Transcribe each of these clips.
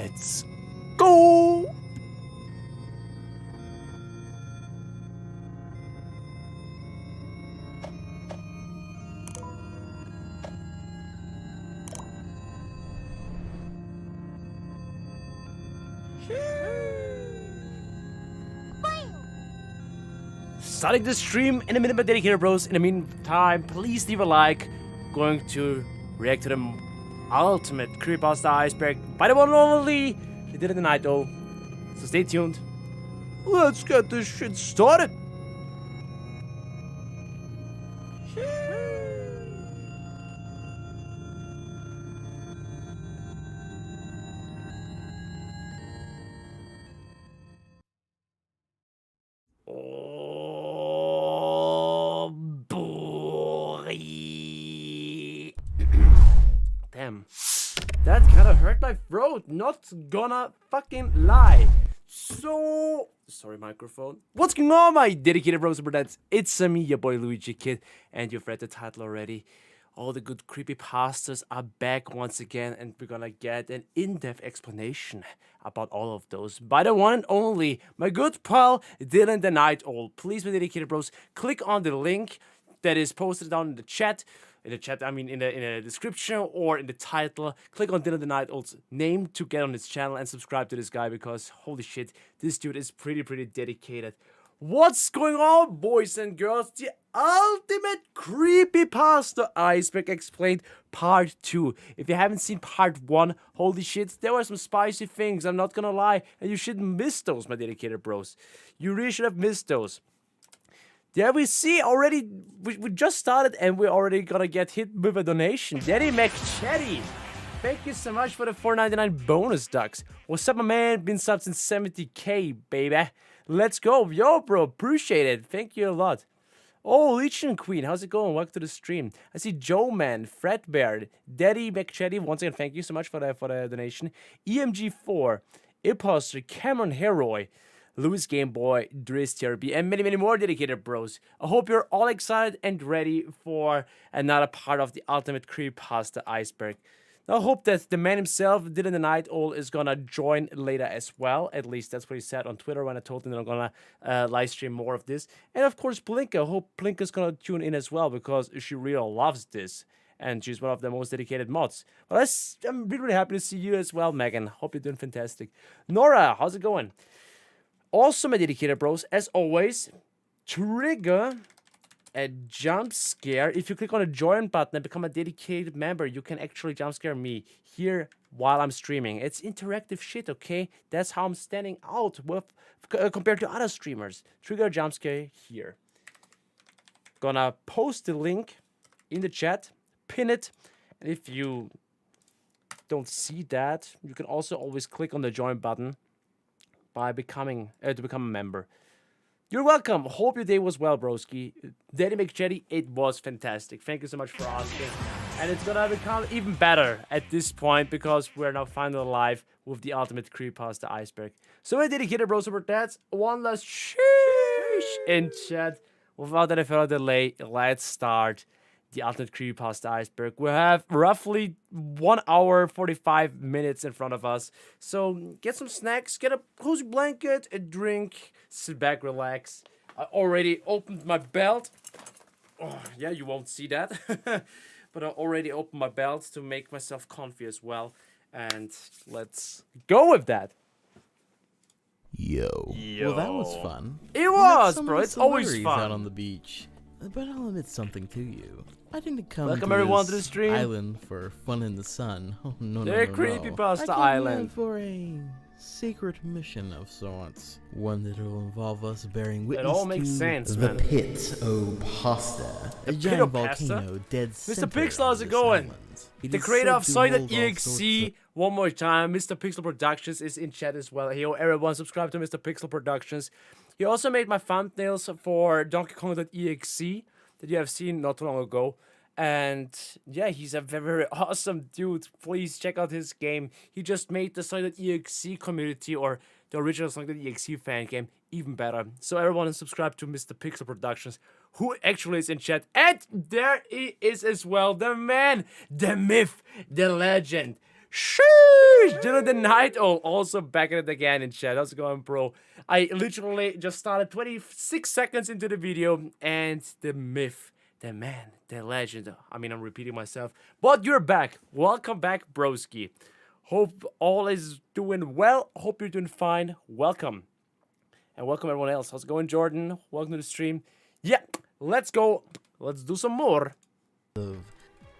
Let's go! Starting the stream in a minute, my dedicated bros. In the meantime, please leave a like. Going to react to the ultimate Creepypasta Iceberg by the one and only. He did it tonight though, so stay tuned. Let's get this shit started. Oh boy. Damn. That kinda hurt my throat, not gonna fucking lie. So, sorry microphone. What's going on, my dedicated bros and brothers? It's me, your boy Luigikid, and you've read the title already. All the good creepypastas are back once again, and we're gonna get an in-depth explanation about all of those by the one and only, my good pal, Dylan the Night Owl. Please, my dedicated bros, click on the link that is posted down in the chat. I mean in the description or in the title. Click on Dylan the Night Owl's name to get on his channel and subscribe to this guy because holy shit, this dude is pretty dedicated. What's going on, boys and girls? The ultimate Creepypasta Iceberg Explained Part 2. If you haven't seen Part 1, holy shit, there were some spicy things, I'm not gonna lie, and you shouldn't miss those, my dedicated bros. You really should have missed those. There we see already, we just started and we're already gonna get hit with a donation. Daddy McChatty, thank you so much for the $4.99 bonus ducks. What's up, my man? Been subbed since 70k, baby. Let's go. Yo, bro, appreciate it. Thank you a lot. Oh, Legion Queen, how's it going? Welcome to the stream. I see Joe Man, Fredbear, Daddy McChatty. Once again, thank you so much for the donation. EMG4, Imposter, Cameron Heroy, Louis Game Boy, Driz TRB, and many more dedicated bros. I hope you're all excited and ready for another part of the ultimate Creepypasta Iceberg. Now, I hope that the man himself, Dylan the Night Owl, is gonna join later as well. At least that's what he said on Twitter when I told him that I'm gonna live stream more of this. And of course, Blinka. I hope Blinka's gonna tune in as well because she really loves this. And she's one of the most dedicated mods. But I'm really happy to see you as well, Megan. Hope you're doing fantastic. Nora, how's it going? Also, my dedicated bros, as always, trigger a jump scare. If you click on the join button and become a dedicated member, you can actually jump scare me here while I'm streaming. It's interactive shit, okay? That's how I'm standing out with compared to other streamers. Trigger a jump scare here. Gonna post the link in the chat, pin it, and if you don't see that, you can also always click on the join button by becoming to become a member. You're welcome. Hope your day was well, broski. Daddy McChatty, it was fantastic. Thank you so much for asking. And it's gonna become even better at this point because we're now finally live with the ultimate Creepypasta Iceberg. So my dedicated bros over dads, one last sheesh in chat. Without any further delay, let's start the ultimate Creepypasta Iceberg. We have roughly 1 hour 45 minutes in front of us. So get some snacks, get a cozy blanket, a drink, sit back, relax. I already opened my belt. Oh, yeah, you won't see that. But I already opened my belt to make myself comfy as well. And let's go with that. Yo. Well, that was fun. It was, bro. It's always fun. Out on the beach. But I'll admit something to you. I didn't come Welcome everyone to the stream. Island for fun in the sun. Oh, no, They're Creepypasta Island. For a secret mission of sorts. One that will involve us bearing witness it all makes to sense, the man. pit o' pasta. A giant volcano dead Mr. Pixel, how's it going? The creator of SONIC.EXE, one more time. Mr. Pixel Productions is in chat as well. Yo, everyone, subscribe to Mr. Pixel Productions. He also made my thumbnails for Donkey Kong.exe that you have seen not too long ago. And yeah, he's a very awesome dude. Please check out his game. He just made the SONIC.EXE community, or the original SONIC.EXE fan game, even better. So everyone subscribe to Mr. Pixel Productions, who actually is in chat. And there he is as well, the man, the myth, the legend, Sheesh! Dylan the Night Owl also back at it again in chat. How's it going, bro? I literally just started 26 seconds into the video, and the myth, the man, the legend. I mean, I'm repeating myself, but you're back. Welcome back, broski. Hope all is doing well. Hope you're doing fine. Welcome. And welcome everyone else. How's it going, Jordan? Welcome to the stream. Yeah, let's go. Let's do some more. Of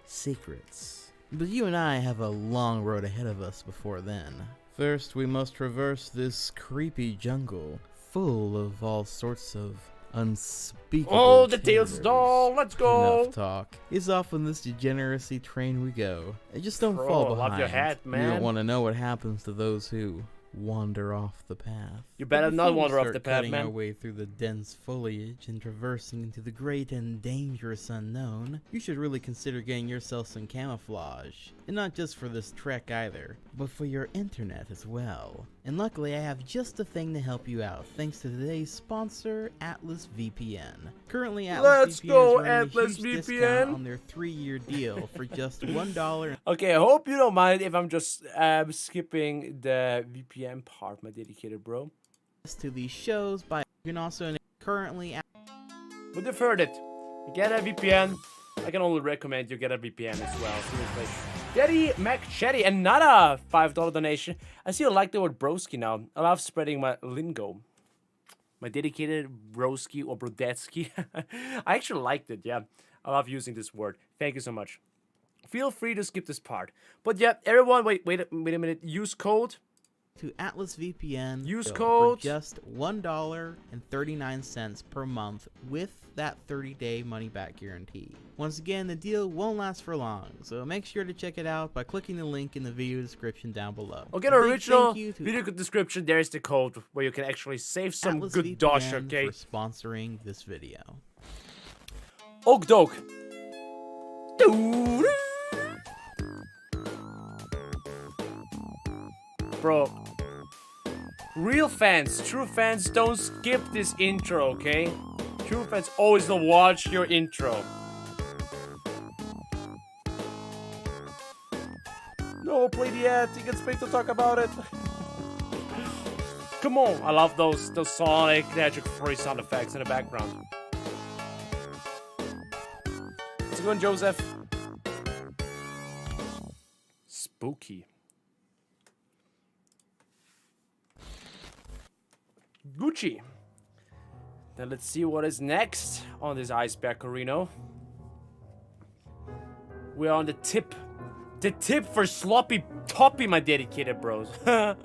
secrets. But you and I have a long road ahead of us before then. First, we must traverse this creepy jungle, full of all sorts of unspeakable Oh, the tails terrors. doll. Let's go. Enough talk. It's off on this degeneracy train we go. And just don't Bro, fall I behind. love your hat, You man. don't want to know what happens to those who wander off the path. You better But not before we wander off start the path, cutting our man. way through the dense foliage and traversing into the great and dangerous unknown, you should really consider getting yourself some camouflage. And not just for this trek either, but for your internet as well. And luckily I have just the thing to help you out, thanks to today's sponsor, Atlas VPN. Currently Atlas Let's VPN go, is running Atlas a huge VPN. discount on their 3-year deal for just $1. Okay, I hope you don't mind if I'm just skipping the VPN part, my dedicated bro. To these shows by you can also currently But you've heard it. Get a VPN. I can only recommend you get a VPN as well. Seriously. Daddy McChatty, another $5 donation. I see you like the word broski now. I love spreading my lingo. My dedicated broski or brodetsky. I actually liked it, yeah. I love using this word. Thank you so much. Feel free to skip this part. But yeah, everyone, wait a minute. Use code. to Atlas VPN Use for code just $1.39 per month with that 30-day money-back guarantee. Once again, the deal won't last for long, so make sure to check it out by clicking the link in the video description down below. Okay, the A big original thank you to video description, there's the code where you can actually save some Atlas good VPN dosh, okay? for sponsoring this video. Oak dog. Bro, real fans, true fans don't skip this intro, okay? True fans always will watch your intro. No, play the ad, you get space to talk about it. Come on, I love those Sonic the Hedgehog free sound effects in the background. How's it going, Joseph? Spooky. Gucci. Then let's see what is next on this Iceberg Reno. We're on the tip. The tip for sloppy toppy, my dedicated bros. The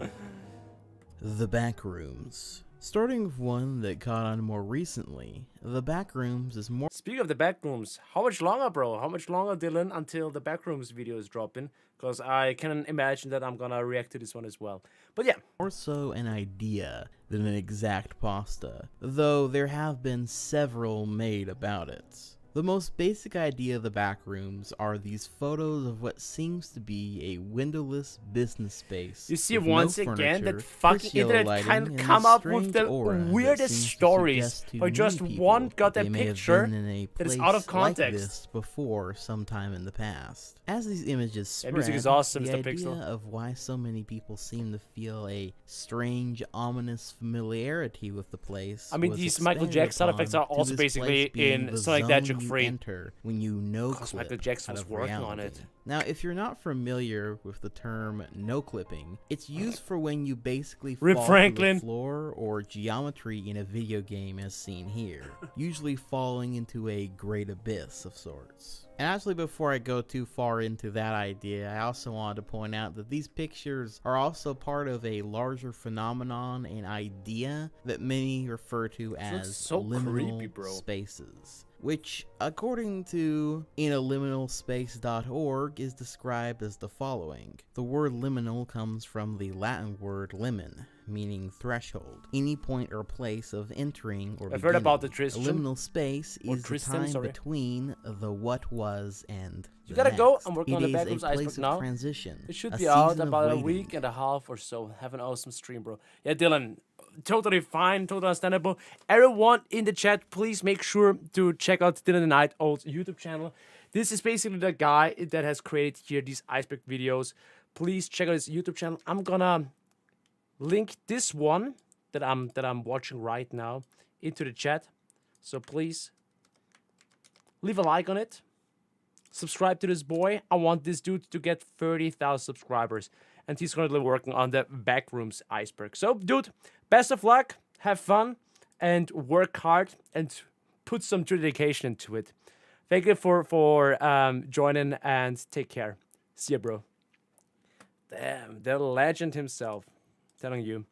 Backrooms. Starting with one that caught on more recently, The Backrooms is more Speaking of the backrooms, how much longer, bro? How much longer, Dylan, until the backrooms video is dropping? Because I can imagine that I'm gonna react to this one as well. But yeah. more so an idea than an exact pasta, though there have been several made about it. The most basic idea of the Backrooms are these photos of what seems to be a windowless business space. You see with once no again furniture, that fucking pretty yellow internet lighting, can and come a up with strange the aura that weirdest seems to stories suggest to by just many one people goddamn that they may have picture been in a that is place out of like context. this before sometime in the past. As these images spread, music is awesome, the Mr. idea Pixel. of why so many people seem to feel a strange, ominous familiarity with the place. I mean, was these Michael expanded Jackson sound upon effects are to also this basically place being in the Sonic the zone Hedgehog you free. enter when you no Because clip Michael Jackson out was of working on reality. it. Now, if you're not familiar with the term no clipping, it's used for when you basically Rip fall Franklin. through the floor or geometry in a video game as seen here, usually falling into a great abyss of sorts. And actually, before I go too far into that idea, I also wanted to point out that these pictures are also part of a larger phenomenon and idea that many refer to looks as so liminal creepy, bro. spaces, which, according to inaliminalspace.org, is described as the following. The word liminal comes from the Latin word limen, meaning threshold, any point or place of entering or I've heard about the beginning. Tristan. A liminal space Or is Tristan, the time sorry. between the what was and You the gotta go. next. I'm working on It the is a Backrooms place Iceberg of now. transition, It should a be out season of about a waiting. week and a half or so. Have an awesome stream, bro. Yeah, Dylan, totally fine, totally understandable. Everyone in the chat, please make sure to check out Dylan the Night Owl's YouTube channel. This is basically the guy that has created here these Iceberg videos. please check out his YouTube channel. I'm gonna link this one that I'm watching right now into the chat. So please leave a like on it. Subscribe to this boy. I want this dude to get 30,000 subscribers. And he's currently working on the Backrooms Iceberg. So, dude, best of luck. Have fun. And work hard. And put some dedication into it. Thank you for joining. And take care. See ya, bro. Damn, the legend himself. Telling you.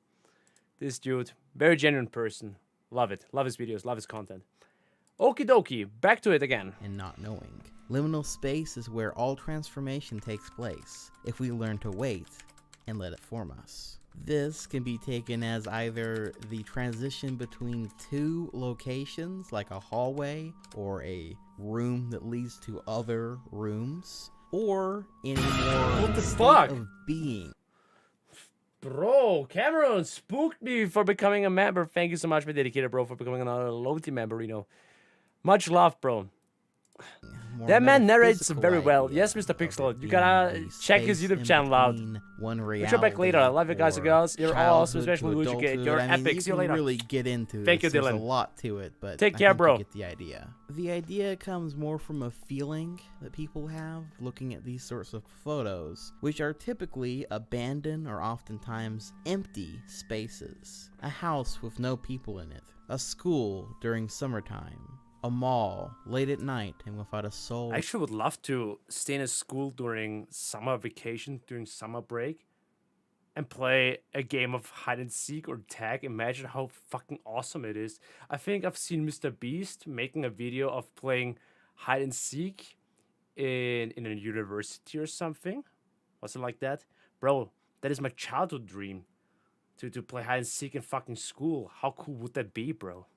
This dude. Very genuine person. Love it. Love his videos. Love his content. Okie dokie. Back to it again. And not knowing. Liminal space is where all transformation takes place, if we learn to wait and let it form us. This can be taken as either the transition between two locations, like a hallway or a room that leads to other rooms, or in a more what the state fuck? of being. Bro, Cameron spooked me for becoming a member. Thank you so much, my dedicated bro, for becoming another Loti member, you know. Much love, bro. That man narrates very well. Yes, Mr. Pixel, you gotta check his YouTube channel out. We'll check back later. I love you guys and girls. You're awesome, especially Luigikid. You're epic. See you later. Really get into Thank you, this. There's Dylan. a lot to it, but Take I care, think bro. You get the idea. The idea comes more from a feeling that people have looking at these sorts of photos, which are typically abandoned or oftentimes empty spaces. A house with no people in it. A school during summertime. A mall late at night and without a soul. I actually would love to stay in a school during summer vacation, during summer break, and play a game of hide and seek or tag. Imagine how fucking awesome it is. I think I've seen Mr. Beast making a video of playing hide and seek in a university or something. Was it like that? Bro, that is my childhood dream. To play hide and seek in fucking school. How cool would that be, bro?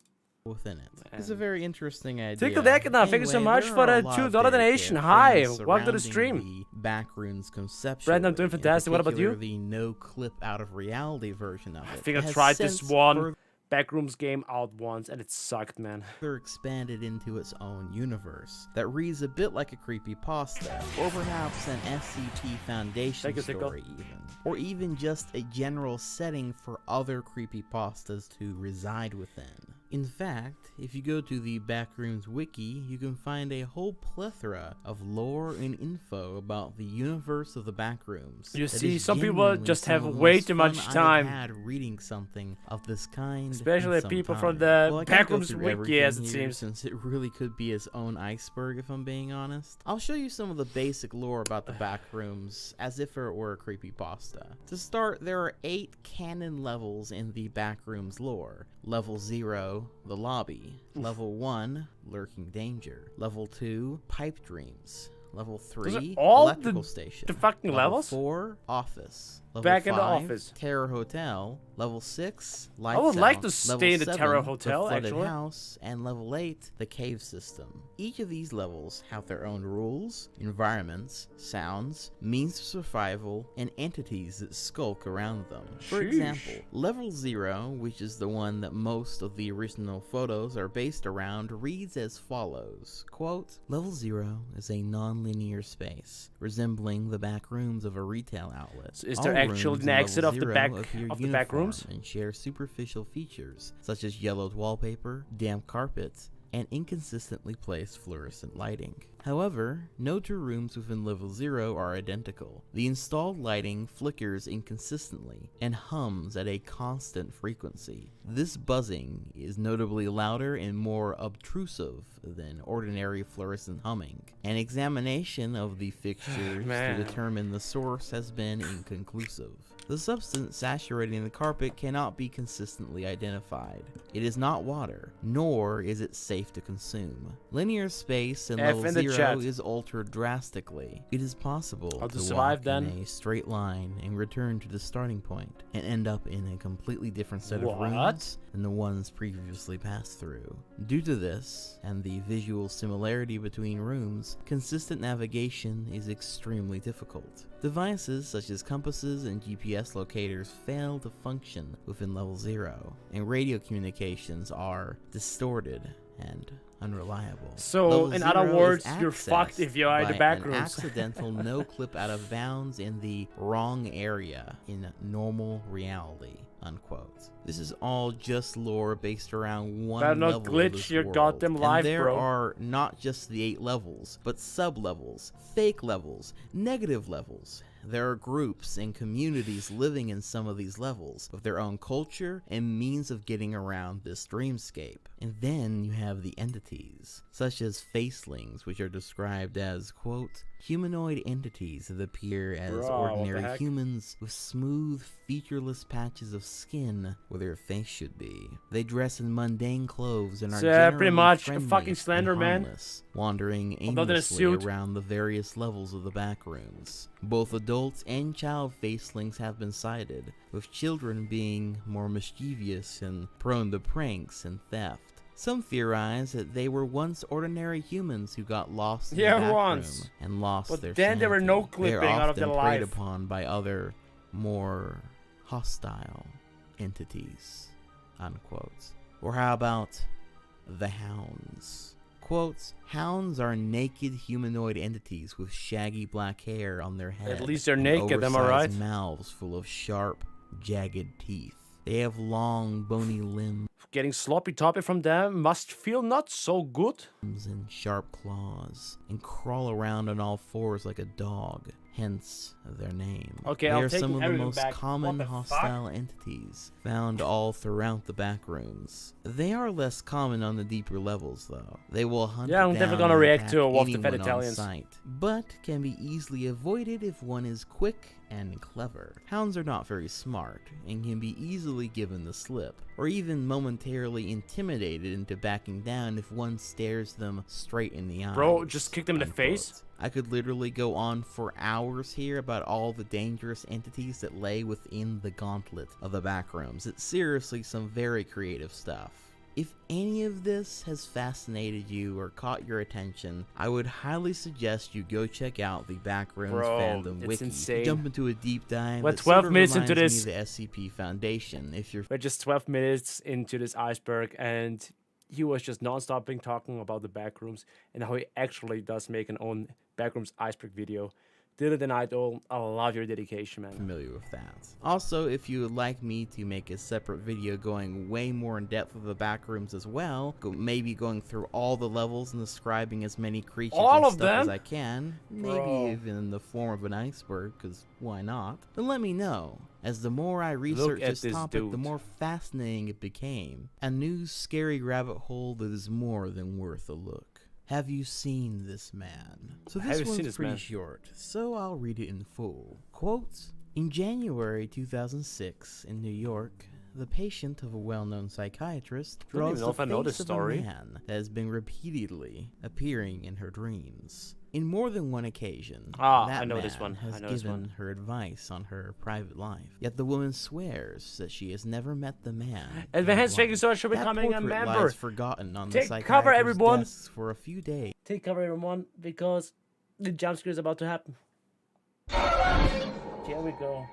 Within it. It's a very interesting idea. Tickle deck now. Thank you so much for the $2 donation. Hi, welcome to the stream. The Backrooms conceptually. Brandon, I'm doing fantastic. What about you? The no clip out of reality version of it. I think I tried this one Backrooms game out once and it sucked, man. Further expanded into its own universe that reads a bit like a creepypasta, or perhaps an SCP Foundation story even, or even just a general setting for other creepypastas to reside within. In fact, if you go to the Backrooms wiki, you can find a whole plethora of lore and info about the universe of the Backrooms. You see, some people just have way too much time. I've had reading something of this kind, especially people from the Backrooms wiki, as it seems. Since it really could be its own iceberg, if I'm being honest. I'll show you some of the basic lore about the Backrooms, as if it were a creepypasta. To start, there are 8 canon levels in the Backrooms lore. Level 0, the lobby. Level 1, lurking danger. Level 2, pipe dreams. Level 3, electrical station. The fucking levels? Level 4, office. Level Back 5, in the office. Terror Hotel. Level 6, lights I would like to out. stay in the Level Terror 7, Hotel, the flooded actually. house. And level 8, the cave system. Each of these levels have their own rules, environments, sounds, means of survival, and entities that skulk around them. For example, level 0, which is the one that most of the original photos are based around, reads as follows, quote, Level 0 is a non-linear space, resembling the back rooms of a retail outlet. So is there actually an exit of the back rooms? And share superficial features such as yellowed wallpaper, damp carpets, and inconsistently placed fluorescent lighting. However, no two rooms within level 0 are identical. The installed lighting flickers inconsistently and hums at a constant frequency. This buzzing is notably louder and more obtrusive than ordinary fluorescent humming. An examination of the fixtures to determine the source has been inconclusive. The substance saturating the carpet cannot be consistently identified. It is not water, nor is it safe to consume. Linear space in level 0 is altered drastically. It is possible to walk in a straight line and return to the starting point, and end up in a completely different set of rooms than the ones previously passed through. Due to this, and the visual similarity between rooms, consistent navigation is extremely difficult. Devices such as compasses and GPS locators fail to function within level 0, and radio communications are distorted and unreliable. So, Level in other 0 words, is you're fucked if you're in the by back an rooms. accidental no-clip out of bounds in the wrong area in normal reality, unquote. This is all just lore based around one Better level not of glitch this your world. goddamn life, and there bro. are not just the 8 levels, but sub-levels, fake levels, negative levels. There are groups and communities living in some of these levels with their own culture and means of getting around this dreamscape. And then you have the entities, such as facelings, which are described as, quote, humanoid entities that appear as Bro, what the ordinary heck? humans with smooth, featureless patches of skin where their face should be. They dress in mundane clothes and are So, generally pretty much a friendly fucking and Slender Man. harmless, wandering Although they're aimlessly suit. around the various levels of the back rooms. Both adults and child facelings have been sighted, with children being more mischievous and prone to pranks and theft. Some theorize that they were once ordinary humans who got lost in the back once. room and lost But their then there were sanity. no They clipping are out of their often preyed life. upon by other, more hostile entities, unquote. Or how about the hounds? Quote, hounds are naked humanoid entities with shaggy black hair on their head. At least they're and naked, am I oversized right? mouths full of sharp, jagged teeth. They have long, bony limbs Getting sloppy toppy from them must feel not so good. and sharp claws, and crawl around on all fours like a dog, hence their name. Okay, they I'll are take some of the everything most back. common What the hostile entities found all throughout the back rooms. They are less common on the deeper levels, though. They will hunt Yeah, I'm down definitely gonna and react attack to a Wolf the Fed anyone on Italians. sight, but can be easily avoided if one is quick and clever. Hounds are not very smart and can be easily given the slip, or even momentarily intimidated into backing down if one stares them straight in the eyes. Bro, just kick them in the unquote. face? I could literally go on for hours here about all the dangerous entities that lay within the gauntlet of the backrooms. It's seriously some very creative stuff. If any of this has fascinated you or caught your attention, I would highly suggest you go check out the Backrooms Bro, Fandom it's Wiki. insane. Jump into a deep dive. We're that 12 sort of minutes into reminds this. me of the SCP Foundation. If you're We're just 12 minutes into this iceberg, and he was just non-stopping talking about the backrooms and how he actually does make an own backrooms iceberg video. Did it, and I love your dedication, man. familiar with that. Also, if you would like me to make a separate video going way more in depth of the backrooms as well, maybe going through all the levels and describing as many creatures All and of stuff as them? I can, maybe Bro. even in the form of an iceberg, because why not? Then let me know. As the more I researched at this this topic, the dude. more fascinating it became. A new scary rabbit hole that is more than worth a look. Have you seen this man? So Have this you seen one's this pretty man? short, so I'll read it in full. Quote, in January 2006 in New York, the patient of a well-known psychiatrist don't even draws know the if I know face this of story. a man that has been repeatedly appearing in her dreams. In more than one occasion, that I know man this one. has I know this given one. her advice on her private life. Yet the woman swears that she has never met the man. Advanced in thank you so much for life. becoming a That portrait member. lies forgotten on Take the cover, psychiatrist's everyone. desks for a few days. Take cover, everyone, because the jump scare is about to happen. Here we go.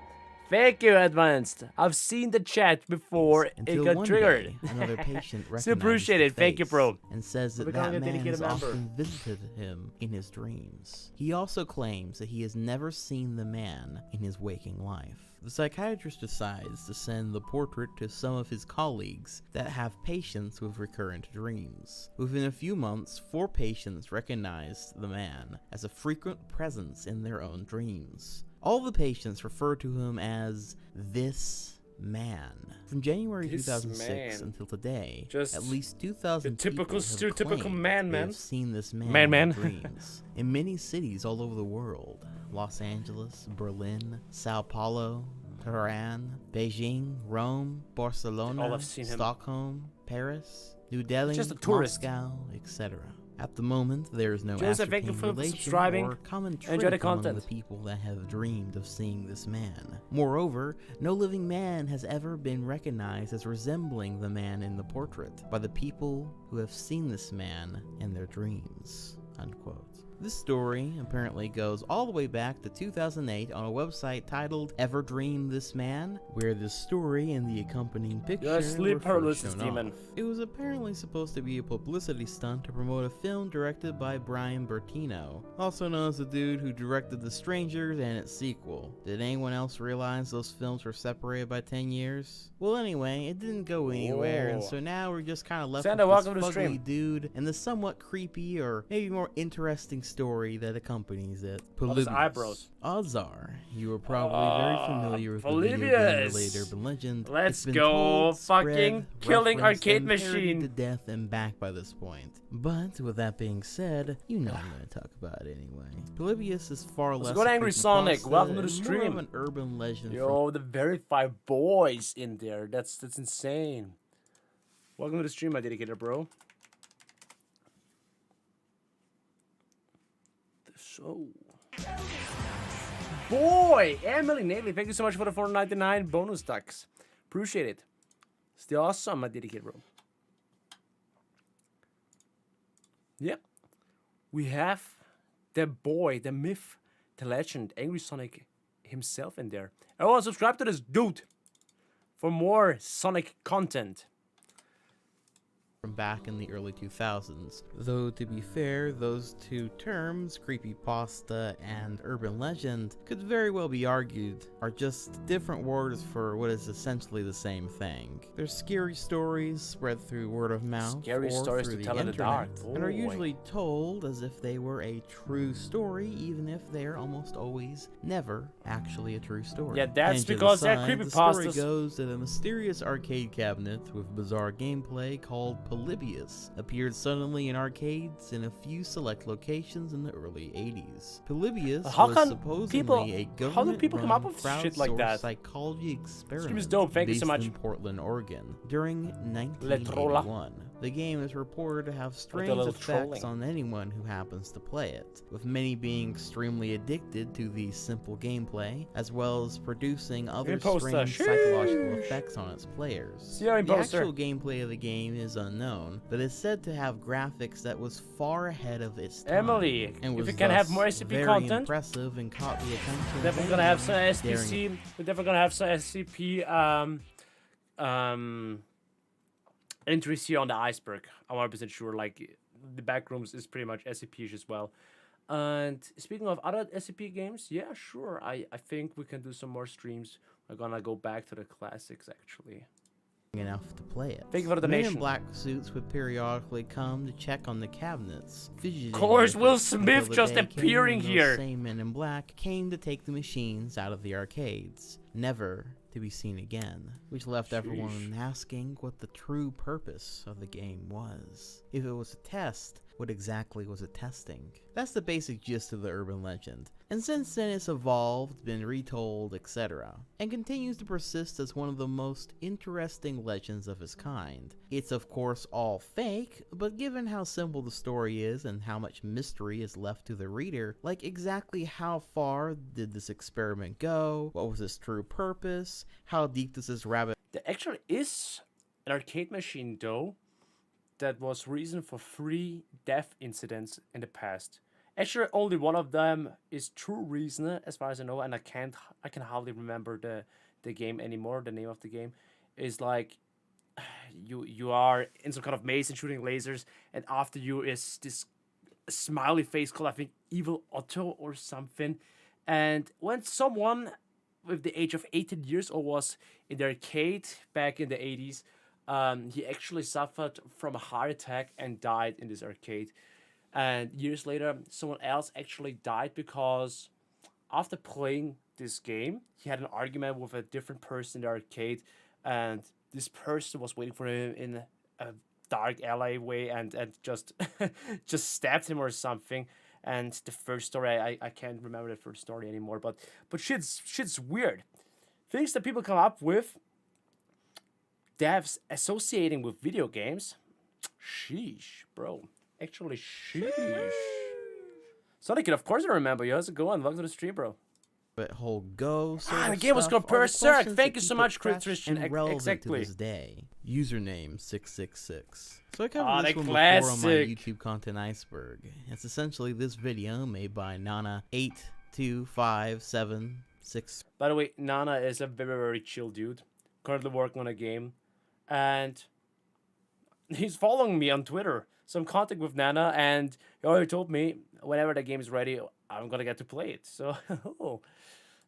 Thank you, Advanced. I've seen the chat before Until it got one triggered. day, another patient So appreciate recognizes it. the Thank you, face bro. and says that We're that becoming a man dedicated has member. often visited him in his dreams. He also claims that he has never seen the man in his waking life. The psychiatrist decides to send the portrait to some of his colleagues that have patients with recurrent dreams. Within a few months, 4 patients recognized the man as a frequent presence in their own dreams. All the patients refer to him as this man. From January This 2006 man. until today, Just at least 2,000 the typical people have stereotypical claimed man, they man. have seen this man, Man, in man. their dreams. In many cities all over the world, Los Angeles, Berlin, Sao Paulo, Tehran, Beijing, Rome, Barcelona, All have seen him. Stockholm, Paris, New Delhi, Just a tourist. Moscow, etc. At the moment, there is no Joseph, thank you ascertained for relation subscribing. or common Enjoy trait the among content. the people that have dreamed of seeing this man. Moreover, no living man has ever been recognized as resembling the man in the portrait by the people who have seen this man in their dreams. Unquote. This story apparently goes all the way back to 2008 on a website titled Ever Dream This Man, where the story and the accompanying picture You're asleep, were first paralysis shown demon. off. It was apparently supposed to be a publicity stunt to promote a film directed by Brian Bertino, also known as the dude who directed The Strangers and its sequel. Did anyone else realize those films were separated by 10 years? Well, anyway, it didn't go anywhere, and so now we're just kind of left Santa, with this welcome to the fugly stream. dude and the somewhat creepy or maybe more interesting story that accompanies it. What is Polybius. eyebrows? Odds are you are probably very familiar with the video Polybius. game-related urban legend. Let's It's been go, told, fucking spread, killing referenced, arcade and parodied machine. to death and back by this point. But with that being said, you know I'm going to talk about it anyway. Polybius is far less go to a Angry creepypasta Sonic. Welcome to the and more of stream. an urban legend from Yo, the verified boys in there. That's insane. Welcome to the stream, my dedicated bro. So, boy, Emily Navy, thank you so much for the 4.99 bonus stacks. Appreciate it. Still awesome, my dedicated bro. Yeah, we have the boy, the myth, the legend, Angry Sonic himself in there. Everyone, subscribe to this dude for more Sonic content. from back in the early 2000s. Though, to be fair, those two terms, creepypasta and urban legend, could very well be argued are just different words for what is essentially the same thing. They're scary stories spread through word of mouth Scary or stories through to the tell in the dark. internet, and are Boy. usually told as if they were a true story, even if they are almost always never actually a true story. Yeah, that's Tangent because they're aside, the story creepypastas. goes that a mysterious arcade cabinet with bizarre gameplay called Polybius appeared suddenly in arcades in a few select locations in the early 80s. Polybius How was can supposedly people- a how do people come up government-run with shit like that? crowdsourced psychology experiment Stream is dope, thank you so based much. in Portland, Oregon. During Le Trolla. 1981, the game is reported to have strange little effects trolling. on anyone who happens to play it, with many being extremely addicted to the simple gameplay, as well as producing other Imposter. strange psychological Sheesh. effects on its players. See our The imposter. actual gameplay of the game is unknown, but is said to have graphics that was far ahead of its time. Emily, and if was we can have thus more SCP very content, impressive and caught the attention of definitely gonna have some anyone SPC. daring We're definitely gonna have some SCP entries here on the iceberg. I'm 100% sure. Like the back rooms is pretty much SCP as well. And speaking of other SCP games, yeah, sure. I think we can do some more streams. We're gonna go back to the classics actually. enough to play it. Thank you for the Men in donation. black suits would periodically come to check on the cabinets. Fidgeting Of course, with Will it Smith until the just day appearing came when here. those same men in black came to take the machines out of the arcades, never to be seen again, which left everyone asking what the true purpose of the game was. If it was a test, what exactly was it testing? That's the basic gist of the urban legend, and since then it's evolved, been retold, etc., and continues to persist as one of the most interesting legends of its kind. It's of course all fake, but given how simple the story is and how much mystery is left to the reader, like exactly how far did this experiment go, what was its true purpose, how deep does this rabbit There actually is an arcade machine though that was reason for 3 death incidents in the past. Actually, only one of them is true reason, as far as I know, and I can hardly remember the game anymore. The name of the game is like you are in some kind of maze and shooting lasers, and after you is this smiley face called, I think, Evil Otto or something. And when someone with the age of 18 years old was in the arcade back in the 80s, he actually suffered from a heart attack and died in this arcade. And years later, someone else actually died because after playing this game, he had an argument with a different person in the arcade, and this person was waiting for him in a dark alleyway and just just stabbed him or something. And the first story, I can't remember the first story anymore, but shit's weird. Things that people come up with, devs associating with video games. Sheesh, bro. Actually, sheesh. SONIC.EXE, of course I remember you. How's it going? Welcome to the stream, bro. whole go sort the of game was stuff called are the Berserk. questions Thank that you so keep it much, fresh Christian. and relevant Exactly. to this day. Username 666. So I Ah, covered the this one before on my classic. YouTube content Iceberg. It's essentially this video made by Nana82576. By the way, Nana is a very, very chill dude. Currently working on a game. And he's following me on Twitter. So I'm in contact with Nana, and he already told me whenever the game is ready, I'm gonna get to play it. So,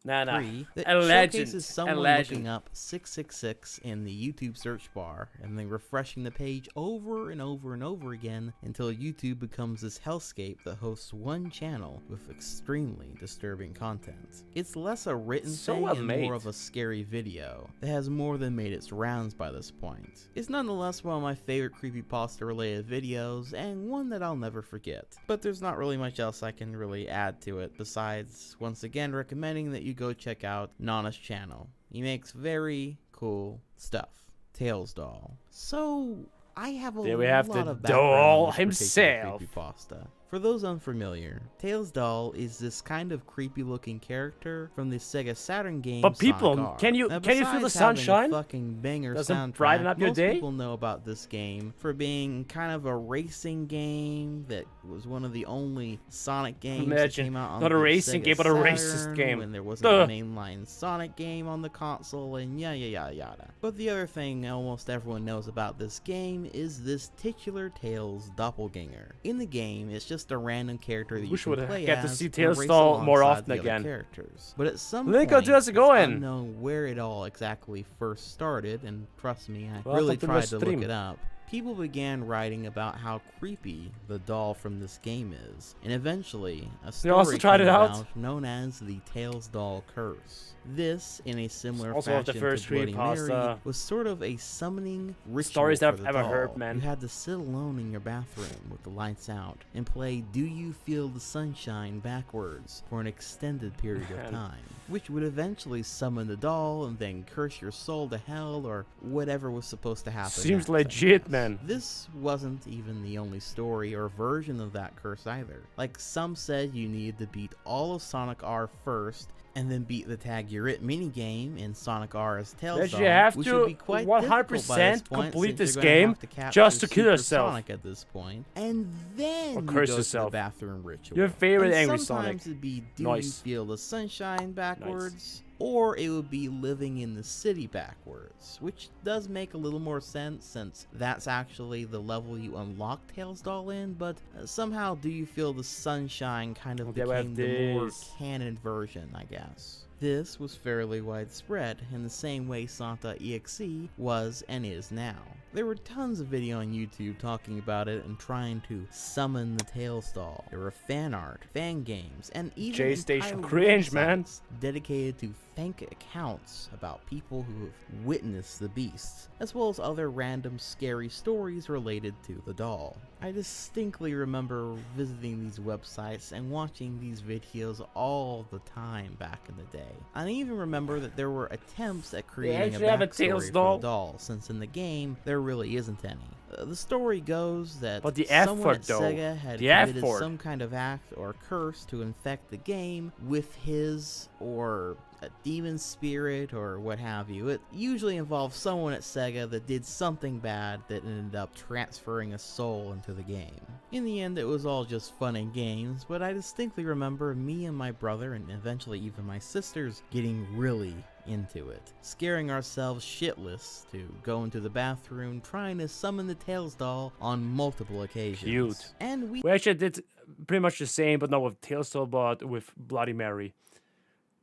Nana, That a legend, showcases a someone legend. looking up 666 in the YouTube search bar and then refreshing the page over and over and over again until YouTube becomes this hellscape that hosts one channel with extremely disturbing content. It's less a written So thing well and made. more of a scary video that has more than made its rounds by this point. It's nonetheless one of my favorite creepypasta related videos and one that I'll never forget. But there's not really much else I can really add to it besides once again recommending that you go check out Nana's channel. He makes very cool stuff. Tails Doll. So I have a There we have lot the of background doll on this particular himself. creepypasta. For those unfamiliar, Tails Doll is this kind of creepy looking character from the Sega Saturn game But people, SONIC.EXE. can you Now, feel the besides having a sunshine? fucking banger Does it soundtrack, brighten up your most day? people know about this game for being kind of a racing game that was one of the only Sonic games that Imagine, came out on not a the racing Sega game, but a racist Saturn game. when there wasn't Duh. a mainline Sonic game on the console, and yada. But the other thing almost everyone knows about this game is this titular Tails doppelganger. In the game, it's just a random character that you Wish can would play get to as see and Tails race Doll more alongside often the other again. characters. But at some Linko, point, how's it it's going? unknown where it all exactly first started, and trust me, I Welcome really to the tried to look stream. it up. People began writing about how creepy the doll from this game is, and eventually a story also tried came it out? about known as the Tails Doll Curse. This, in a similar Also one of the fashion first to Bloody Mary, creepypasta was sort of a summoning ritual stories that for I've the ever heard, doll. man. You had to sit alone in your bathroom with the lights out and play Do You Feel the Sunshine backwards for an extended period of Man. time, which would eventually summon the doll and then curse your soul to hell or whatever was supposed to happen. Seems next, I legit, guess. man. This wasn't even the only story or version of that curse either. Like, some said you needed to beat all of Sonic R first and then beat the Tag You're It minigame in Sonic R as Tails That Doll, you have which to would be quite 100% difficult by this point, complete since this you're gonna game have to capture just to kill Super yourself. Sonic at this point, and then Or you curse go to yourself. the bathroom ritual. Your favorite And angry sometimes Sonic. it'd be Do Nice. You Feel the Sunshine backwards, or it would be Living in the City backwards, which does make a little more sense since that's actually the level you unlock Tails Doll in, but somehow Do You Feel the Sunshine kind of Okay, we have became the more this. canon version, I guess. This was fairly widespread in the same way SONIC.EXE was and is now. There were tons of video on YouTube talking about it and trying to summon the Tails Doll. There were fan art, fan games, and even J-Station entire cringe, man. websites dedicated to fake accounts about people who have witnessed the beasts, as well as other random scary stories related to the doll. I distinctly remember visiting these websites and watching these videos all the time back in the day. I even remember that there were attempts at creating a actually have a backstory Tails for doll? the doll, since in the game there really isn't any. The story goes that But the F someone word, at though. Sega had The F committed word. some kind of act or curse to infect the game with his or a demon spirit or what have you. It usually involves someone at Sega that did something bad that ended up transferring a soul into the game. In the end, it was all just fun and games, but I distinctly remember me and my brother, and eventually even my sisters, getting really into it, scaring ourselves shitless to go into the bathroom trying to summon the Tails Doll on multiple occasions. Cute. And we We actually did pretty much the same, but not with Tails Doll, but with Bloody Mary.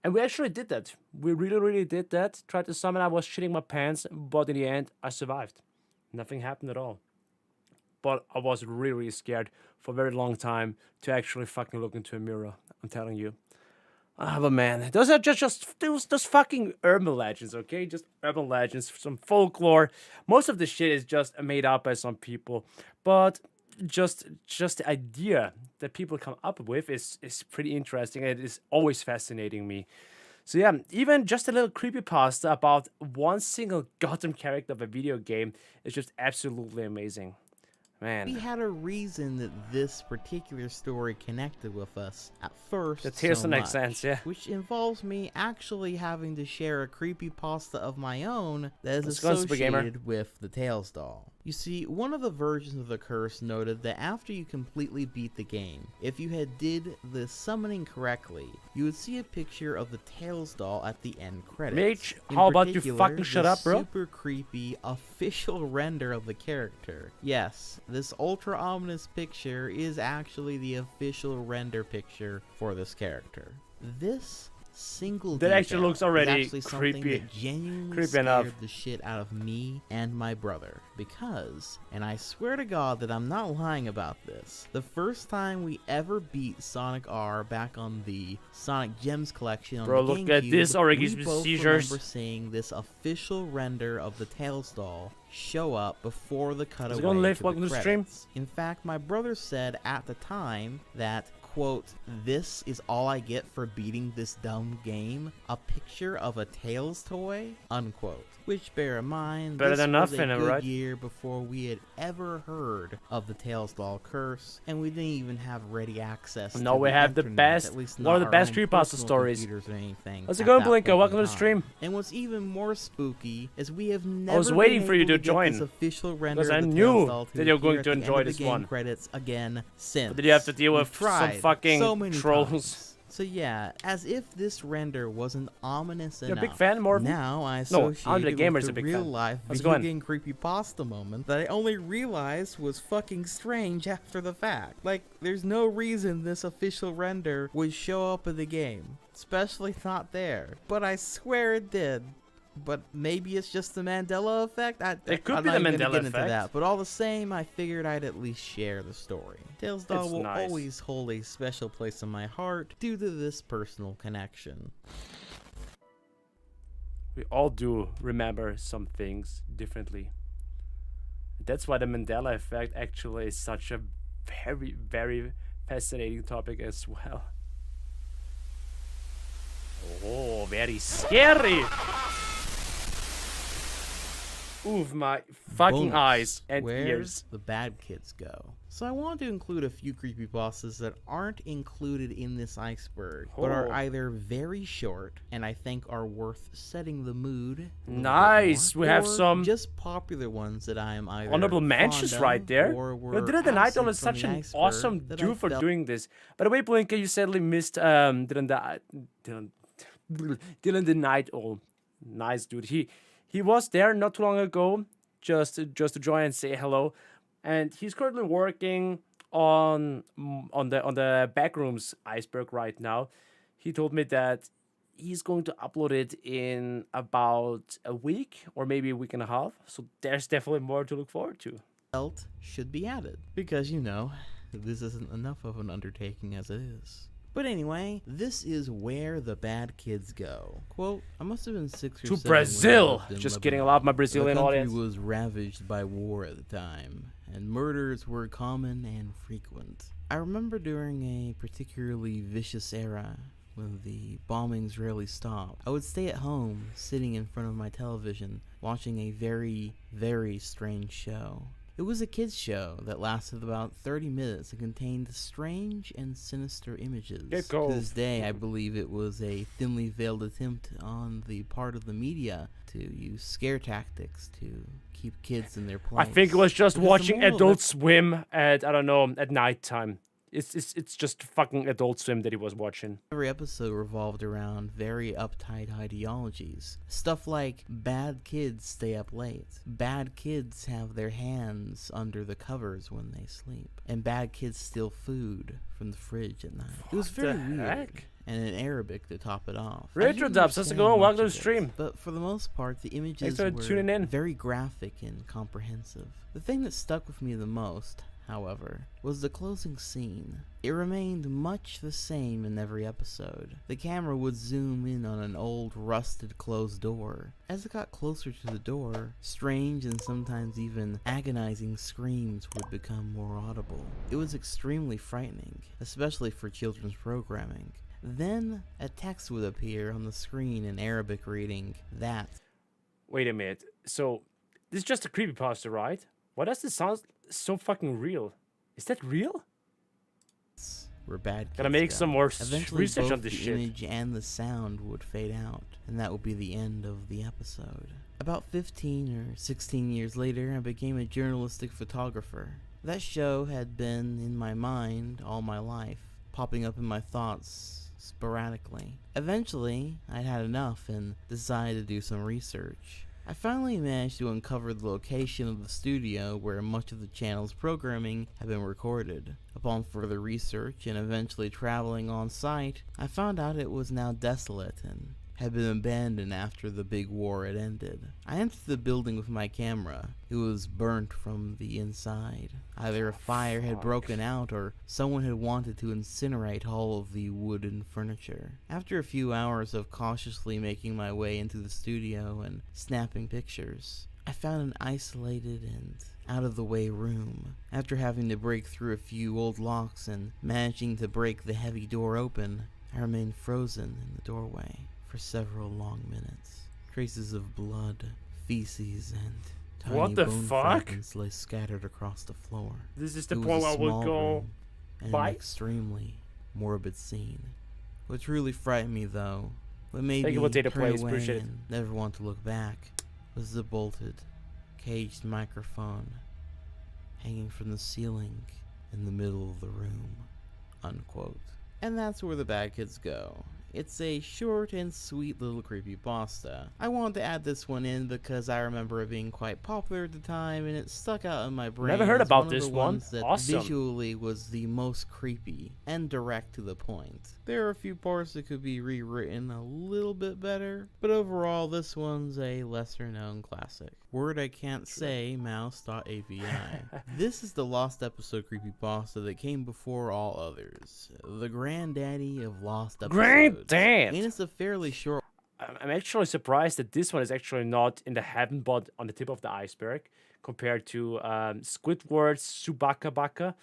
And we actually did that. We really did that. Tried to summon, I was shitting my pants, but in the end, I survived. Nothing happened at all. But I was really scared for a very long time to actually fucking look into a mirror. I'm telling you. Ah, but man, those are just those fucking urban legends, okay? Just urban legends, some folklore. Most of the shit is just made up by some people, but just the idea that people come up with is pretty interesting. It is always fascinating me. So yeah, even just a little creepypasta about one single goddamn character of a video game is just absolutely amazing. Man. We had a reason that this particular story connected with us at first. That here's so the next much, sense, yeah. which involves me actually having to share a creepypasta of my own that is Let's go, Super Gamer. associated with the Tails doll. You see, one of the versions of the curse noted that after you completely beat the game, if you had did the summoning correctly, you would see a picture of the Tails doll at the end credits. Mitch, In how about you particular, fucking shut the up, bro? Super creepy official render of the character. Yes, this ultra ominous picture is actually the official render picture for this character. This single That actually detail looks already is actually something creepy. that genuinely Creepy scared enough. the shit out of me and my brother, because, and I swear to God that I'm not lying about this, the first time we ever beat Sonic R back on the Sonic Gems collection on Bro, the look at GameCube, this already gives we me both seizures. remember seeing this official render of the Tails doll show up before the cutaway gonna live? to Welcome the to the stream. credits. In fact, my brother said at the time that, quote, "This is all I get for beating this dumb game, a picture of a Tails toy," unquote. Which, bear in mind, Better this than was nothing, a good right? year before we had ever heard of the Tails doll curse, and we didn't even have ready access No, to we the have the internet, best- at least one of not the our best own creepypasta personal stories. computers or anything How's it at going, that Blinko? point in Welcome to the time. stream. And what's even more spooky is we have never was waiting been for you able to get join, this official render because of I the knew Tails doll that you were going appear to at the end enjoy of the this game one. credits again since. But did you have to deal We've with some tried fucking so many trolls? times. So yeah, as if this render wasn't ominous You're a enough. big fan, Morphin? Now I No, associate Andre it Gamer's with a the big fan. real life How's it video going? game creepypasta moment that I only realized was fucking strange after the fact. Like, there's no reason this official render would show up in the game, especially not there. But I swear it did. But maybe it's just the Mandela effect. It could I'm be not the even gonna Mandela get into effect. that. But all the same, I figured I'd at least share the story. Tails doll It's will nice. always hold a special place in my heart due to this personal connection. We all do remember some things differently. That's why the Mandela effect actually is such a very, very fascinating topic as well. Oh, very scary! Oof, my fucking Bonus, eyes and where ears. the bad kids go. So I want to include a few creepypastas that aren't included in this iceberg, but are Oh. either very short and I think are worth setting the mood. a little bit Nice, more, we have or some just popular ones that I am either honorable mentions fond right of there. or But were Dylan the Night Owl absent is from such the an iceberg awesome that dude I for felt doing this. By the way, Blinker, you sadly missed Dylan the Night Owl. Nice dude. He was there not too long ago, just to join and say hello, and he's currently working on the Backrooms Iceberg right now. He told me that he's going to upload it in about a week or maybe a week and a half. So there's definitely more to look forward to. felt should be added. Because, you know, this isn't enough of an undertaking as it is. But anyway, this is where the bad kids go. Quote, I must have been 6 or To 7 when I Brazil! lived in Just kidding, a Lebanon. lot of my Brazilian the country audience. was ravaged by war at the time, and murders were common and frequent. I remember during a particularly vicious era, when the bombings rarely stopped, I would stay at home, sitting in front of my television, watching a very, very strange show. It was a kids' show that lasted about 30 minutes and contained strange and sinister images. Get To gold. this day, I believe it was a thinly veiled attempt on the part of the media to use scare tactics to keep kids in their place. I think it was just Because the watching moral of Adult Swim at, I don't know, at nighttime. It's just fucking Adult Swim that he was watching. Every episode revolved around very uptight ideologies. Stuff like bad kids stay up late, bad kids have their hands under the covers when they sleep, and bad kids steal food from the fridge at night. It was very the weird. heck? And in Arabic to top it off. I Retro didn't Dubs, how's it understand going? Welcome to much the of it, stream. But for the most part, the images Thanks for were tuning in. very graphic and comprehensive. The thing that stuck with me the most, however, was the closing scene. It remained much the same in every episode. The camera would zoom in on an old, rusted closed door. As it got closer to the door, strange and sometimes even agonizing screams would become more audible. It was extremely frightening, especially for children's programming. Then, a text would appear on the screen in Arabic reading that. Wait a minute. So, this is just a creepypasta, right? Why does this so fucking real. Is that real? Where bad kids Gotta make go. some more Eventually, research both on this the shit. image and the sound would fade out, and that would be the end of the episode. About 15 or 16 years later, I became a journalistic photographer. That show had been in my mind all my life, popping up in my thoughts sporadically. Eventually, I'd had enough and decided to do some research. I finally managed to uncover the location of the studio where much of the channel's programming had been recorded. Upon further research and eventually traveling on site, I found out it was now desolate and had been abandoned after the big war had ended. I entered the building with my camera. It was burnt from the inside. Either a fire had broken out or someone had wanted to incinerate all of the wooden furniture. After a few hours of cautiously making my way into the studio and snapping pictures, I found an isolated and out-of-the-way room. After having to break through a few old locks and managing to break the heavy door open, I remained frozen in the doorway for several long minutes. Traces of blood, feces, and tiny What the bone fuck? fragments lay scattered across the floor. This is the It was point a where I would small go. room and an bite? extremely morbid scene. What truly frightened me, though, what made Thank you me for data turn plays, away appreciate it. and never want to look back, was the bolted, caged microphone hanging from the ceiling in the middle of the room. Unquote. And that's where the bad kids go. It's a short and sweet little creepypasta. I wanted to add this one in because I remember it being quite popular at the time and it stuck out in my brain. Never heard as about one this of the one. ones that Awesome. visually was the most creepy and direct to the point. There are a few parts that could be rewritten a little bit better, but overall this one's a lesser known classic. Word I can't say, mouse.avi. This is the lost episode creepypasta that came before all others. The granddaddy of lost episodes. Granddad! And it's a fairly short. I'm actually surprised that this one is actually not in the heaven, but on the tip of the iceberg, compared to Squidward's Subaka Baka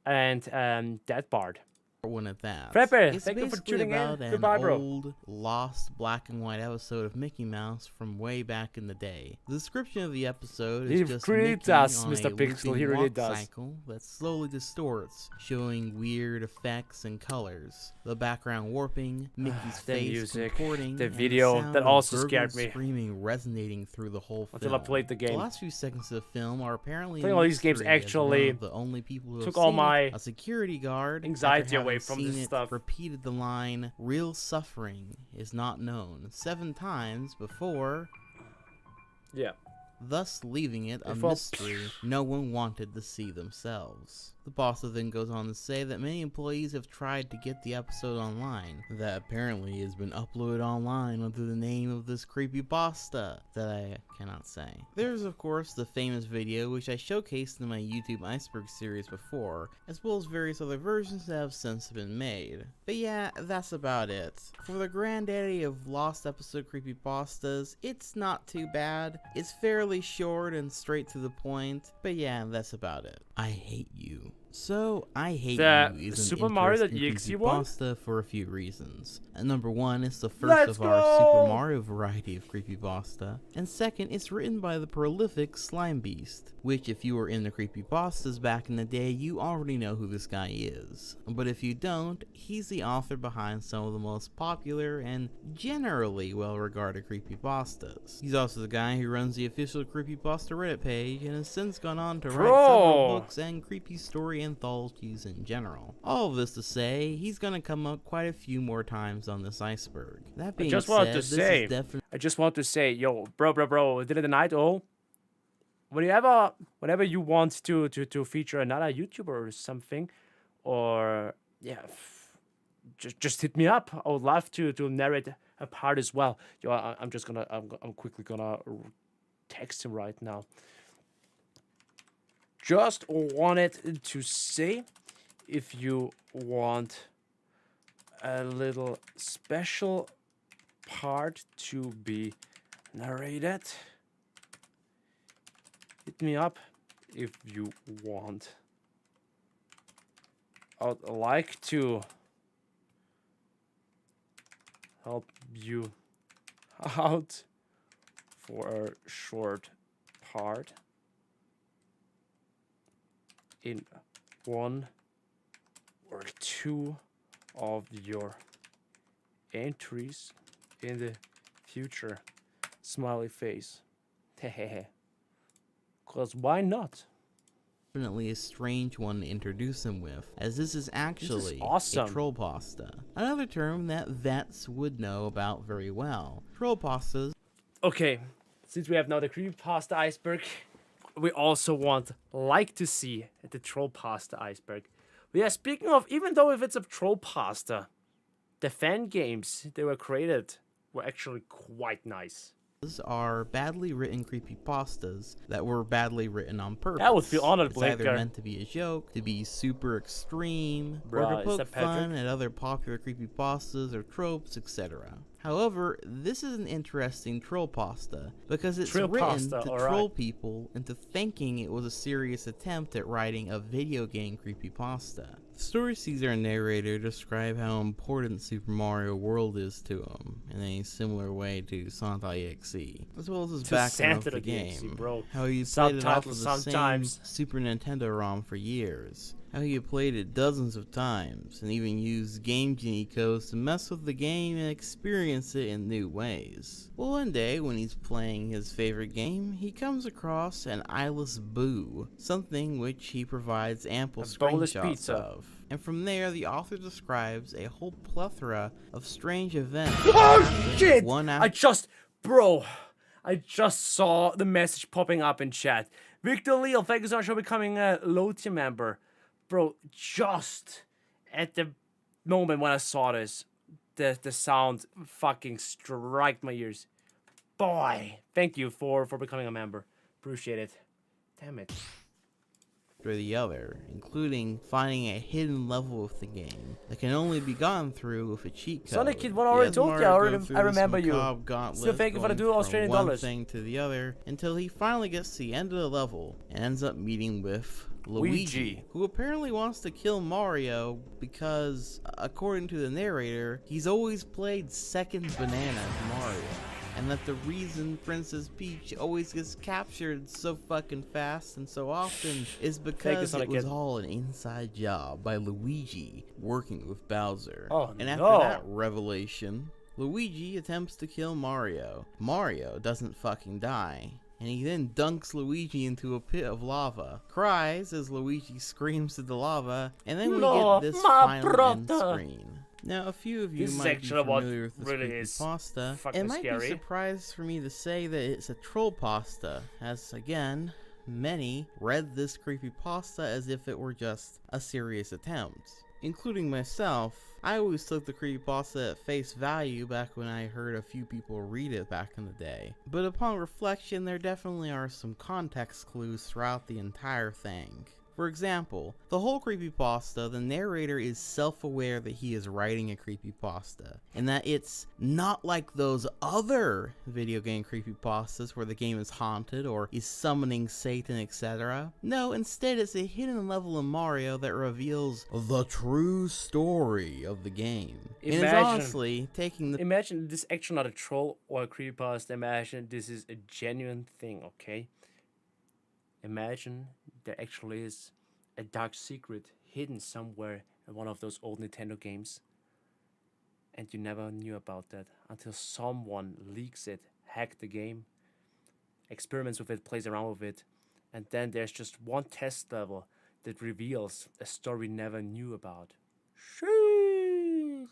and Dead Bard. One at that. Prepper, It's thank you for basically tuning in. about an Goodbye, bro. old, lost black and white episode of Mickey Mouse from way back in the day. The description of the episode is He just really Mickey does, on Mr. a Pixel, looping he really walk does. cycle that slowly distorts, showing weird effects and colors. The background warping, Mickey's The face music, contorting, the and video sound that of also gurgle scared me. screaming resonating through the whole film. Until I played the game. The last few seconds of the film are apparently I think all these games mystery, as actually one of the only people who have took all seen my it, a security guard, anxiety after away having from seen this it, stuff. repeated the line, "Real suffering is not known," 7 times before, Yeah. thus leaving it a Before- mystery no one wanted to see themselves. The boss then goes on to say that many employees have tried to get the episode online, that apparently has been uploaded online under the name of this creepypasta that I cannot say. There's of course the famous video which I showcased in my YouTube Iceberg series before, as well as various other versions that have since been made. But yeah, that's about it. For the granddaddy of lost episode creepypastas, it's not too bad. It's fairly short and straight to the point, but yeah, that's about it. I hate you. So, I Hate The You is an Super Mario interesting .exe one? creepypasta for a few reasons. Number one, it's the first Let's of our go! Super Mario variety of creepypasta. And second, it's written by the prolific Slime Beast, which if you were in the creepypastas back in the day, you already know who this guy is. But if you don't, he's the author behind some of the most popular and generally well-regarded creepypastas. He's also the guy who runs the official Creepypasta Reddit page and has since gone on to write several books and creepy story anthologies in general. All of this to say, he's gonna come up quite a few more times on this iceberg. That being just said, wanted to this say- is definitely I just want to say, yo, bro, did it tonight, oh? Whenever you want to feature another YouTuber or something, or yeah, just hit me up. I would love to narrate a part as well. Yo, I'm quickly gonna text him right now. Just wanted to say, if you want a little special part to be narrated, hit me up if you want. I'd like to help you out for a short part. in 1 or 2 of your entries in the future. Smiley face. Hehehe. Cause why not? Definitely a strange one to introduce him with, as this is actually awesome. a troll pasta. Another term that vets would know about very well. Troll pastas. Okay, since we have now the Creepypasta Iceberg, we also like to see the troll pasta iceberg. Yeah, speaking of, even though if it's a troll pasta, the fan games they were created were actually quite nice. Are badly written creepypastas that were badly written on purpose. I would feel honored, It's either Blinker. meant to be a joke, to be super extreme, Bruh, or to is poke that fun Patrick? at other popular creepypastas or tropes, etc. However, this is an interesting troll pasta because it's Trill written pasta, to alright. troll people into thinking it was a serious attempt at writing a video game creepypasta. The story sees our narrator describe how important Super Mario World is to him in a similar way to SONIC.EXE, as well as his To background of the Santa.EXE, game, bro. how he played it off of Subtitles the sometimes. same Super Nintendo ROM for years, how he had played it dozens of times, and even used Game Genie codes to mess with the game and experience it in new ways. Well, one day, when he's playing his favorite game, he comes across an eyeless boo, something which he provides ample boneless screenshots pizza. of. And from there, the author describes a whole plethora of strange events. Oh shit! One I just saw the message popping up in chat. Victor Leal, thank you so much for becoming a low tier member. Bro, just at the moment when I saw this, the sound fucking struck my ears. Boy, thank you for becoming a member. Appreciate it. Damn it. Or the other, including finding a hidden level of the game that can only be gone through with a cheat code. SONICID one already He has told you, Mario go through I this remember you. macabre gauntlet, Still thank you for the going $2 from Australian one dollars. thing to the other until he finally gets to the end of the level and ends up meeting with Luigi, who apparently wants to kill Mario because, according to the narrator, he's always played second banana to Mario. And that the reason Princess Peach always gets captured so fucking fast and so often is because it was all an inside job by Luigi working with Bowser. Oh, and after no. that revelation, Luigi attempts to kill Mario. Mario doesn't fucking die. And he then dunks Luigi into a pit of lava, cries as Luigi screams to the lava, and then we No, get this my final end brother. screen. Now, a few of you This is might be actually what familiar with this really is creepypasta. fucking It might scary. be surprised for me to say that it's a troll pasta, as again, many read this creepypasta as if it were just a serious attempt. Including myself, I always took the creepypasta at face value back when I heard a few people read it back in the day. But upon reflection, there definitely are some context clues throughout the entire thing. For example, the whole creepypasta, the narrator is self-aware that he is writing a creepypasta, and that it's not like those other video game creepypastas where the game is haunted or is summoning Satan, etc. No, instead it's a hidden level in Mario that reveals the true story of the game. And it's honestly taking the Imagine this is actually not a troll or a creepypasta. Imagine this is a genuine thing, okay? Imagine there actually is a dark secret hidden somewhere in one of those old Nintendo games. And you never knew about that until someone leaks it, hacks the game, experiments with it, plays around with it, and then there's just one test level that reveals a story we never knew about. Sheesh.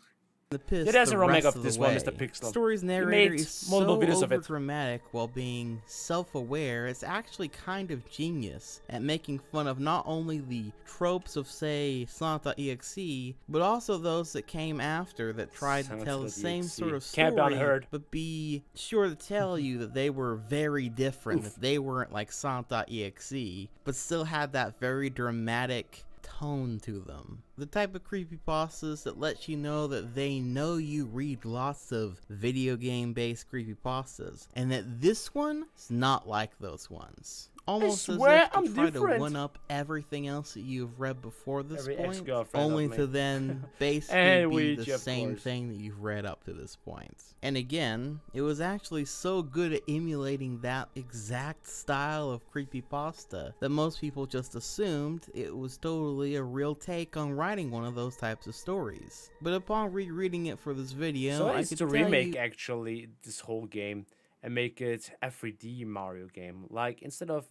piss Yeah, there's the a remake rest of of this the one, way. Mr. Pixel. Story's He narrator made is so multiple videos of it. overdramatic while being self-aware. It's actually kind of genius at making fun of not only the tropes of, say, SONIC.EXE, but also those that came after that tried to tell the same SONIC.EXE. sort of Can't be story, unheard. but be sure to tell you that they were very different, Oof. that they weren't like SONIC.EXE, but still had that very dramatic tone to them. The type of creepypastas that lets you know that they know you read lots of video game based creepypastas, and that this one is not like those ones. almost as swear if to I'm try different. to one-up everything else that you've read before this Every point, ex-girlfriend only of me. to then basically And be Luigi, the of same course. thing that you've read up to this point. And again, it was actually so good at emulating that exact style of creepypasta that most people just assumed it was totally a real take on writing one of those types of stories. But upon rereading it for this video, So I it's could to tell remake you actually this whole game and make it a 3D Mario game. Like instead of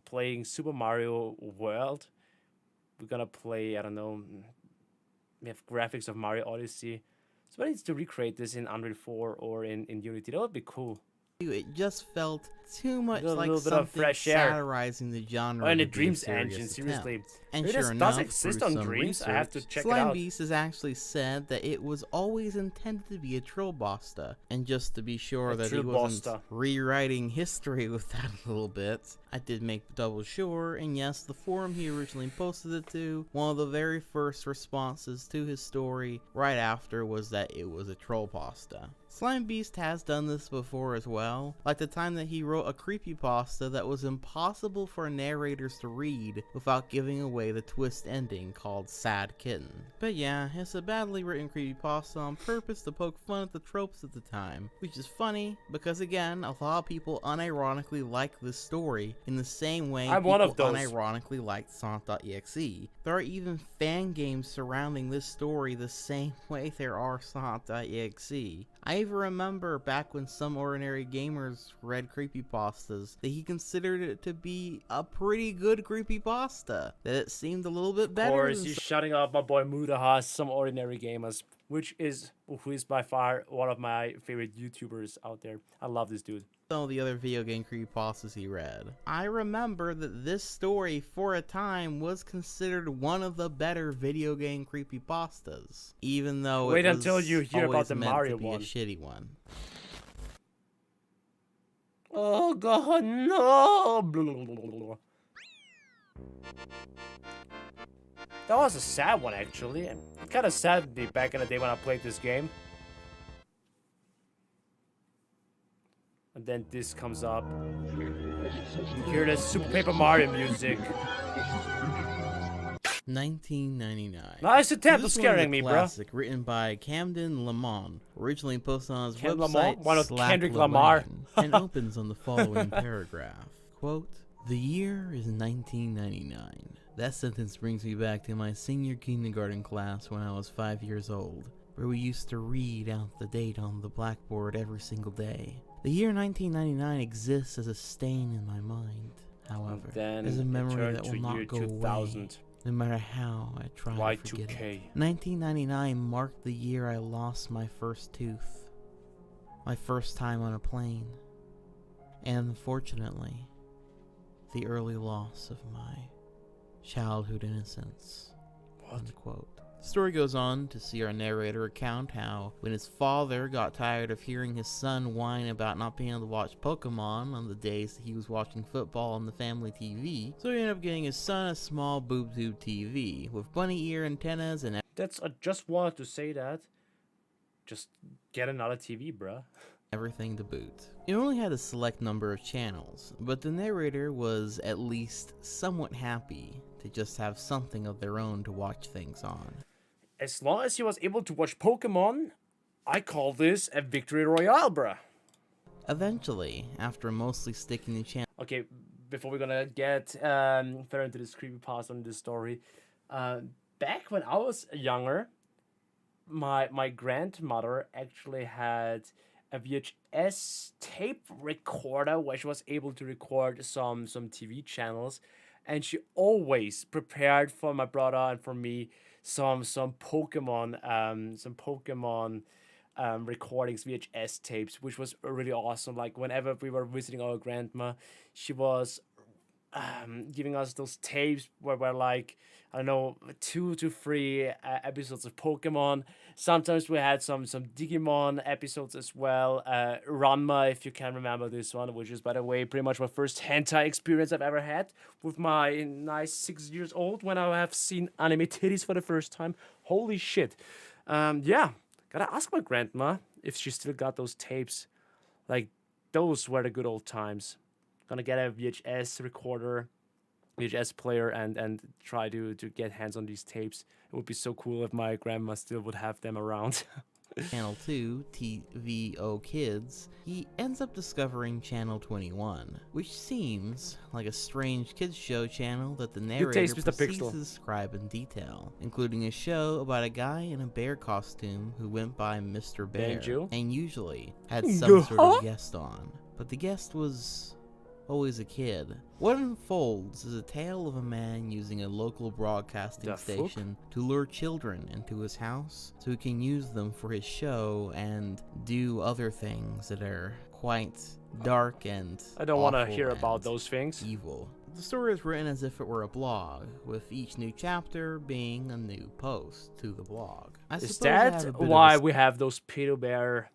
playing Super Mario World, we're gonna play, I don't know, we have graphics of Mario Odyssey. So I need to recreate this in Unreal 4 or in Unity. That would be cool. it just felt too much A like little bit of something fresh air. satirizing the genre. Oh, and the to be a Dreams serious engine, seriously. attempt. And Maybe sure this does enough, exist through on some Dreams. I have to research, check it Slime out. Beast has actually said that it was always intended to be a trollpasta. And just to be sure that he wasn't trollpasta. rewriting history with that a little bit, I did make double sure, and yes, the forum he originally posted it to, one of the very first responses to his story right after was that it was a trollpasta. Slime Beast has done this before as well, like the time that he wrote a creepypasta that was impossible for narrators to read without giving away the twist ending called Sad Kitten. But yeah, it's a badly written creepypasta on purpose to poke fun at the tropes at the time, which is funny because again, a lot of people unironically like this story in the same way I'm people one of those. unironically liked Sonic.EXE. There are even fan games surrounding this story the same way there are Sonic.EXE. I even remember back when some ordinary gamers read creepypastas that he considered it to be a pretty good creepypasta, that it seemed a little bit Of better course, than he's shutting up my boy Mudaha, some ordinary gamers, who is by far one of my favorite YouTubers out there. I love this dude. some of the other video game creepypastas he read. I remember that this story for a time was considered one of the better video game creepypastas, even though Wait it was until you hear about always the meant Mario to be one. a shitty one. Oh god, no! That was a sad one, actually. It kind of saddened me back in the day when I played this game. And then this comes up. You hear the Super Paper Mario music. 1999. Nice attempt This at one is a scaring me, bro. classic written by Camden Lamont, originally posted on his Ken website Lamont? One of Slack Kendrick Lamar, Lamar. and opens on the following paragraph. Quote, "The year is 1999. That sentence brings me back to my senior kindergarten class when I was 5 years old, where we used to read out the date on the blackboard every single day. The year 1999 exists as a stain in my mind, however, Then as a it memory turned that to will year not go 2000. away, no matter how I try to forget it. Y2K. 1999 marked the year I lost my first tooth, my first time on a plane, and unfortunately, the early loss of my childhood innocence." What? Unquote. The story goes on to see our narrator recount how, when his father got tired of hearing his son whine about not being able to watch Pokemon on the days that he was watching football on the family TV, so he ended up getting his son a small boob tube TV with bunny ear antennas and I just wanted to say that. Just get another TV, bruh. everything to boot. It only had a select number of channels, but the narrator was at least somewhat happy to just have something of their own to watch things on. As long as he was able to watch Pokemon, I call this a victory royale, bruh. Eventually, after mostly sticking to channel Okay, before we're gonna get further into this creepypasta and this story, back when I was younger, my grandmother actually had a VHS tape recorder where she was able to record some TV channels, and she always prepared for my brother and for me some Pokemon recordings, VHS tapes, which was really awesome. Like whenever we were visiting our grandma, she was giving us those tapes where we're like, I don't know, 2 to 3 episodes of Pokemon. Sometimes we had some Digimon episodes as well. Ranma, if you can remember this one, which is, by the way, pretty much my first hentai experience I've ever had with my nice 6 years old when I have seen anime titties for the first time. Holy shit. Yeah, gotta ask my grandma if she still got those tapes. Like, those were the good old times. Gonna get a VHS recorder, VHS player, and try to get hands on these tapes. It would be so cool if my grandma still would have them around. Channel 2, TVO Kids, he ends up discovering Channel 21, which seems like a strange kids show channel that the narrator taste, Mr. proceeds Pixel. to describe in detail, including a show about a guy in a bear costume who went by Mr. Bear, Banjo? and usually had some sort of guest on, but the guest was always a kid. What unfolds is a tale of a man using a local broadcasting station to lure children into his house so he can use them for his show and do other things that are quite dark and I don't want to awful hear about and those things. evil. The story is written as if it were a blog, with each new chapter being a new post to the blog. Is that why we have those pedo bear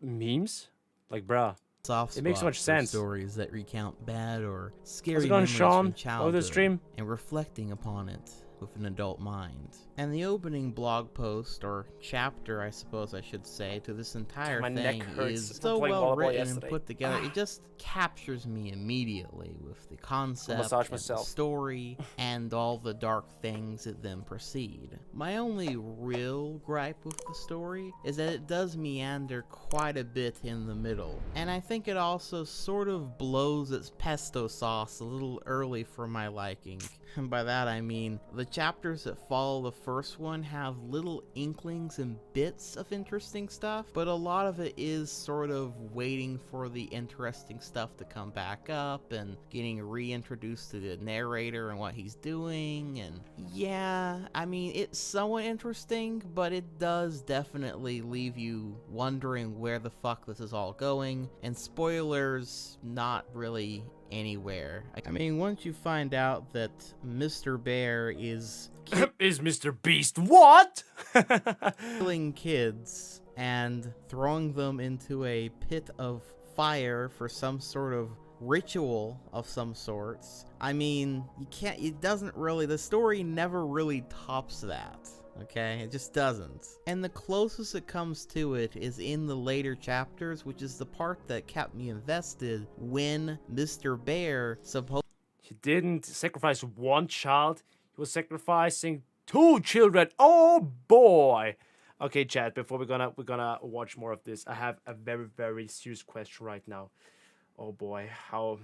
memes? Like, bruh. Soft it makes so much for sense. Stories that recount bad or scary How's it going, memories Sean? from childhood the stream? and reflecting upon it with an adult mind. And the opening blog post, or chapter I suppose I should say, to this entire thing is so well written and put together. It just captures me immediately with the concept and the story and all the dark things that then proceed. My only real gripe with the story is that it does meander quite a bit in the middle, and I think it also sort of blows its pesto sauce a little early for my liking. And by that I mean the chapters that follow the first one have little inklings and bits of interesting stuff, but a lot of it is sort of waiting for the interesting stuff to come back up and getting reintroduced to the narrator and what he's doing. And yeah, I mean, it's somewhat interesting, but it does definitely leave you wondering where the fuck this is all going. And spoilers, not really anywhere. I mean, once you find out that Mr. Bear is Mr. Beast what? killing kids and throwing them into a pit of fire for some sort of ritual of some sorts, I mean, the story never really tops that. Okay, it just doesn't. And the closest it comes to it is in the later chapters, which is the part that kept me invested when Mr. Bear He didn't sacrifice one child, he was sacrificing 2 children. Oh boy. Okay, chat, before we're gonna watch more of this, I have a very, very serious question right now. Oh boy, how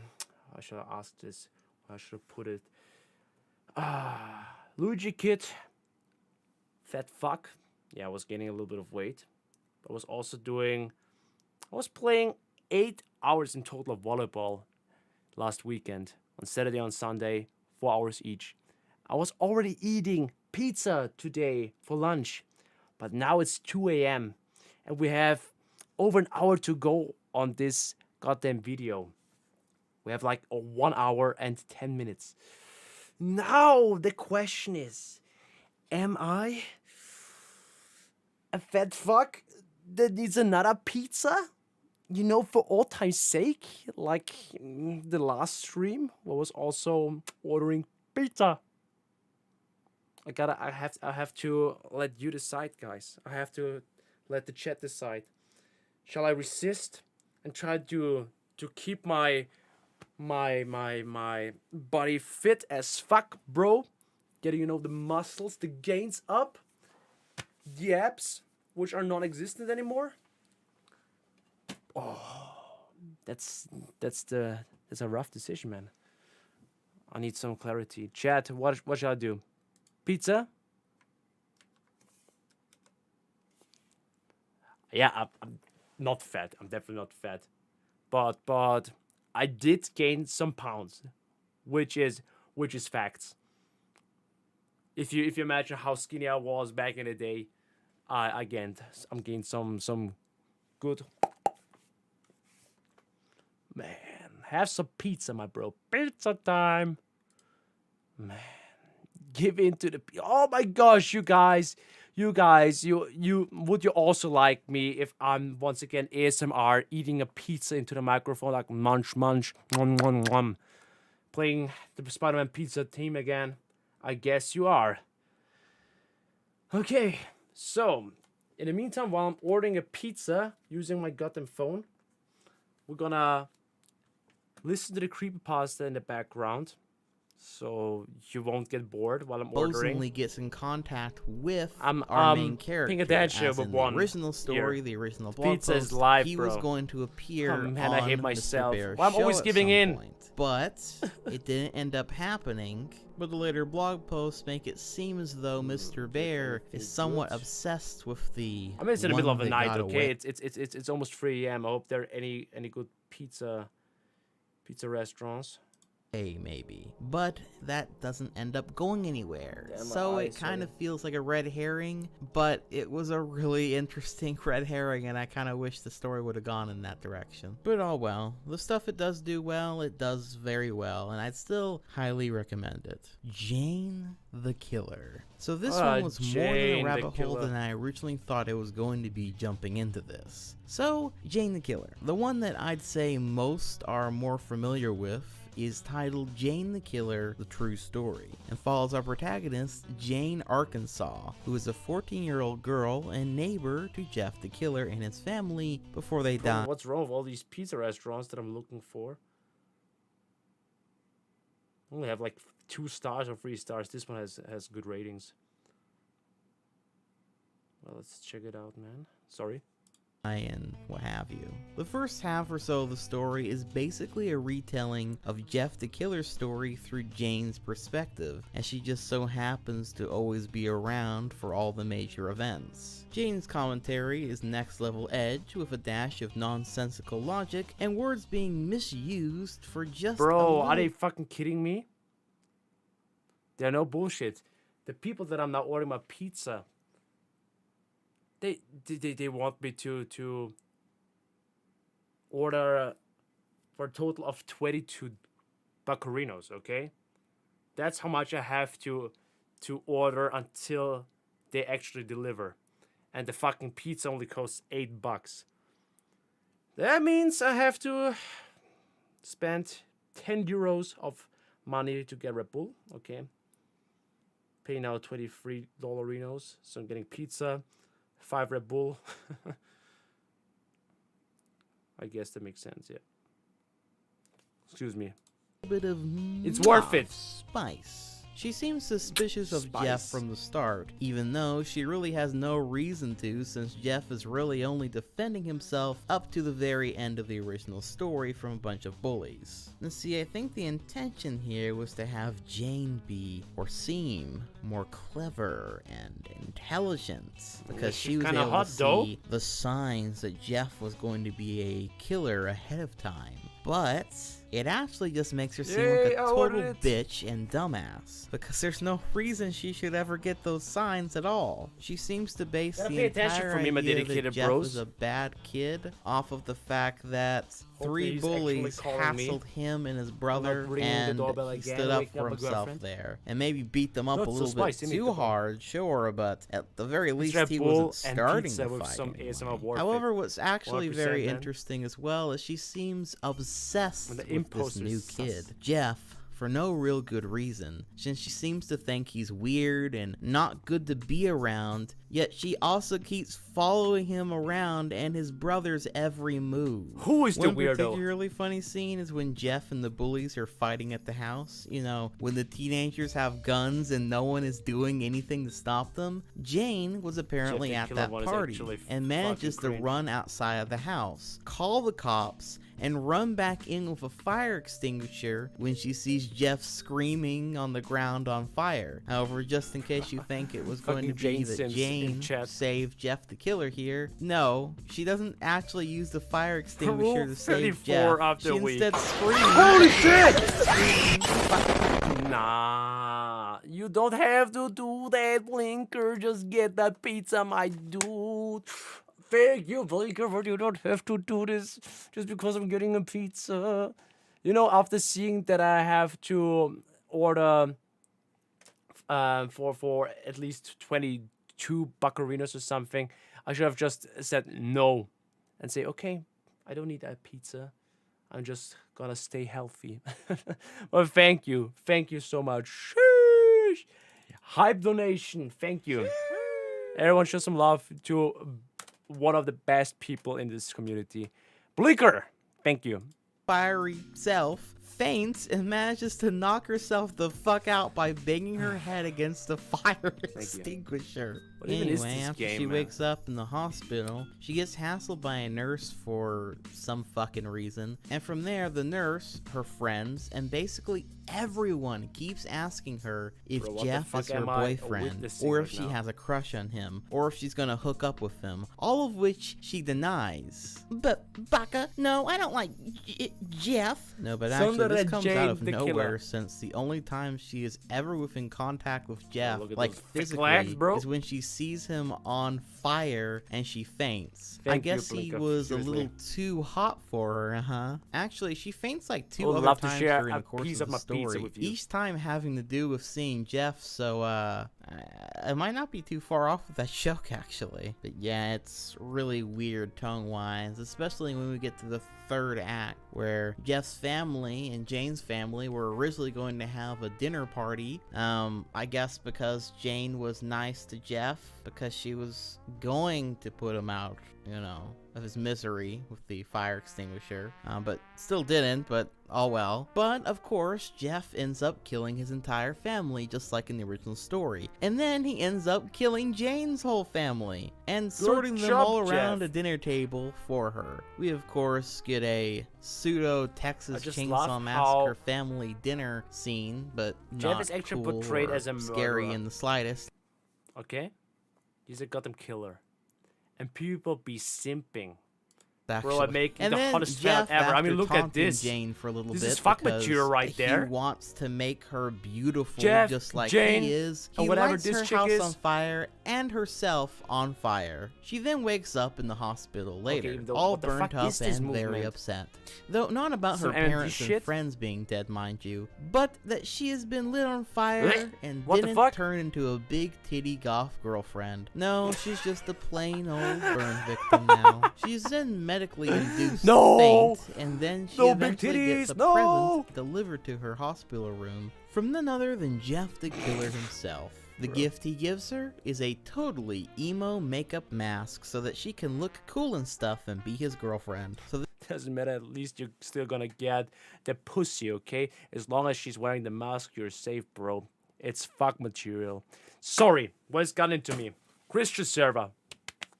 should I ask this? How should I put it? Luigikid, fat fuck. Yeah, I was gaining a little bit of weight. I was playing 8 hours in total of volleyball last weekend. On Saturday, on Sunday, 4 hours each. I was already eating pizza today for lunch. But now it's 2 a.m. and we have over an hour to go on this goddamn video. We have like 1 hour and 10 minutes. Now the question is, am I a fat fuck that needs another pizza? You know, for all time's sake, like the last stream, I was also ordering pizza. I have to let you decide, guys. I have to let the chat decide. Shall I resist and try to keep my body fit as fuck, bro? Getting, you know, the muscles, the gains up, the abs, which are non-existent anymore. Oh, that's a rough decision, man. I need some clarity. Chat, what shall I do? Pizza? Yeah, I'm not fat. I'm definitely not fat. But I did gain some pounds, which is facts. If you imagine how skinny I was back in the day, I'm gained some good. Man, have some pizza, my bro. Pizza time. Man. Give in to the... Oh my gosh, you guys, would you also like me if I'm once again ASMR eating a pizza into the microphone, like munch, munch, nom, nom, nom, playing the Spider-Man pizza theme again? I guess you are. Okay, so in the meantime, while I'm ordering a pizza using my goddamn phone, we're gonna listen to the creepypasta in the background, so you won't get bored while I'm ordering. Supposedly gets in contact with I'm our main character. paying attention as with in one the original story, ear. the original blog Pizza is post, live, he bro. was going to appear Oh, man, on I hate Mr. myself. Bear's Well, I'm show always at giving some in. point. But it didn't end up happening. But the later blog posts make it seem as though Mr. Bear is somewhat obsessed with the. I mean, it's in the middle of the one that night, got okay? away. It's almost 3 a.m. I hope there are any good pizza restaurants. Maybe, but that doesn't end up going anywhere. Damn, my So it eyes, kind of sorry. feels like a red herring, but it was a really interesting red herring, and I kind of wish the story would have gone in that direction. But oh well, the stuff it does do well, it does very well, and I'd still highly recommend it. Jane the Killer. So this one was more than a Jane the rabbit hole Killer. than I originally thought it was going to be jumping into this. So, Jane the Killer. The one that I'd say most are more familiar with is titled Jane the Killer, The True Story, and follows our protagonist, Jane Arkansas, who is a 14-year-old girl and neighbor to Jeff the Killer and his family before they Bro, die. what's wrong with all these pizza restaurants that I'm looking for? I only have like 2 stars or 3 stars. This one has good ratings. Well, let's check it out, man. Sorry. And what have you. The first half or so of the story is basically a retelling of Jeff the Killer's story through Jane's perspective, as she just so happens to always be around for all the major events. Jane's commentary is next level edge with a dash of nonsensical logic and words being misused for just Bro, a are they little. fucking kidding me? They're no bullshit. The people that I'm now ordering my pizza, they want me to order for a total of 22 buccarinos, okay? That's how much I have to order until they actually deliver. And the fucking pizza only costs $8. That means I have to spend 10 euros of money to get Red Bull, okay? Pay now $23 Rinos, so I'm getting pizza, 5 Red Bull. I guess that makes sense, yeah. Excuse me. Bit of It's worth it. Spice. She seems suspicious of Spice. Jeff from the start, even though she really has no reason to, since Jeff is really only defending himself up to the very end of the original story from a bunch of bullies. And see, I think the intention here was to have Jane be, or seem, more clever and intelligent, because She's she was kinda able hot, to though. see the signs that Jeff was going to be a killer ahead of time. But it actually just makes her seem like Yay, a I total ordered it. bitch and dumbass, because there's no reason she should ever get those signs at all. She seems to base Gotta the pay attention entire for me, my idea dedicated that Jeff bros. is a bad kid off of the fact that Hopefully 3 he's actually bullies calling me. hassled him and his brother, ringing the and doorbell he again, stood up waking for up my himself girlfriend. there, and maybe beat them up Not a so little bit spicy, make too the- hard, sure, but at the very least Red he Bull wasn't and starting pizza the with fight some anyway. ASMR warfare. However, what's actually 100%, very man. interesting as well is she seems obsessed When the with this imposter new is sus. kid, Jeff, for no real good reason, since she seems to think he's weird and not good to be around, yet she also keeps following him around and his brother's every move. Who is the One weirdo? particularly funny scene is when Jeff and the bullies are fighting at the house. You know, when the teenagers have guns and no one is doing anything to stop them. Jane was apparently Jeff the at Killer that one is party actually and manages to fucking cringe. run outside of the house, call the cops, and run back in with a fire extinguisher when she sees Jeff screaming on the ground on fire. However, just in case you think it was going to Fucking be Jane that Sims in Jane chat. saved Jeff the Killer here, no, she doesn't actually use the fire extinguisher Rule to save 34 Jeff. after She a week. instead screams. Holy shit! Nah, you don't have to do that, Blinker. Just get that pizza, my dude. Thank you, Blinker, but you don't have to do this just because I'm getting a pizza. You know, after seeing that I have to order for at least 22 buccarinos or something, I should have just said no and say, okay, I don't need that pizza. I'm just gonna stay healthy. Well, thank you. Thank you so much. Sheesh. Hype donation. Thank you. Everyone show some love to one of the best people in this community. Blinker. Thank you. fiery self, faints and manages to knock herself the fuck out by banging her head against the fire extinguisher. What even is Anyway, this after game, she man? wakes up in the hospital, she gets hassled by a nurse for some fucking reason. And from there, the nurse, her friends, and basically everyone keeps asking her if Bro, what the Jeff fuck is her am I boyfriend, witnessing or right if she now? has a crush on him, or if she's gonna hook up with him. All of which she denies. But, Baka, no, I don't like Jeff. No, but actually, Thunder this comes out Jane of the nowhere Killer. since the only time she is ever within contact with Jeff, look at like those thick physically, legs, bro. is when she sees him on fire and she faints. I Thank you, guess he Blika, was seriously. a little too hot for her, huh? Actually, she faints like I 2 would other love to times share during a the course piece of of the my pizza story. with you. Each time having to do with seeing Jeff, so I might not be too far off with that joke actually. But yeah, it's really weird tone-wise, especially when we get to the third act, where Jeff's family and Jane's family were originally going to have a dinner party. I guess because Jane was nice to Jeff, because she was going to put him out, you know, of his misery with the fire extinguisher, but still didn't, but oh well. But of course, Jeff ends up killing his entire family, just like in the original story. And then he ends up killing Jane's whole family, and sorting them job, all around Jeff. a dinner table for her. We of course get a pseudo Texas just Chainsaw love Massacre how family dinner scene, but Jeff not is actually cool portrayed or as a scary murderer. in the slightest. Okay? He's a goddamn killer. And people be simping. Actually. Bro, I make And the then hottest Jeff, fan ever. I mean, after look at taunting this. Jane for a little This bit is fuck because material right there. He wants to make her beautiful, Jeff, just like Jane, he is. and He whatever lights this her chick house is. on fire and herself on fire. She then wakes up in the hospital later, Okay, all what the burnt fuck up is this and very movement? upset. Though not about Some her empty parents and shit? friends being dead, mind you, but that she has been lit on fire Blech. and What the didn't fuck? turn into a big titty goth girlfriend. No, she's just a plain old burn victim now. She's then medically induced No! faint, and then she No big eventually gets a titties, no! present delivered to her hospital room from none other than Jeff the Killer himself. The gift he gives her is a totally emo makeup mask so that she can look cool and stuff and be his girlfriend. So Doesn't matter, at least you're still gonna get the pussy, okay? As long as she's wearing the mask, you're safe, bro. It's fuck material. Sorry, what's got into me? Christian server.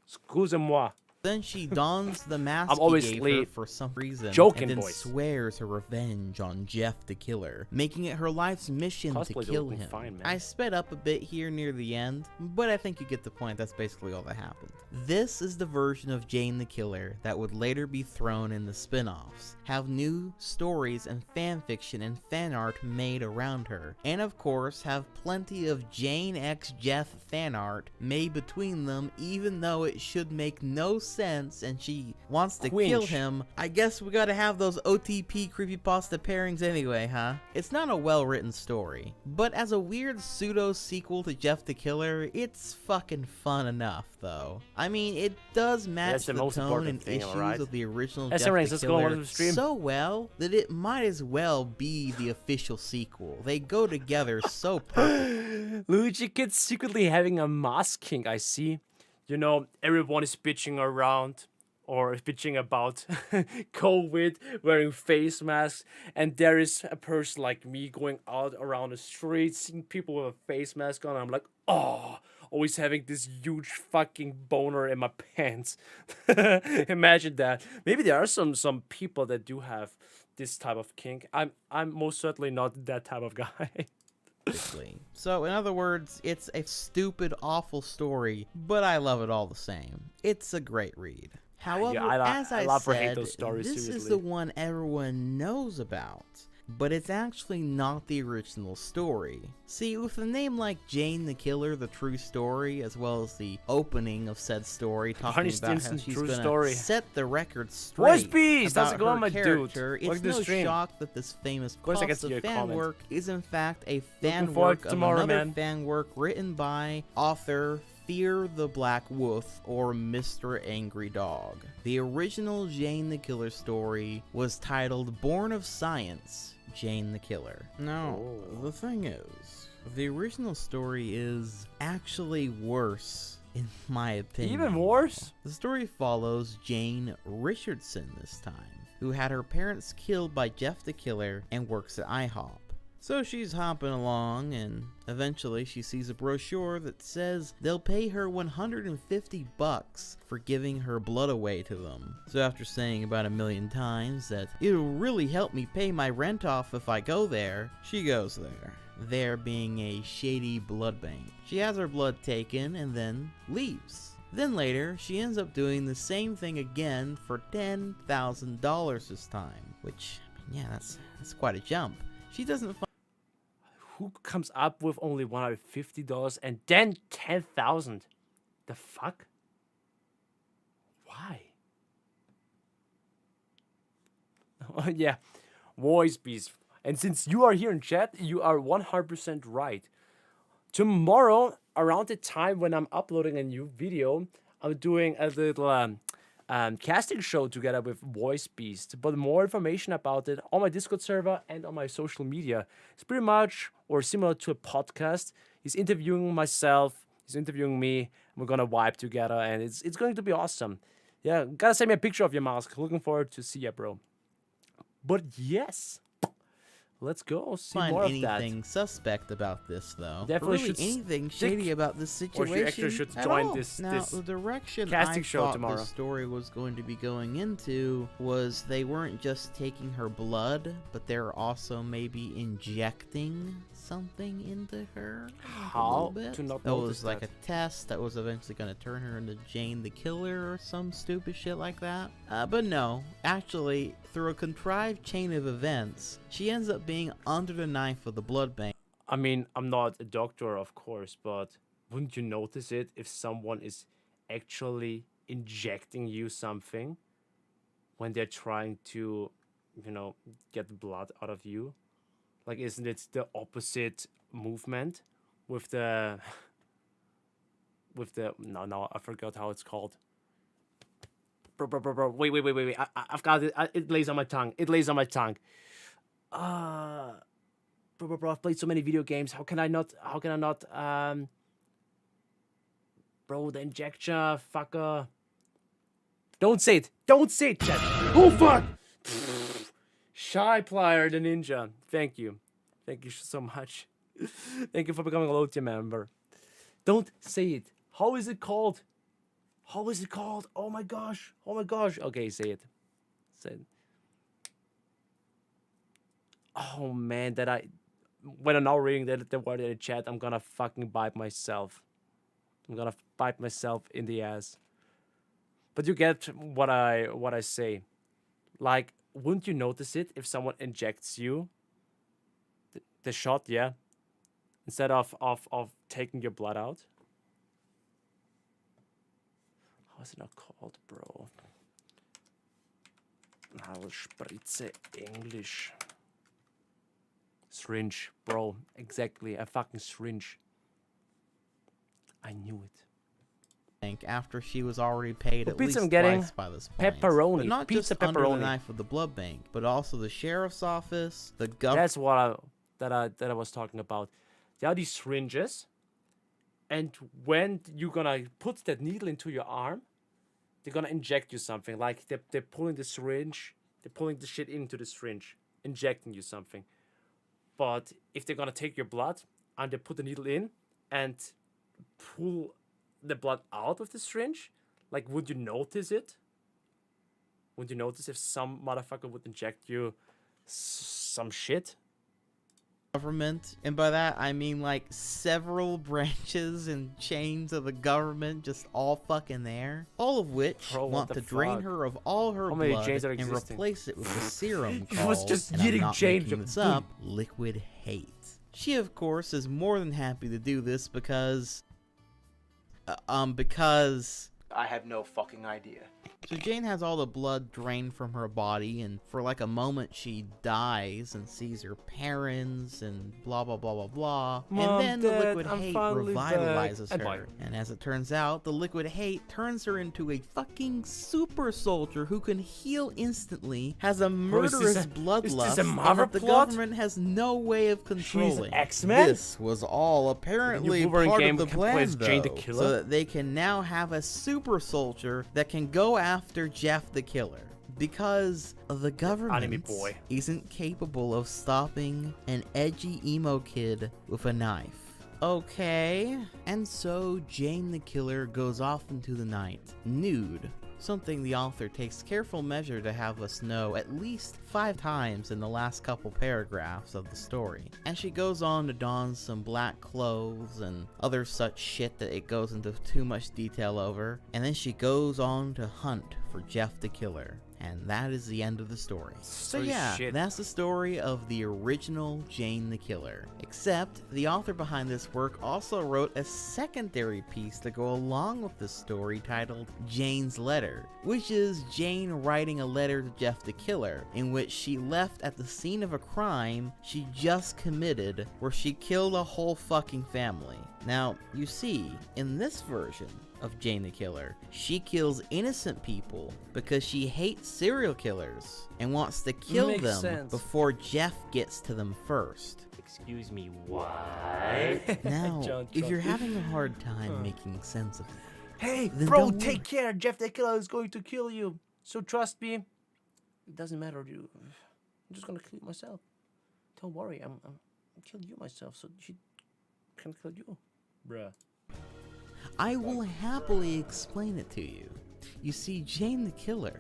Excusez-moi. then she dons the mask I'm always he gave her late. for some reason, Joking, and then boys. swears her revenge on Jeff the Killer, making it her life's mission to Cosplay's kill looking him. fine, man. I sped up a bit here near the end, but I think you get the point. That's basically all that happened. This is the version of Jane the Killer that would later be thrown in the spin-offs, have new stories and fan fiction and fan art made around her, and of course have plenty of Jane x Jeff fan art made between them, even though it should make no sense and she wants to kill Quinch. him. I guess we gotta have those OTP creepypasta pairings anyway, huh? It's not a well-written story, but as a weird pseudo sequel to Jeff the Killer, it's fucking fun enough though. I mean, it does match That's the most tone important and thing, issues alright? of the original Hey, Jeff Samurai, the let's go on Killer to the stream. so well that it might as well be the official sequel. They go together so perfect. Luigikid secretly having a masking, I see. You know, everyone is bitching around or bitching about COVID, wearing face masks, and there is a person like me going out around the street, seeing people with a face mask on, and I'm like, oh, always having this huge fucking boner in my pants. Imagine that. Maybe there are some people that do have this type of kink. I'm most certainly not that type of guy. So, in other words, it's a stupid, awful story, but I love it all the same. It's a great read. However, as I love or hate said, those stories, this is seriously. the one everyone knows about, but it's actually not the original story. See, with a name like Jane the Killer, the true story, as well as the opening of said story talking Barney about how Stinson's she's true gonna story. set the record What's straight peace? How's it about going, her my dude? character, Welcome it's to the no stream. shock that this famous course I can piece see of your fan comment. work is in fact a fan forward work to of tomorrow, another man. fan work written by author Fear the Black Wolf, or Mr. Angry Dog. The original Jane the Killer story was titled Born of Science, Jane the Killer. Now, the thing is, the original story is actually worse, in my opinion. Even worse? The story follows Jane Richardson this time, who had her parents killed by Jeff the Killer and works at IHOP. So she's hopping along, and eventually she sees a brochure that says they'll pay her $150 for giving her blood away to them. So after saying about 1,000,000 times that it'll really help me pay my rent off if I go there, she goes there. There being a shady blood bank. She has her blood taken and then leaves. Then later, she ends up doing the same thing again for $10,000 this time. Which, yeah, that's quite a jump. She doesn't find... Who comes up with only $150 and then 10,000? The fuck? Why? Oh yeah, voice beast. And since you are here in chat, you are 100% right. Tomorrow, around the time when I'm uploading a new video, I'm doing a little casting show together with Voice Beast. But more information about it on my Discord server and on my social media. It's pretty much or similar to a podcast. He's interviewing myself, he's interviewing me, and we're gonna vibe together, and it's going to be awesome. Yeah, gotta send me a picture of your mask. Looking forward to see ya, bro. But yes. Let's go see more of that. Anything suspect about this, though. Definitely really should anything shady about this situation. Or she actually should join this the direction casting I show thought tomorrow. The story was going to be going into was they weren't just taking her blood, but they're also maybe injecting something into her. How to not that notice was like a test that was eventually going to turn her into Jane the Killer or some stupid shit like that. But no, actually, through a contrived chain of events, she ends up being under the knife of the blood bank. I mean, I'm not a doctor, of course, but wouldn't you notice it if someone is actually injecting you something when they're trying to, you know, get blood out of you? Like, isn't it the opposite movement with the... No, I forgot how it's called. Bro, wait. I've got it. It lays on my tongue. Bro, I've played so many video games. How can I not, bro, the injection, fucker. Don't say it, chat. Oh, fuck! Shy Plier the Ninja. Thank you so much. Thank you for becoming a low tier member. Don't say it. How is it called? Oh my gosh. Okay, say it. Oh man, when I'm now reading the word in the chat, I'm gonna fucking bite myself. I'm gonna bite myself in the ass. But you get what I say. Like, wouldn't you notice it if someone injects you the shot, yeah? Instead of taking your blood out? How is it not called, bro? Spritze English. Syringe, bro. Exactly, a fucking syringe. I knew it. After she was already paid at least I'm getting twice by this point. pepperoni. But not Pizza just under the pepperoni. knife of the blood bank, but also the sheriff's office, the government. That's what I was talking about. There are these syringes, and when you're gonna put that needle into your arm, they're gonna inject you something. Like they're pulling the syringe, they're pulling the shit into the syringe, injecting you something. But if they're gonna take your blood and they put the needle in and pull the blood out of the syringe, like, would you notice it? Would you notice if some motherfucker would inject you some shit? Government, and by that I mean like several branches and chains of the government just all fucking there, all of which want to drain her of all her blood and replace it with a serum called, It was just and I'm getting not changed making this up, liquid hate. She of course is more than happy to do this because I have no fucking idea. So Jane has all the blood drained from her body, and for like a moment she dies and sees her parents and blah blah blah blah blah. Mom, and then Dad, the liquid hate revitalizes back. her. And as it turns out, the liquid hate turns her into a fucking super soldier who can heal instantly, has a murderous bloodlust, and that the government has no way of controlling. X-Men? This was all apparently part of the plan, Jane the though, Killer? so that they can now have a super soldier that can go after Jeff the Killer. Because the government boy. isn't capable of stopping an edgy emo kid with a knife. Okay. And so Jane the Killer goes off into the night, nude. Something the author takes careful measure to have us know at least 5 times in the last couple paragraphs of the story. And she goes on to don some black clothes and other such shit that it goes into too much detail over. And then she goes on to hunt for Jeff the Killer. And that is the end of the story. So yeah, that's the story of the original Jane the Killer. Except, the author behind this work also wrote a secondary piece to go along with the story titled Jane's Letter, which is Jane writing a letter to Jeff the Killer, in which she left at the scene of a crime she just committed, where she killed a whole fucking family. Now, you see, in this version of Jane the Killer, she kills innocent people because she hates serial killers and wants to kill them before Jeff gets to them first. Excuse me, what? Now, if you're having a hard time making sense of it, hey, bro, take care. Jeff the Killer is going to kill you. So trust me. It doesn't matter. I'm just gonna kill myself. Don't worry. I'm kill you myself so she can kill you, bruh. I will happily explain it to you. You see, Jane the Killer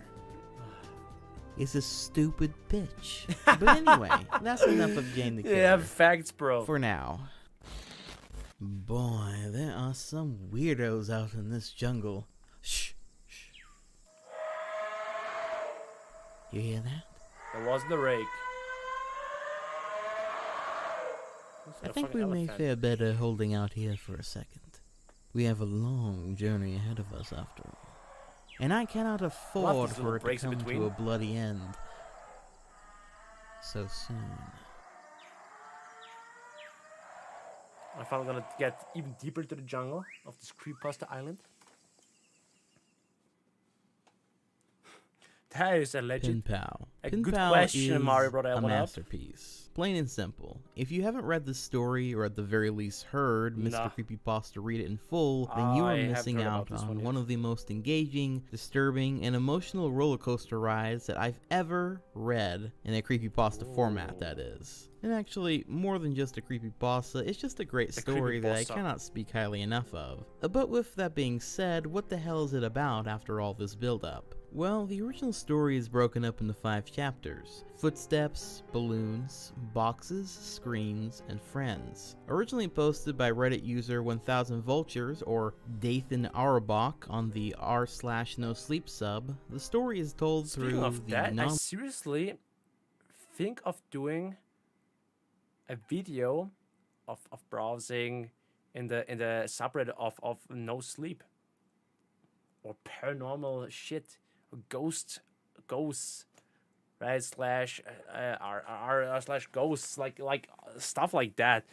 is a stupid bitch. But anyway, that's enough of Jane the Killer. Yeah, facts, bro. For now. Boy, there are some weirdos out in this jungle. Shh. Shh. You hear that? It wasn't a rake. I think we may fare better holding out here for a second. We have a long journey ahead of us after all. And I cannot afford for it to come to a bloody end so soon. I thought I'm gonna get even deeper into the jungle of this Creepypasta island. That is a legend. Pen Pal. A Pen good Pal question, is Mario brother. a masterpiece. Plain and simple. If you haven't read the story, or at the very least heard Mr. Creepypasta read it in full, then you are missing out on one of the most engaging, disturbing, and emotional roller coaster rides that I've ever read in a creepypasta format, that is. And actually, more than just a creepypasta, it's just a great story that I cannot speak highly enough of. But with that being said, what the hell is it about after all this build-up? Well, the original story is broken up into 5 chapters. Footsteps, balloons, boxes, screens, and friends. Originally posted by Reddit user 1000 Vultures or Dathan Auerbach on the r/NoSleep sub, the story is told through I seriously think of doing a video of browsing in the subreddit of no sleep or paranormal shit or ghosts, right, slash ghosts, like stuff like that.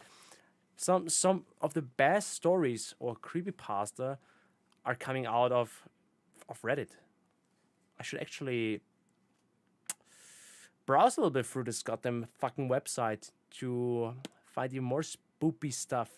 Some of the best stories or creepypasta are coming out of Reddit. I should actually browse a little bit through this goddamn fucking website to find even more spoopy stuff.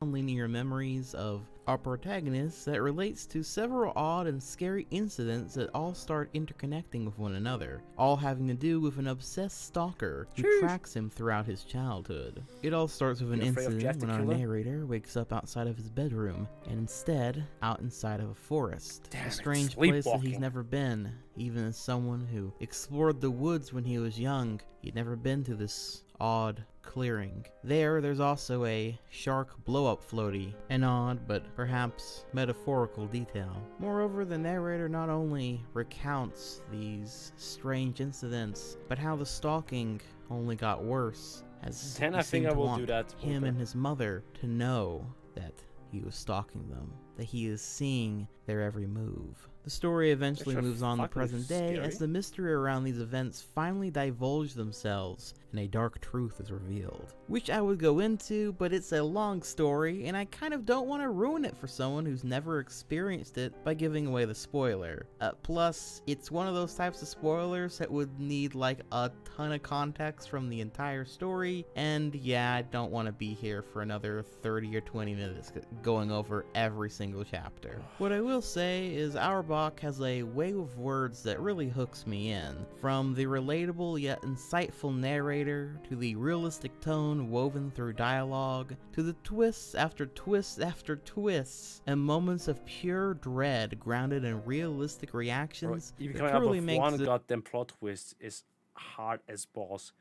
Linear memories of our protagonist that relates to several odd and scary incidents that all start interconnecting with one another, all having to do with an obsessed stalker who tracks him throughout his childhood. It all starts with an incident when our narrator wakes up outside of his bedroom, and instead out inside of a forest. A strange place that he's never been. Even as someone who explored the woods when he was young, he'd never been to this odd clearing. There's also a shark blow-up floaty, an odd but perhaps metaphorical detail. Moreover, the narrator not only recounts these strange incidents, but how the stalking only got worse, as then I think I will do that. Him and his mother to know that he was stalking them, that he is seeing their every move. The story eventually moves on to the present day as the mystery around these events finally divulge themselves and a dark truth is revealed. Which I would go into, but it's a long story and I kind of don't want to ruin it for someone who's never experienced it by giving away the spoiler. Plus, it's one of those types of spoilers that would need like a ton of context from the entire story, and yeah, I don't want to be here for another 30 or 20 minutes going over every single chapter. What I will say is Auerbach Arbok has a way of words that really hooks me in. From the relatable yet insightful narrator, to the realistic tone woven through dialogue, to the twists after twists after twists, and moments of pure dread grounded in realistic reactions. Bro, even it coming up truly with makes one it goddamn plot twist is hard as balls.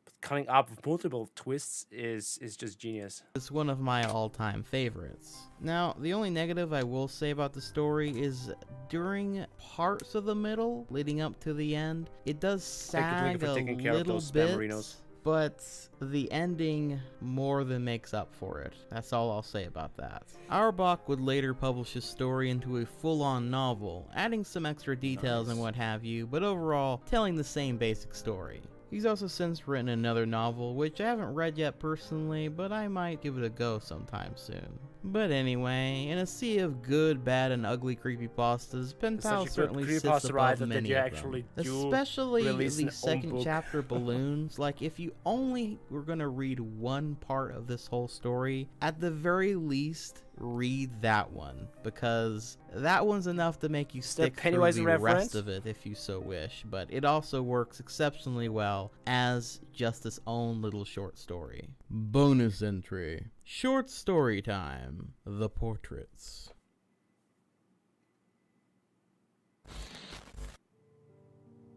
But coming up with multiple twists is just genius. It's one of my all-time favorites. Now, the only negative I will say about the story is during parts of the middle, leading up to the end, it does sag a little bit, but the ending more than makes up for it. That's all I'll say about that. Arbok would later publish his story into a full-on novel, adding some extra details and what have you, but overall, telling the same basic story. He's also since written another novel, which I haven't read yet personally, but I might give it a go sometime soon. But anyway, in a sea of good, bad, and ugly creepypastas, Penpal certainly sits above many of them. Especially the second chapter Balloons. Like, if you only were gonna read one part of this whole story, at the very least, read that one, because that one's enough to make you stick through the rest of it if you so wish, but it also works exceptionally well as just its own little short story. Bonus entry. Short story time. The Portraits.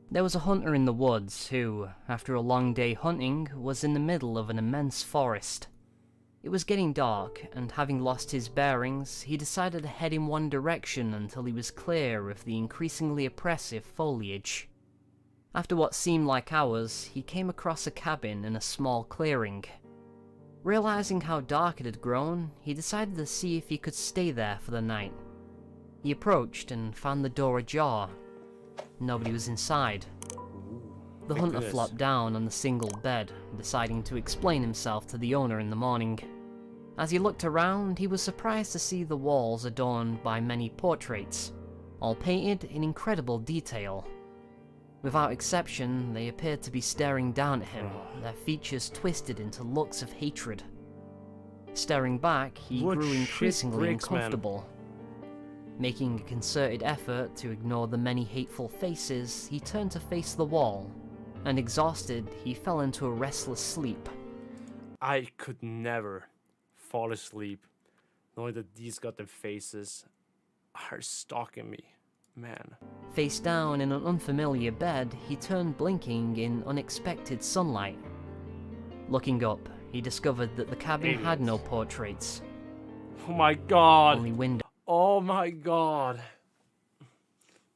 There was a hunter in the woods who, after a long day hunting, was in the middle of an immense forest. It was getting dark, and having lost his bearings, he decided to head in one direction until he was clear of the increasingly oppressive foliage. After what seemed like hours, he came across a cabin in a small clearing. Realizing how dark it had grown, he decided to see if he could stay there for the night. He approached and found the door ajar. Nobody was inside. The hunter flopped down on the single bed, deciding to explain himself to the owner in the morning. As he looked around, he was surprised to see the walls adorned by many portraits, all painted in incredible detail. Without exception, they appeared to be staring down at him, their features twisted into looks of hatred. Staring back, he grew increasingly uncomfortable. Making a concerted effort to ignore the many hateful faces, he turned to face the wall, and exhausted, he fell into a restless sleep. I could never fall asleep knowing that these goddamn faces are stalking me, man. Face down in an unfamiliar bed, he turned blinking in unexpected sunlight. Looking up, he discovered that the cabin had no portraits. Oh my god! Only windows. Oh my god.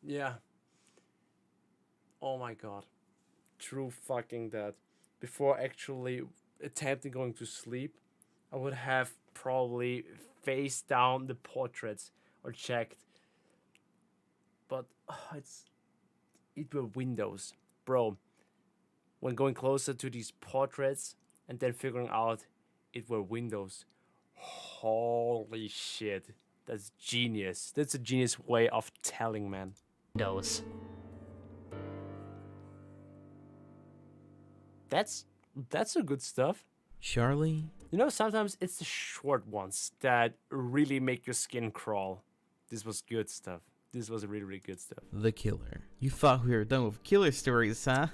Yeah. Oh my god. True fucking that. Before actually attempting going to sleep, I would have probably faced down the portraits or checked. But it were windows. Bro, when going closer to these portraits and then figuring out it were windows. Holy shit. That's genius. That's a genius way of telling, man. Windows. That's a good stuff. Charlie? You know, sometimes it's the short ones that really make your skin crawl. This was good stuff. This was really, really good stuff. The Killer. You thought we were done with killer stories, huh?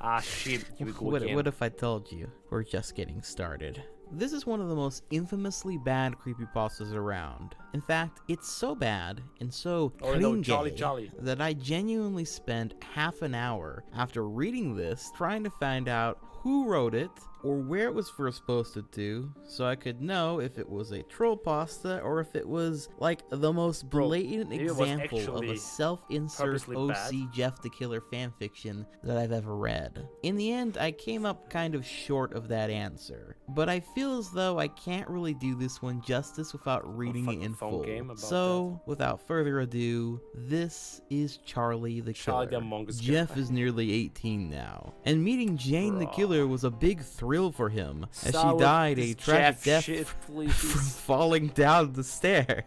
Ah, shit. What if I told you? We're just getting started. This is one of the most infamously bad creepypastas around. In fact, it's so bad and so cringy that I genuinely spent half an hour after reading this trying to find out who wrote it or where it was first posted to, so I could know if it was a troll pasta or if it was like the most blatant example of a self-insert OC Jeff the Killer fanfiction that I've ever read. In the end, I came up kind of short of that answer, but I feel as though I can't really do this one justice without reading it in full. So, without further ado, this is Charlie the Killer. Jeff is nearly 18 now, and meeting Jane the Killer was a big thrill for him as she died a tragic death from falling down the stair.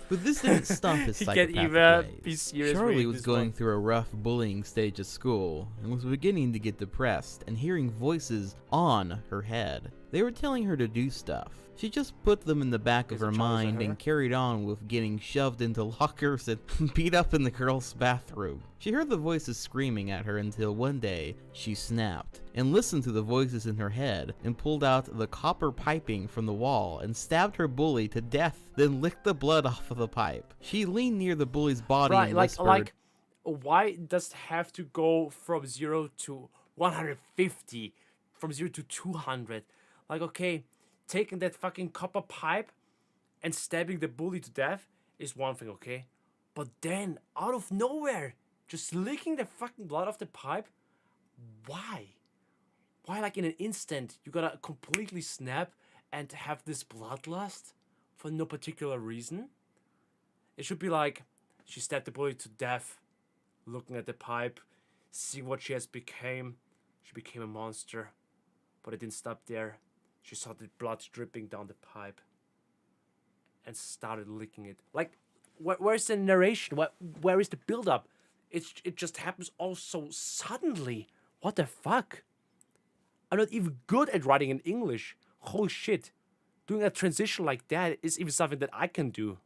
But this didn't stop his psychopathic ways. Charlie was going through a rough bullying stage at school and was beginning to get depressed and hearing voices on her head. They were telling her to do stuff. She just put them in the back of her mind and carried on with getting shoved into lockers and beat up in the girls' bathroom. She heard the voices screaming at her until one day she snapped and listened to the voices in her head and pulled out the copper piping from the wall and stabbed her bully to death, then licked the blood off of the pipe. She leaned near the bully's body and whispered, why does it have to go from 0 to 150? From 0 to 200? Like, okay, taking that fucking copper pipe and stabbing the bully to death is one thing, okay? But then, out of nowhere, just licking the fucking blood off the pipe? Why? Why, like, in an instant, you gotta completely snap and have this bloodlust for no particular reason? It should be like, she stabbed the bully to death, looking at the pipe, seeing what she has became. She became a monster. But it didn't stop there. She saw the blood dripping down the pipe and started licking it. Like, where's the narration? Where is the build-up? It just happens all so suddenly. What the fuck? I'm not even good at writing in English. Holy shit. Doing a transition like that is even something that I can do.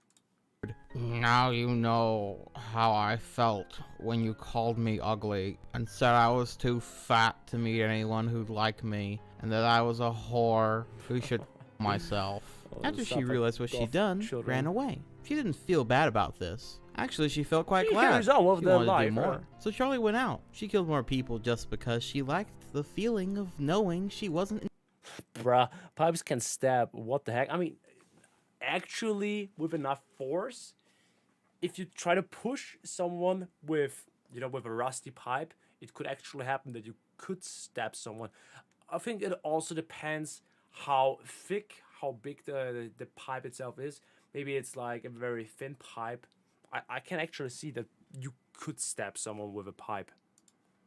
Now you know how I felt when you called me ugly and said I was too fat to meet anyone who'd like me, and that I was a whore who should myself. After she realized what she'd done, ran away. She didn't feel bad about this. Actually, she felt quite glad. She wanted to do more. So Charlie went out. She killed more people just because she liked the feeling of knowing she wasn't. Bruh, pipes can stab. What the heck? I mean, actually, with enough force, if you try to push someone with, with a rusty pipe, it could actually happen that you could stab someone. I think it also depends how thick, how big the pipe itself is. Maybe it's like a very thin pipe. I can actually see that you could stab someone with a pipe.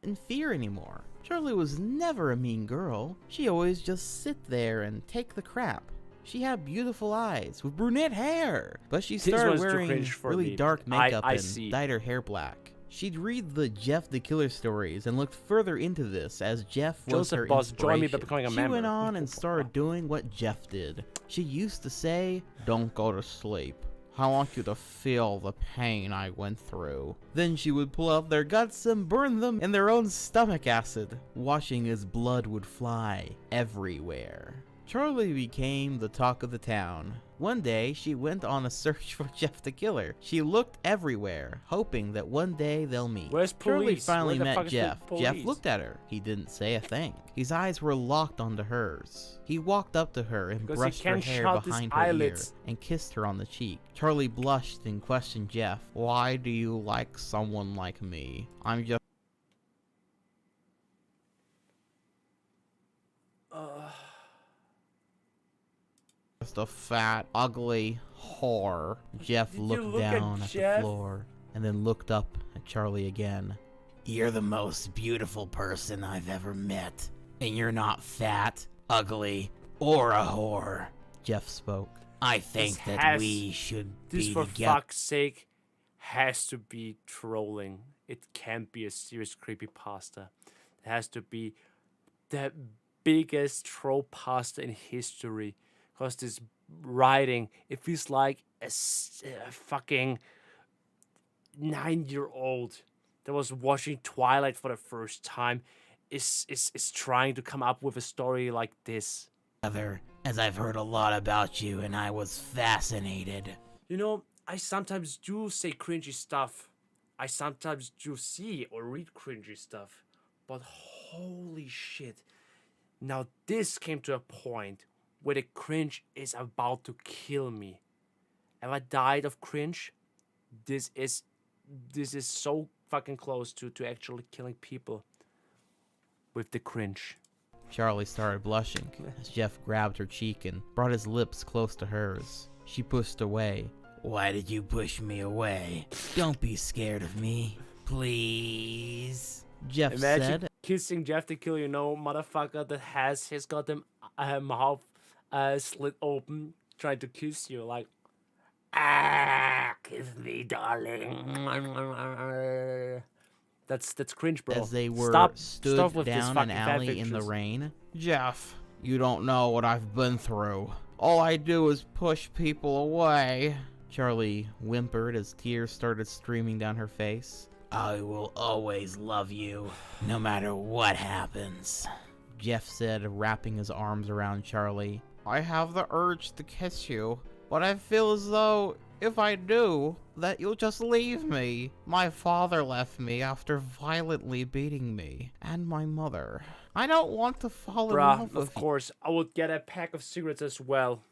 In fear anymore. Charlie was never a mean girl. She always just sit there and take the crap. She had beautiful eyes with brunette hair, but she started wearing really dark makeup and dyed her hair black. She'd read the Jeff the Killer stories and looked further into this as Jeff was her inspiration. Join me by becoming a member. She went on and started doing what Jeff did. She used to say, "Don't go to sleep. I want you to feel the pain I went through." Then she would pull out their guts and burn them in their own stomach acid, watching as blood would fly everywhere. Charlie became the talk of the town. One day, she went on a search for Jeff the Killer. She looked everywhere, hoping that one day they'll meet. Where's police? Charlie finally met Jeff. Jeff looked at her. He didn't say a thing. His eyes were locked onto hers. He walked up to her and brushed her hair behind her ear and kissed her on the cheek. Charlie blushed and questioned Jeff. "Why do you like someone like me? I'm just a fat, ugly whore." Jeff looked down at the floor and then looked up at Charlie again. "You're the most beautiful person I've ever met, and you're not fat, ugly, or a whore," Jeff spoke. "I think that we should be together." This, for fuck's sake, has to be trolling. It can't be a serious creepypasta. It has to be the biggest troll pasta in history. Because this writing, it feels like a fucking 9-year-old that was watching Twilight for the first time is trying to come up with a story like this. As I've heard a lot about you and I was fascinated. I sometimes do say cringy stuff. I sometimes do see or read cringy stuff. But holy shit. Now this came to a point where the cringe is about to kill me. Have I died of cringe? This is so fucking close to actually killing people with the cringe. Charlie started blushing as Jeff grabbed her cheek and brought his lips close to hers. She pushed away. "Why did you push me away? Don't be scared of me, please," Jeff said. Kissing Jeff the Killer, motherfucker that has his goddamn mouth slit open, trying to kiss you, like, kiss me, darling. That's cringe, bro. As they were stood down an alley in the rain. "Jeff, You don't know what I've been through. All I do is push people away. Charlie whimpered as tears started streaming down her face. I will always love you, no matter what happens, Jeff said, wrapping his arms around Charlie. I have the urge to kiss you, but I feel as though, if I do, that you'll just leave me. My father left me after violently beating me, and my mother. I don't want to fall in love with you. Of course, I would get a pack of cigarettes as well.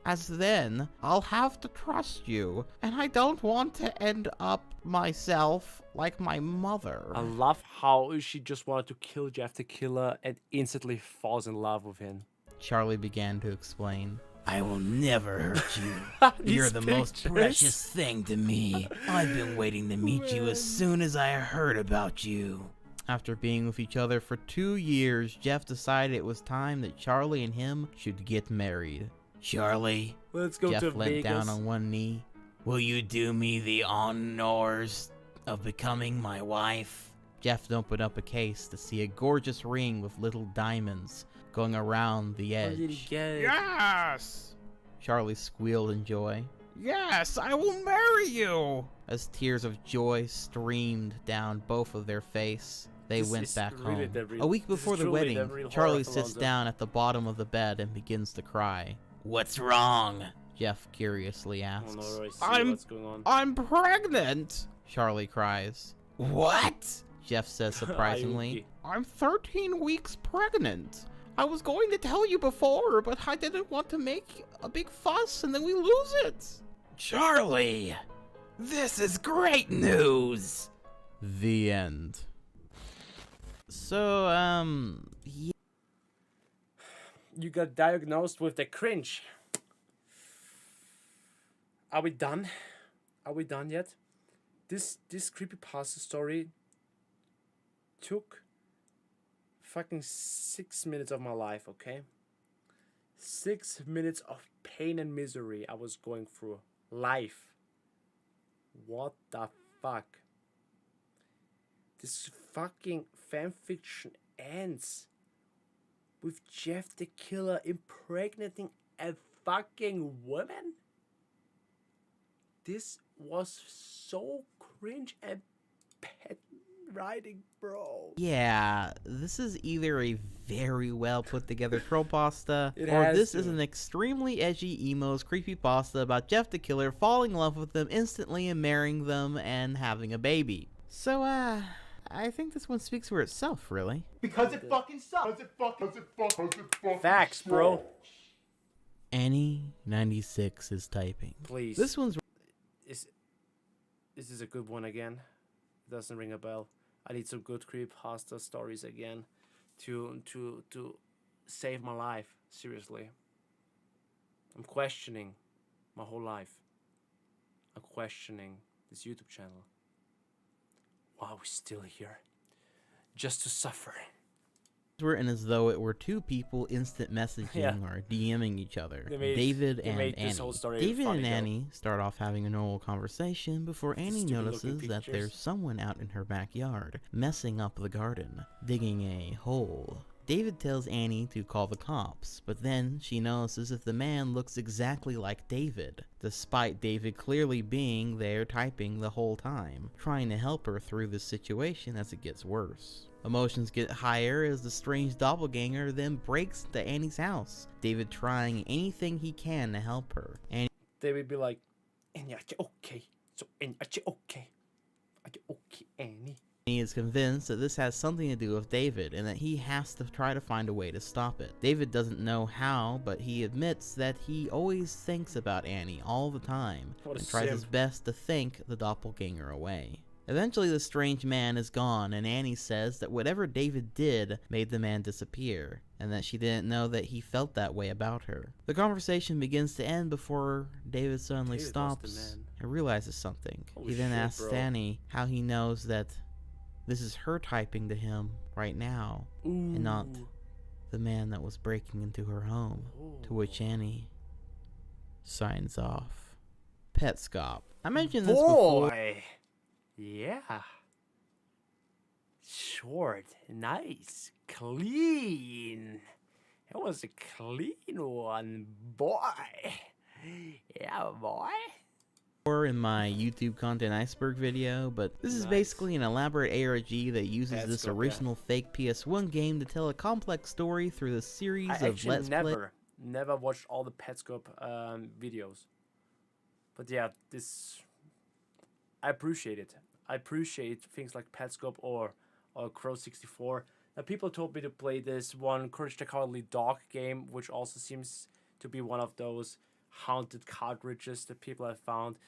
As then, I'll have to trust you, and I don't want to end up myself like my mother. I love how she just wanted to kill Jeff the Killer and instantly falls in love with him. Charlie began to explain. I will never hurt you. You're the most precious thing to me. I've been waiting to meet you as soon as I heard about you. After being with each other for 2 years, Jeff decided it was time that Charlie and him should get married. Charlie, let's go Jeff to leant Vegas. down on one knee. Will you do me the honors of becoming my wife? Jeff opened up a case to see a gorgeous ring with little diamonds going around the edge. Where did he get it? Yes! Charlie squealed in joy. Yes, I will marry you! As tears of joy streamed down both of their face, they went back home. A week before the wedding, Charlie sits down at the bottom of the bed and begins to cry. What's wrong? Jeff curiously asks. What's going on. I'm pregnant! Charlie cries. What? Jeff says surprisingly. I'm 13 weeks pregnant. I was going to tell you before, but I didn't want to make a big fuss and then we lose it. Charlie! This is great news! The end. So, yeah. You got diagnosed with the cringe. Are we done? Are we done yet? This creepypasta story took fucking 6 minutes of my life, okay? 6 minutes of pain and misery I was going through. Life. What the fuck? This fucking fanfiction ends with Jeff the Killer impregnating a fucking woman? This was so cringe and pet writing, bro. Yeah, this is either a very well put together trollpasta, or this is an extremely edgy emo's creepypasta about Jeff the Killer falling in love with them instantly and marrying them and having a baby. So, I think this one speaks for itself, really. Because it fucking sucks. Facts, bro. Annie96 is typing. Please. This one's... This is a good one again. It doesn't ring a bell. I need some good creepypasta stories again to save my life. Seriously. I'm questioning my whole life. I'm questioning this YouTube channel. Why are we still here? Just to suffer. Written as though it were two people instant messaging or DMing each other. David and Annie. David and Annie start off having a normal conversation before Annie notices that there's someone out in her backyard messing up the garden, digging a hole. David tells Annie to call the cops, but then she notices that the man looks exactly like David, despite David clearly being there typing the whole time, trying to help her through this situation as it gets worse. Emotions get higher as the strange doppelganger then breaks into Annie's house, David trying anything he can to help her. David be like, Annie, are you okay? So, Annie, are you okay? Are you okay, Annie? Annie is convinced that this has something to do with David and that he has to try to find a way to stop it. David doesn't know how, but he admits that he always thinks about Annie all the time and tries his best to think the doppelganger away. Eventually the strange man is gone and Annie says that whatever David did made the man disappear and that she didn't know that he felt that way about her. The conversation begins to end before David suddenly stops and realizes something. He then asks Annie how he knows that this is her typing to him right now and not the man that was breaking into her home, to which Annie signs off. Petscop. I mentioned this before. Yeah. Short, nice, clean. It was a clean one, boy. Yeah, boy. In my YouTube content Iceberg video, but this is Nice. basically an elaborate ARG that uses That's this cool, yeah. original fake PS1 game to tell a complex story through the series I of actually Let's Play. never watched all the Petscope videos. But yeah, I appreciate it. I appreciate things like Petscope or Crow 64. Now people told me to play this one Courage the Cowardly Dog game, which also seems to be one of those haunted cartridges that people have found.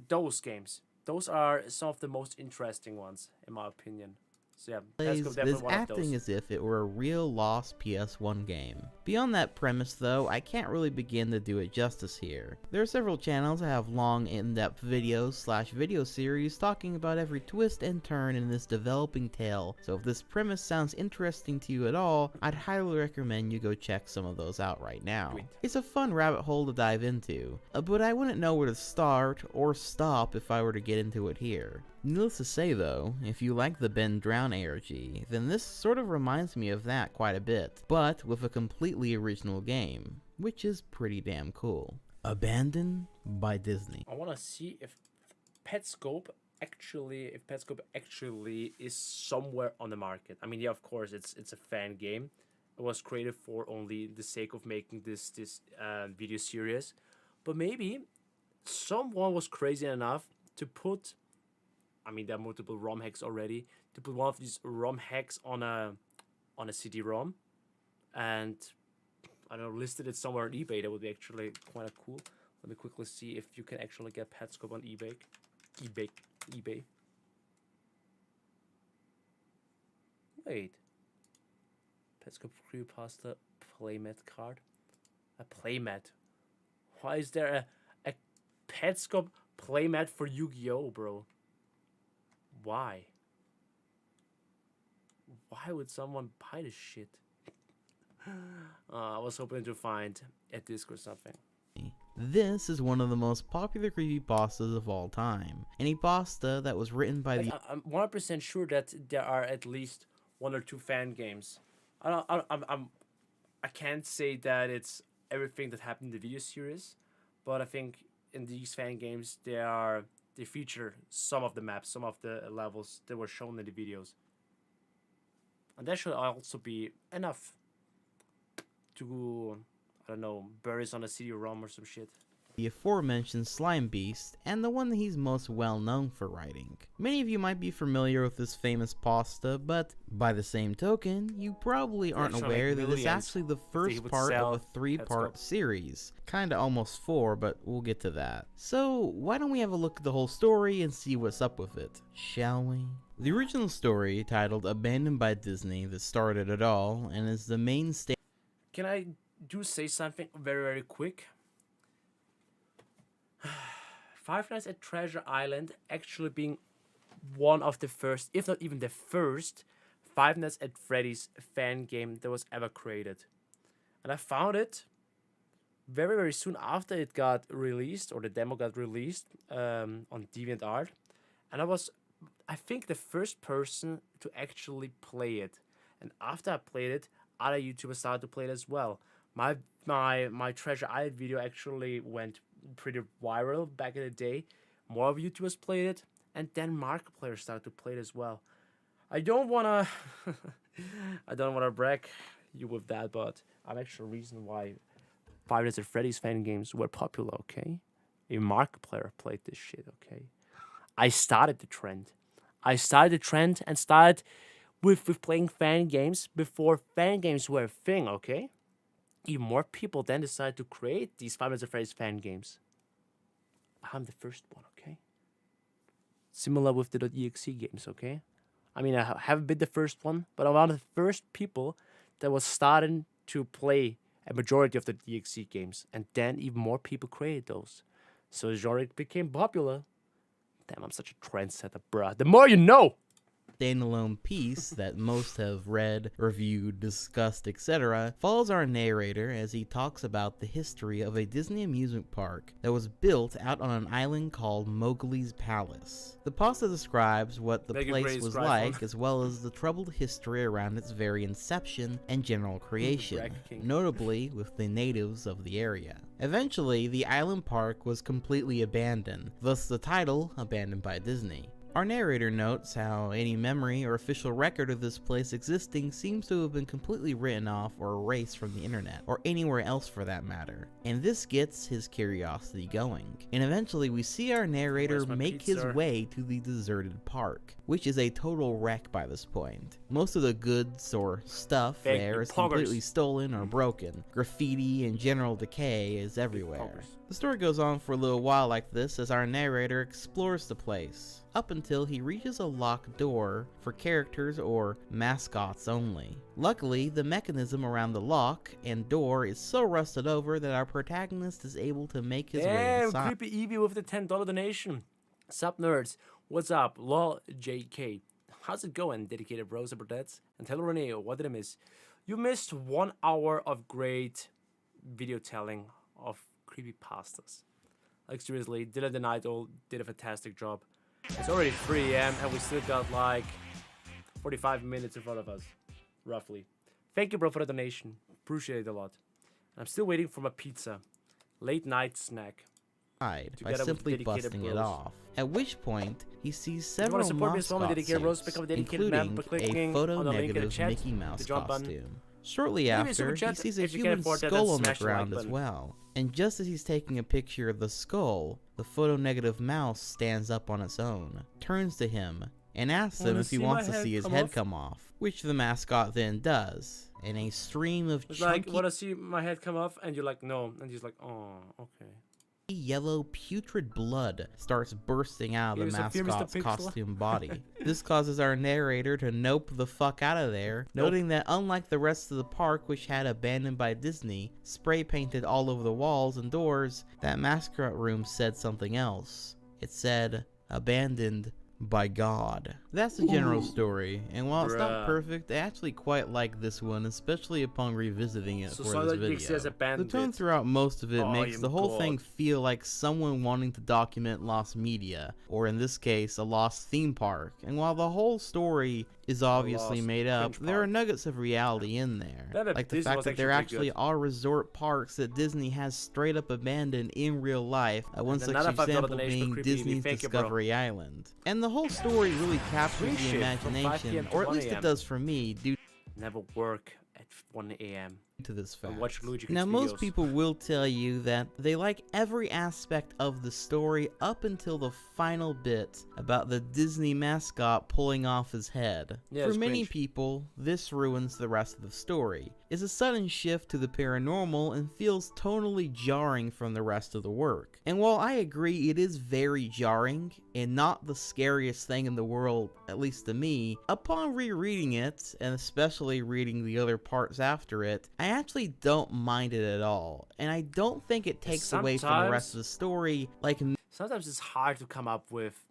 Those games, those are some of the most interesting ones in my opinion. So yeah, Petscope Is definitely one of acting those. as if it were a real lost PS1 game. Beyond that premise though, I can't really begin to do it justice here. There are several channels that have long in-depth videos / video series talking about every twist and turn in this developing tale, so if this premise sounds interesting to you at all, I'd highly recommend you go check some of those out right now. Sweet. It's a fun rabbit hole to dive into, but I wouldn't know where to start or stop if I were to get into it here. Needless to say though, if you like the Ben Drown ARG, then this sort of reminds me of that quite a bit, but with a completely original game, which is pretty damn cool. Abandoned by Disney. I want to see if Petscope actually is somewhere on the market. I mean, yeah, of course, it's a fan game. It was created for only the sake of making this video series, but maybe someone was crazy enough to put. I mean, there are multiple ROM hacks already. To put one of these ROM hacks on a CD-ROM, and I don't know, listed it somewhere on eBay. That would be actually quite cool. Let me quickly see if you can actually get Petscope on eBay. eBay. Wait. Petscope Creepypasta playmat card. A playmat. Why is there a Petscope playmat for Yu-Gi-Oh, bro? Why? Why would someone buy this shit? I was hoping to find a disc or something. This is one of the most popular creepypastas of all time. Any pasta that was written by the I'm 100% sure that there are at least 1 or 2 fan games. I can't say that it's everything that happened in the video series, but I think in these fan games they feature some of the maps, some of the levels that were shown in the videos. And that should also be enough to, I don't know, bury it on a CD-ROM or some shit. aforementioned Slime Beast, and the one that he's most well known for writing. Many of you might be familiar with this famous pasta, but by the same token, you probably aren't aware that it's actually the first part of a 3-part series. Kinda almost 4, but we'll get to that. So why don't we have a look at the whole story and see what's up with it, shall we? The original story, titled Abandoned by Disney, that started it all, and is the mainstay. Can I say something very, very quick? Five Nights at Treasure Island actually being one of the first, if not even the first, Five Nights at Freddy's fan game that was ever created. And I found it very, very soon after it got released, or the demo got released on DeviantArt. And I think, the first person to actually play it. And after I played it, other YouTubers started to play it as well. My Treasure Island video actually went pretty viral back in the day. More YouTubers played it, and then Markiplier started to play it as well. I don't wanna brag you with that, but I'm actually the reason why Five Nights at Freddy's fan games were popular. Okay, even Markiplier played this shit. Okay, I started the trend. And started with playing fan games before fan games were a thing. Okay. Even more people then decided to create these Five Nights at Freddy's fan games. I'm the first one, okay? Similar with the .exe games, okay? I mean, I haven't been the first one, but I'm one of the first people that was starting to play a majority of the .exe games. And then even more people created those. So the genre became popular. Damn, I'm such a trendsetter, bruh. The more you know! standalone piece that most have read, reviewed, discussed, etc., follows our narrator as he talks about the history of a Disney amusement park that was built out on an island called Mowgli's Palace. The pasta describes what the place was like, as well as the troubled history around its very inception and general creation, notably with the natives of the area. Eventually, the island park was completely abandoned, thus the title, Abandoned by Disney. Our narrator notes how any memory or official record of this place existing seems to have been completely written off or erased from the internet, or anywhere else for that matter, and this gets his curiosity going. And eventually we see our narrator make his way to the deserted park, which is a total wreck by this point. Most of the goods or stuff there is completely stolen or broken. Graffiti and general decay is everywhere. The story goes on for a little while like this as our narrator explores the place, up until he reaches a locked door for characters or mascots only. Luckily, the mechanism around the lock and door is so rusted over that our protagonist is able to make his way inside. Creepy Evie with the $10 donation. Sup nerds, what's up? Luigikid. How's it going, dedicated bros and brodettes? And tell Renee, what did I miss? You missed 1 hour of great video telling of creepypastas. Like seriously, Dylan and I did a fantastic job. It's already 3 AM and we still got like 45 minutes in front of us, roughly. Thank you, bro, for the donation. Appreciate it a lot. I'm still waiting for my pizza. Late night snack. By simply busting it off. At which point, he sees several mascot suits, including a photo-negative Mickey Mouse costume. Shortly after, he sees a human skull on the ground as well. And just as he's taking a picture of the skull, the photo-negative mouse stands up on its own, turns to him, and asks him if he wants to see his head come off, which the mascot then does. And a stream of chunky... like, want to see my head come off? And you're like, no. And he's like, oh, okay. Yellow putrid blood starts bursting out of the mascot's costume body. This causes our narrator to nope the fuck out of there, noting that unlike the rest of the park, which had Abandoned by Disney spray painted all over the walls and doors, that mascot room said something else. It said, Abandoned by God. That's the general story, and while it's not perfect, I actually quite like this one, especially upon revisiting it for this video. The tone throughout most of it makes the whole thing feel like someone wanting to document lost media, or in this case, a lost theme park, and while the whole story is obviously made up, there are nuggets of reality in there, like the fact that there actually are resort parks that Disney has straight up abandoned in real life, one such example being Disney's Discovery Island. And the whole story really captures the imagination, or at least it does for me, due never work at 1 AM. to this fact. Watch Luigikid's now, most videos. people will tell you that they like every aspect of the story up until the final bit about the Disney mascot pulling off his head. Yeah, For it's many cringe. people, this ruins the rest of the story. It's a sudden shift to the paranormal and feels tonally jarring from the rest of the work. And while I agree it is very jarring and not the scariest thing in the world, at least to me, upon rereading it, and especially reading the other parts after it, I actually don't mind it at all, and I don't think it takes away from the rest of the story like... Sometimes it's hard to come up with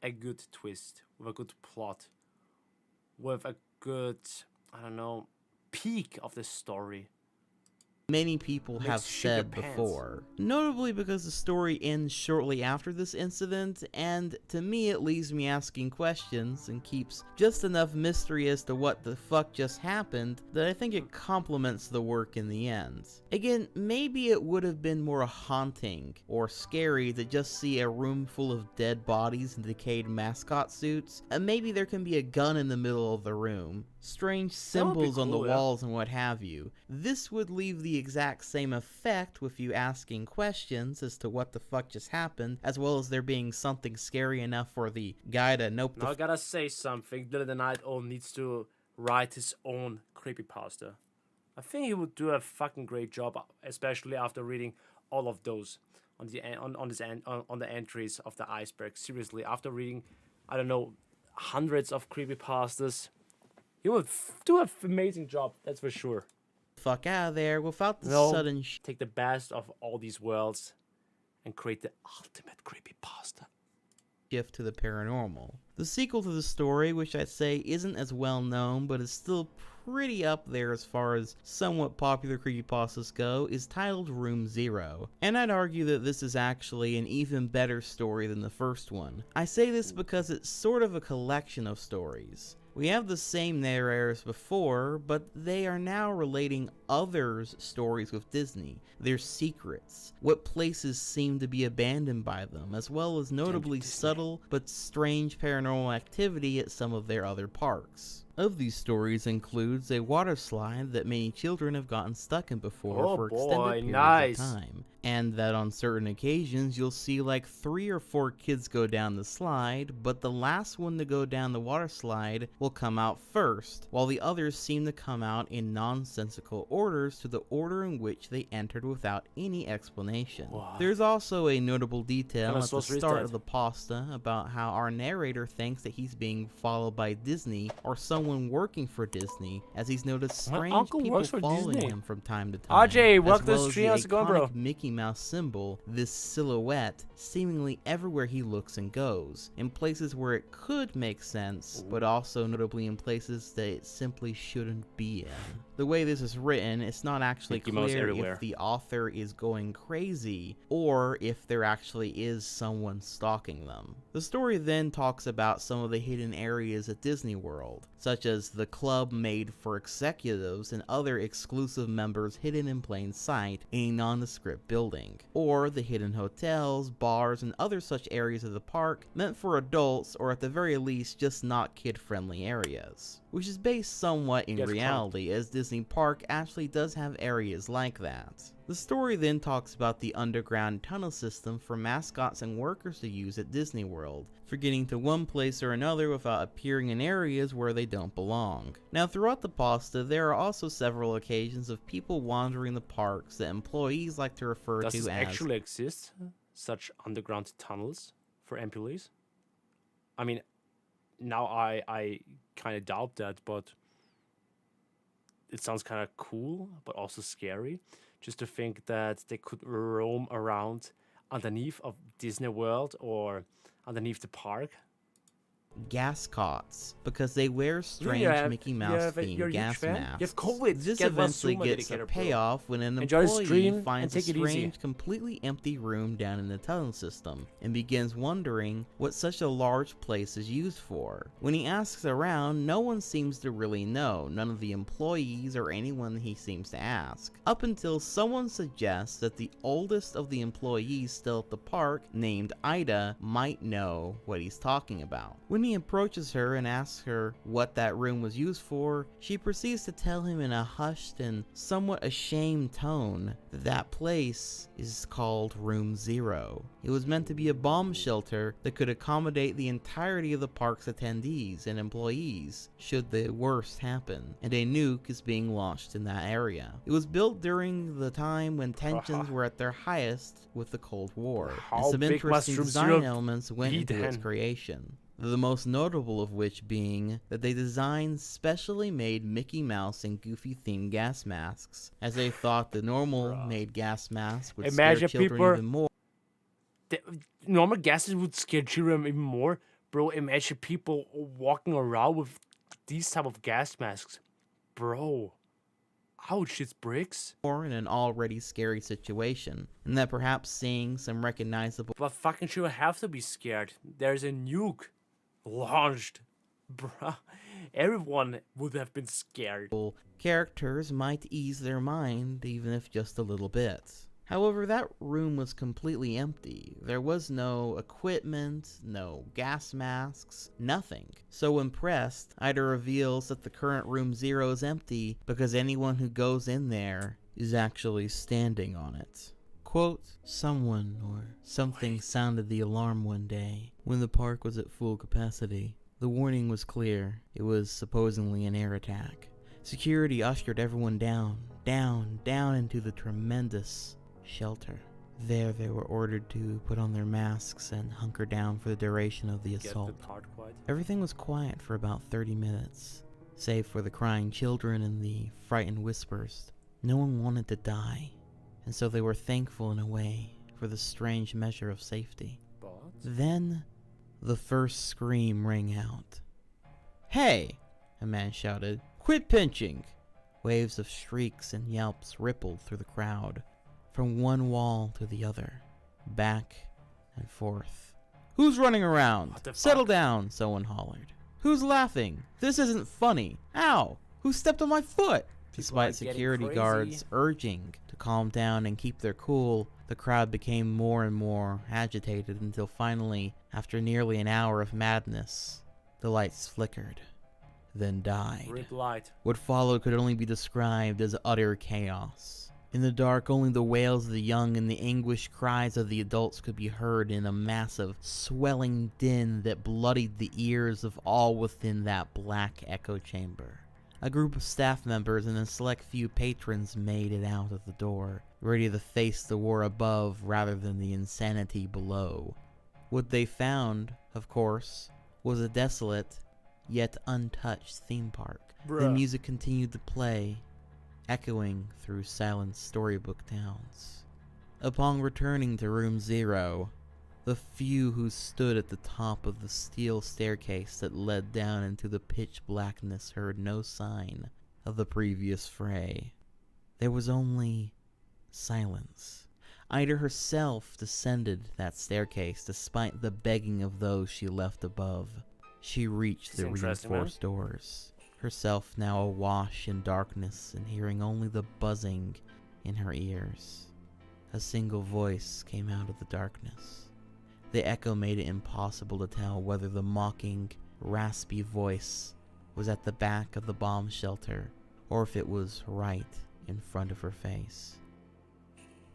a good twist, with a good plot, with a good, I don't know, peak of the story. Many people have said before. Notably because the story ends shortly after this incident, and to me it leaves me asking questions and keeps just enough mystery as to what the fuck just happened that I think it complements the work in the end. Again, maybe it would have been more haunting or scary to just see a room full of dead bodies and decayed mascot suits, and maybe there can be a gun in the middle of the room, strange symbols on the walls and what have you. This would leave the exact same effect with you asking questions as to what the fuck just happened, as well as there being something scary enough for the guy to nope the Now I gotta say something. Dylan the Night Owl needs to write his own creepypasta. I think he would do a fucking great job, especially after reading all of those on the entries of the iceberg. Seriously, after reading, I don't know, hundreds of creepypastas, he will do an amazing job, that's for sure. Fuck out of there without the sudden take the best of all these worlds and create the ultimate creepypasta. Shift to the paranormal. The sequel to the story, which I'd say isn't as well known but is still pretty up there as far as somewhat popular creepypastas go, is titled Room Zero, and I'd argue that this is actually an even better story than the first one. I say this because it's sort of a collection of stories. We have the same narrators before, but they are now relating others' stories with Disney, their secrets, what places seem to be abandoned by them, as well as notably subtle but strange paranormal activity at some of their other parks. Of these stories includes a water slide that many children have gotten stuck in before for extended periods of time, and that on certain occasions you'll see like 3 or 4 kids go down the slide, but the last one to go down the water slide will come out first, while the others seem to come out in nonsensical orders to the order in which they entered without any explanation. What? There's also a notable detail at the start of the pasta about how our narrator thinks that he's being followed by Disney or someone working for Disney, as he's noticed strange people following him from time to time. RJ, welcome to well the stream. How's it going, bro? Mickey Mouse symbol, this silhouette, seemingly everywhere he looks and goes, in places where it could make sense, but also notably in places that it simply shouldn't be in. The way this is written, it's not actually clear if the author is going crazy, or if there actually is someone stalking them. The story then talks about some of the hidden areas at Disney World, such as the club made for executives and other exclusive members hidden in plain sight in a nondescript building, or the hidden hotels, bars, and other such areas of the park meant for adults, or at the very least just not kid-friendly areas, which is based somewhat in reality, as Disney Park actually does have areas like that. The story then talks about the underground tunnel system for mascots and workers to use at Disney World, for getting to one place or another without appearing in areas where they don't belong. Now, throughout the pasta, there are also several occasions of people wandering the parks that employees like to refer to as... Does it actually exist, such underground tunnels for employees? I mean, now I kind of doubt that, but it sounds kind of cool, but also scary. Just to think that they could roam around underneath of Disney World or underneath the park. Gas cots, because they wear strange Mickey Mouse themed gas masks. This eventually gets a payoff when an employee finds a strange, completely empty room down in the tunnel system and begins wondering what such a large place is used for. When he asks around, no one seems to really know, none of the employees or anyone he seems to ask, up until someone suggests that the oldest of the employees still at the park, named Ida, might know what he's talking about. When he approaches her and asks her what that room was used for, she proceeds to tell him in a hushed and somewhat ashamed tone that that place is called Room Zero. It was meant to be a bomb shelter that could accommodate the entirety of the park's attendees and employees should the worst happen, and a nuke is being launched in that area. It was built during the time when tensions were at their highest with the Cold War, and some interesting design elements went into its creation. The most notable of which being that they designed specially made Mickey Mouse and Goofy themed gas masks, as they thought the normal made gas masks would scare children even more. The normal gases would scare children even more. Bro, imagine people walking around with these type of gas masks. Bro. Ouch, it's bricks. Or in an already scary situation, and that perhaps seeing some recognizable... But fucking children have to be scared. There's a nuke launched. Bruh, everyone would have been scared. Characters might ease their mind, even if just a little bit. However, that room was completely empty. There was no equipment, no gas masks, nothing. So impressed, Ida reveals that the current Room Zero is empty because anyone who goes in there is actually standing on it. Quote, someone or something sounded the alarm one day when the park was at full capacity. The warning was clear. It was supposedly an air attack. Security ushered everyone down into the tremendous shelter. There they were ordered to put on their masks and hunker down for the duration of the assault. Everything was quiet for about 30 minutes, save for the crying children and the frightened whispers. No one wanted to die, and so they were thankful in a way for the strange measure of safety. Then, the first scream rang out. "Hey!" a man shouted. "Quit pinching!" Waves of shrieks and yelps rippled through the crowd, from one wall to the other, back and forth. "Who's running around? Settle down," someone hollered. "Who's laughing? This isn't funny. Ow! Who stepped on my foot?" Despite security guards urging to calm down and keep their cool, the crowd became more and more agitated until finally, after nearly an hour of madness, the lights flickered, then died. Rip light. What followed could only be described as utter chaos. In the dark, only the wails of the young and the anguished cries of the adults could be heard in a massive, swelling din that bloodied the ears of all within that black echo chamber. A group of staff members and a select few patrons made it out of the door, ready to face the war above rather than the insanity below. What they found, of course, was a desolate, yet untouched theme park. The music continued to play, echoing through silent storybook towns. Upon returning to room 0, the few who stood at the top of the steel staircase that led down into the pitch blackness heard no sign of the previous fray. There was only silence. Ida herself descended that staircase despite the begging of those she left above. She reached the reinforced doors, herself now awash in darkness and hearing only the buzzing in her ears. A single voice came out of the darkness. The echo made it impossible to tell whether the mocking, raspy voice was at the back of the bomb shelter or if it was right in front of her face.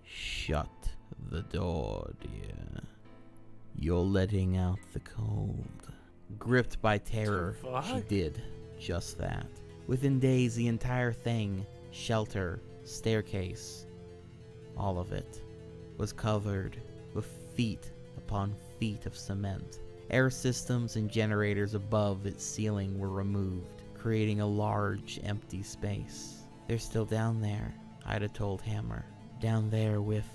"Shut the door, dear. You're letting out the cold." Gripped by terror, she did just that. Within days, the entire thing, shelter, staircase, all of it, was covered with feet upon feet of cement. Air systems and generators above its ceiling were removed, creating a large, empty space. "They're still down there," Ida told Hammer. "Down there with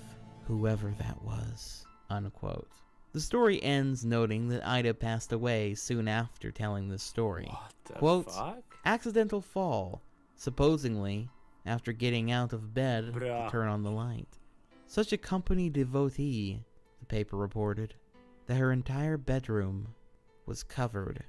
whoever that was," unquote. The story ends noting that Ida passed away soon after telling this story. What the Quote, fuck? "Accidental fall, supposedly after getting out of bed to turn on the light. Such a company devotee," the paper reported, "that her entire bedroom was covered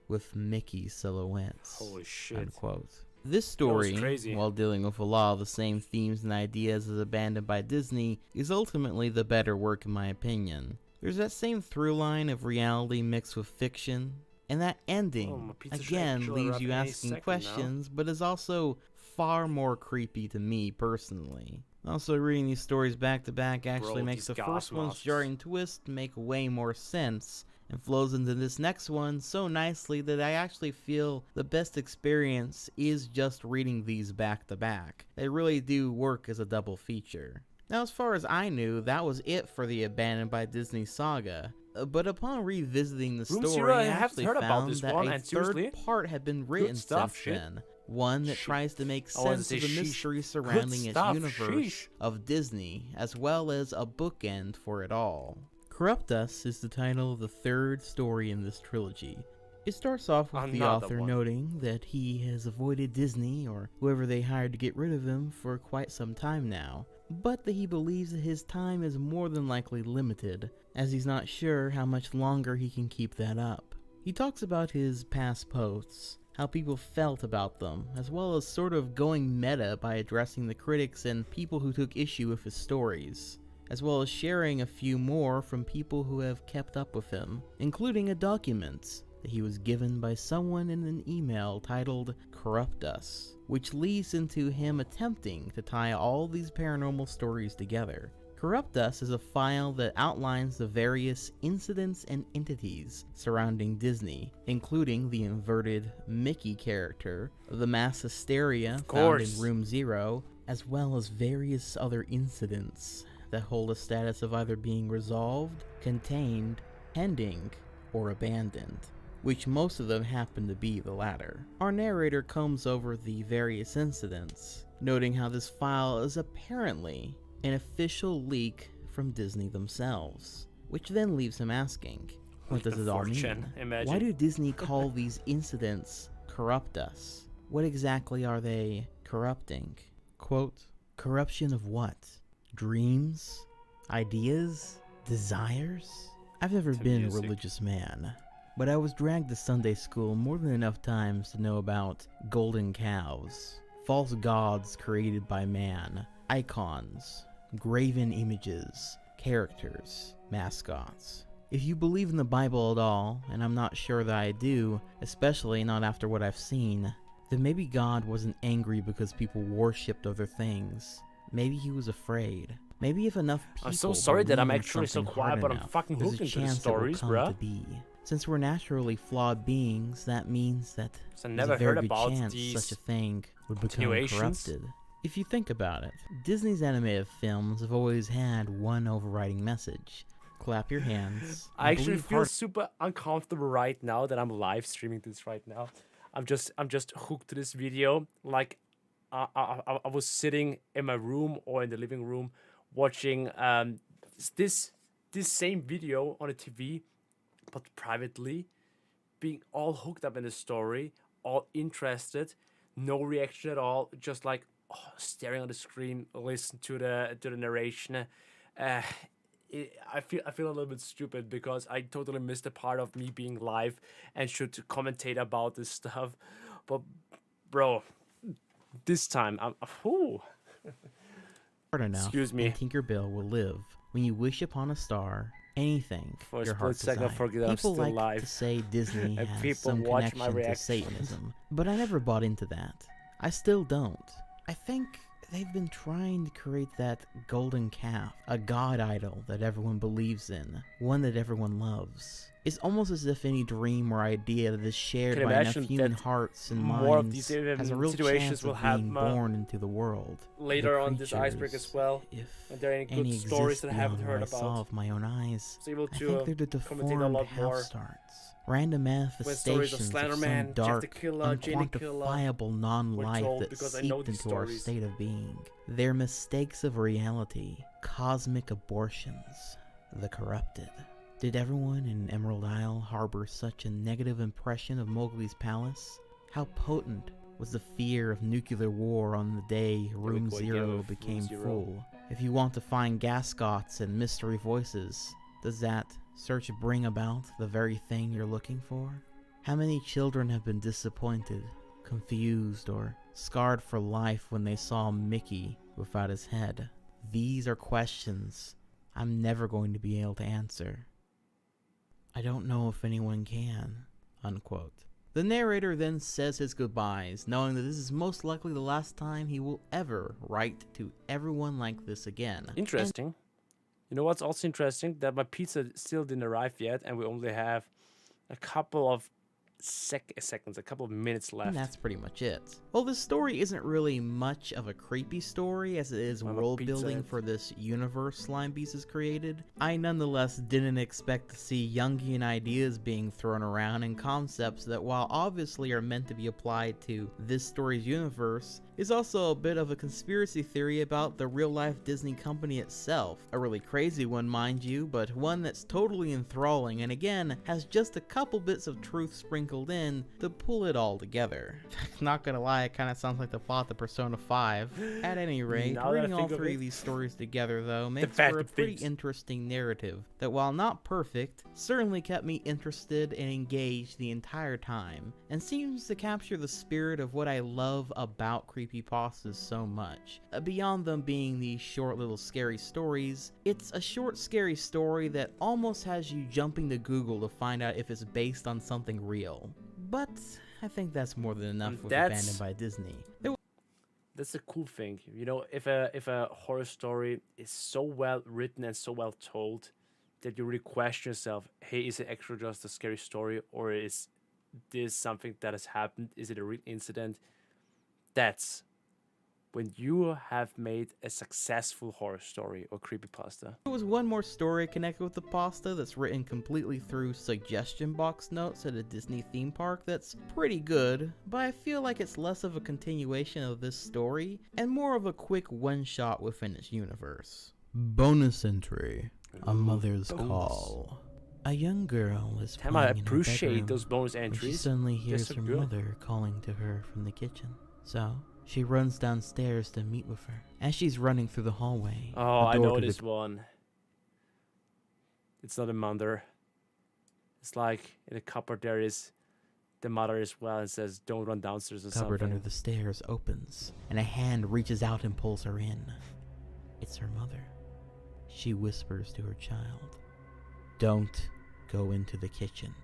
with Mickey silhouettes." Holy shit. Unquote. This story, crazy. while dealing with a lot of the same themes and ideas as Abandoned by Disney, is ultimately the better work in my opinion. There's that same through line of reality mixed with fiction, and that ending, again, leaves you asking questions, but is also far more creepy to me personally. Also, reading these stories back to back actually makes the first one's jarring twist make way more sense, and flows into this next one so nicely that I actually feel the best experience is just reading these back to back. They really do work as a double feature. Now, as far as I knew, that was it for the Abandoned by Disney saga. But upon revisiting the story, I actually found that a third part had been written since then. One that tries to make sense of the mystery surrounding its universe of Disney, as well as a bookend for it all. Corrupt Us is the title of the third story in this trilogy. It starts off with the author noting that he has avoided Disney, or whoever they hired to get rid of him, for quite some time now, but that he believes that his time is more than likely limited, as he's not sure how much longer he can keep that up. He talks about his past posts, how people felt about them, as well as sort of going meta by addressing the critics and people who took issue with his stories, as well as sharing a few more from people who have kept up with him, including a document that he was given by someone in an email titled Corrupt Us, which leads into him attempting to tie all these paranormal stories together. Corrupt Us is a file that outlines the various incidents and entities surrounding Disney, including the inverted Mickey character, the mass hysteria found in Room 0, as well as various other incidents that hold a status of either being resolved, contained, pending, or abandoned, which most of them happen to be the latter. Our narrator combs over the various incidents, noting how this file is apparently an official leak from Disney themselves, which then leaves him asking, What does it all Fortune, mean? imagine. Why do Disney call these incidents corrupt us? What exactly are they corrupting? Quote, corruption of what? Dreams? Ideas? Desires? I've never been a religious man, but I was dragged to Sunday school more than enough times to know about golden calves, false gods created by man, icons, graven images, characters, mascots. If you believe in the Bible at all, and I'm not sure that I do, especially not after what I've seen, then maybe God wasn't angry because people worshipped other things. Maybe he was afraid. Maybe if enough people I'm so sorry that I'm believe actually so something quiet, hard but I'm enough, fucking there's hooked a into the chance it will stories, come bruh. to be. Since we're naturally flawed beings, that means that So I there's never a very heard good about chance these such a thing would become continuations. corrupted. If you think about it, Disney's animated films have always had one overriding message. Clap your hands. I actually believe feel hard- super uncomfortable right now that I'm live streaming this right now. I'm just hooked to this video. Like I was sitting in my room or in the living room watching this same video on the TV, but privately, being all hooked up in the story, all interested, no reaction at all, just like staring on the screen, listen to the narration. I feel a little bit stupid because I totally missed the part of me being live and should commentate about this stuff. But bro, this time I'm hard enough, excuse me. and Tinkerbell will live. When you wish upon a star, anything For a your split heart second, I desires. forget I'm People still like live. to say Disney And has people some watch my connection to reaction. Satanism, but I never bought into that. I still don't. I think they've been trying to create that golden calf, a god idol that everyone believes in, one that everyone loves. It's almost as if any dream or idea that is shared Can by enough imagine human that hearts and more of minds these has a real situations chance will of being happen born into the world. later The on this iceberg as creatures, well. if Are there any good any stories exist that I haven't beyond heard what I saw about? of my own eyes, So able I to think they're the commentate a deformed lot more. house starts, random When stories of manifestations of Slenderman, some Jack the dark, Killer, Jenny Killer unquantifiable non-life told that because I know seeped these into our stories. state of being. They're mistakes of reality, cosmic abortions, the corrupted. Did everyone in Emerald Isle harbor such a negative impression of Mowgli's palace? How potent was the fear of nuclear war on the day Room go again Zero with became Room Zero. full? If you want to find gascots and mystery voices, does that search bring about the very thing you're looking for? How many children have been disappointed, confused, or scarred for life when they saw Mickey without his head? These are questions I'm never going to be able to answer. I don't know if anyone can, unquote. The narrator then says his goodbyes, knowing that this is most likely the last time he will ever write to everyone like this again. Interesting. You know what's also interesting? That my pizza still didn't arrive yet, and we only have a couple of seconds, a couple of minutes left. And that's pretty much it. Well, this story isn't really much of a creepy story as it is I'm a world pizza building head. for this universe Slime Beast has created. I nonetheless didn't expect to see Jungian ideas being thrown around and concepts that, while obviously are meant to be applied to this story's universe, is also a bit of a conspiracy theory about the real-life Disney company itself. A really crazy one, mind you, but one that's totally enthralling and again has just a couple bits of truth sprinkled in to pull it all together. Not gonna lie, it kinda sounds like the plot of Persona 5. At any rate, Now that I reading all think of three it, of these stories together though makes bag for a of pretty thieves. interesting narrative that, while not perfect, certainly kept me interested and engaged the entire time, and seems to capture the spirit of what I love about creepypastas so much. Beyond them being these short little scary stories, it's a short scary story that almost has you jumping to Google to find out if it's based on something real. But I think that's more than enough And with that's- Abandoned by Disney. That's the cool thing, you know. If a horror story is so well written and so well told, that you really question yourself: hey, is it actually just a scary story, or is this something that has happened? Is it a real incident? That's when you have made a successful horror story or creepypasta. There was one more story connected with the pasta that's written completely through suggestion box notes at a Disney theme park that's pretty good, but I feel like it's less of a continuation of this story and more of a quick one-shot within its universe. Bonus entry: A Mother's bonus. Call. A young girl is Damn, I playing in her appreciate bedroom those bonus when she entries. suddenly They're hears so her good. mother calling to her from the kitchen. So, she runs downstairs to meet with her. As she's running through the hallway, Oh, the I door know to this the one. It's not a mother. It's like in a cupboard there is the mother as well and says, don't run downstairs or cupboard something. under the stairs opens, and a hand reaches out and pulls her in. It's her mother. She whispers to her child, "Don't go into the kitchen."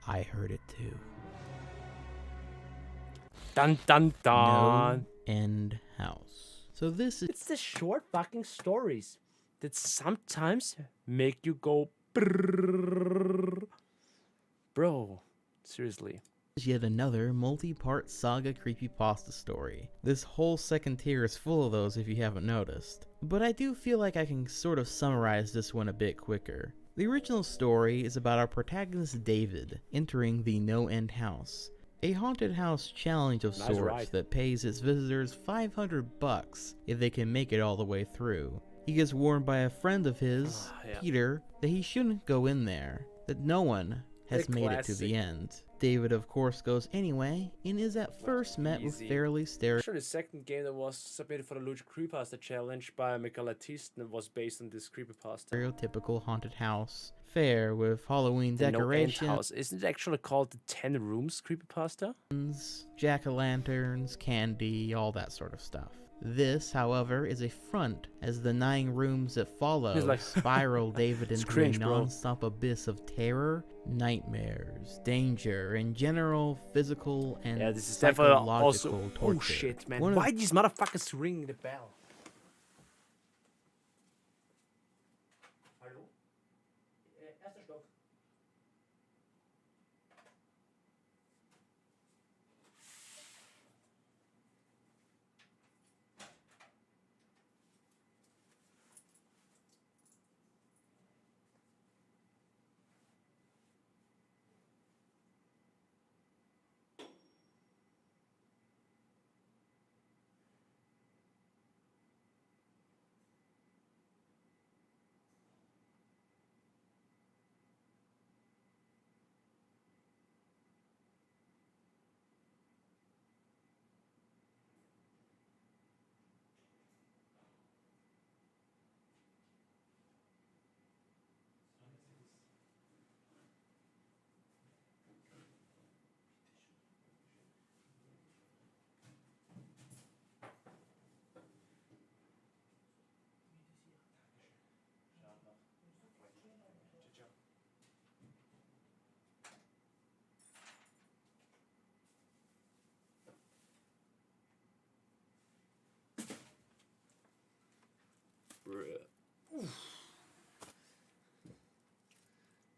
I heard it too. Dun dun No dun. End House. So this is It's the short fucking stories that sometimes make you go brrrr. Bro, seriously. yet another multi-part saga creepypasta story. This whole second tier is full of those if you haven't noticed. But I do feel like I can sort of summarize this one a bit quicker. The original story is about our protagonist David entering the No End House, a haunted house challenge of Nice sorts ride. that pays its visitors $500 if they can make it all the way through. He gets warned by a friend of his, Yeah. Peter, that he shouldn't go in there, that no one has The made it to the classic. end. David of course goes anyway, and is at first met with Easy. fairly Sure, the second game that was submitted for the Luigikid challenge by Michaela Thyssen was based on this creepypasta. stereotypical haunted house fare with Halloween The No End decorations, House. Isn't it actually called the 10 Rooms creepypasta? jack-o'-lanterns, candy, all that sort of stuff. This, however, is a front, as the 9 rooms that follow It's like- spiral David It's into cringe, a bro. non-stop abyss of terror, nightmares, danger, and general physical and Yeah, this is definitely psychological also. torture. Oh shit, man. One of Why these motherfuckers ringing the bell? Hallo? Erster Stock.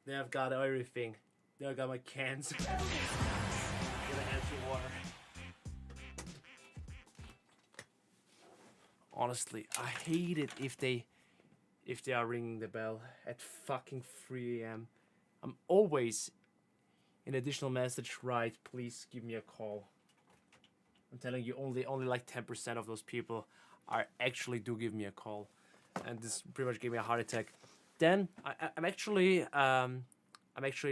Now I've got everything. Now I got my cans. Gonna have some water. Honestly, I hate it if they are ringing the bell at fucking 3 a.m. I'm always an additional message, right? Please give me a call. I'm telling you, only like 10% of those people are actually do give me a call, and this pretty much gave me a heart attack. Then I'm actually in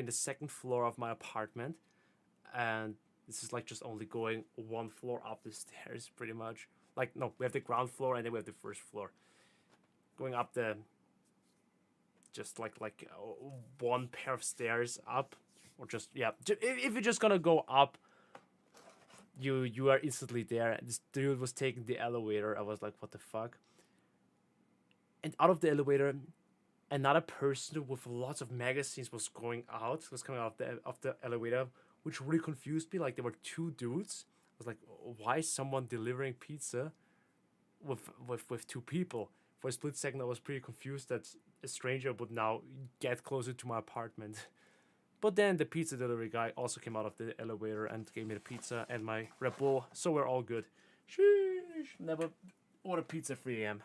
the second floor of my apartment, and this is like just only going one floor up the stairs, pretty much. Like no, we have the ground floor and then we have the first floor. Going up the just like one pair of stairs up, or just yeah. If you're just gonna go up, you are instantly there. This dude was taking the elevator. I was like, what the fuck? And out of the elevator, another person with lots of magazines was coming out of the elevator, which really confused me. Like there were 2 dudes. I was like, why is someone delivering pizza with 2 people? For a split second, I was pretty confused that a stranger would now get closer to my apartment. But then the pizza delivery guy also came out of the elevator and gave me the pizza and my Red Bull, so we're all good. Sheesh, never order pizza 3 a.m.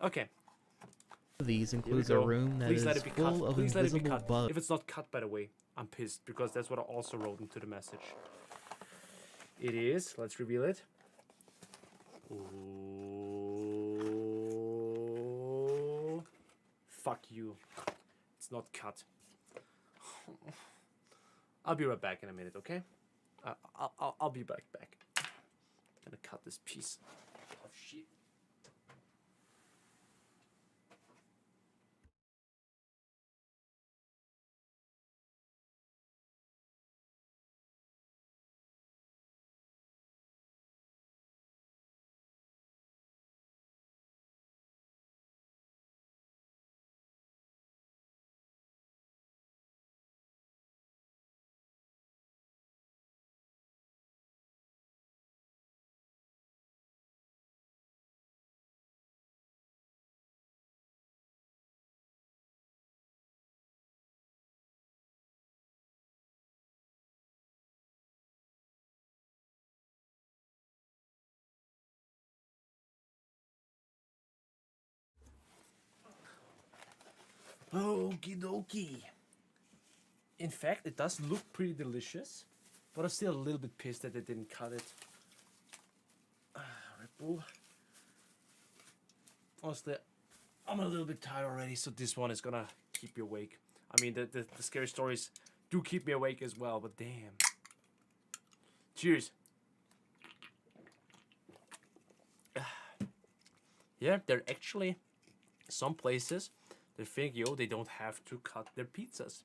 Okay. these Here we includes a go. room that Please is let it be full cut. of Please let it be invisible cut. bugs. If it's not cut, by the way, I'm pissed because that's what I also wrote into the message. It is. Let's reveal it. Oh, fuck you. It's not cut. I'll be right back in a minute, okay? I'll be back. Gonna cut this piece of sheet. Okie dokie. In fact, it does look pretty delicious, but I'm still a little bit pissed that they didn't cut it. Red Bull. Honestly, I'm a little bit tired already, so this one is gonna keep you awake. I mean, the scary stories do keep me awake as well, but damn. Cheers. Yeah, there are actually some places they think, yo, they don't have to cut their pizzas.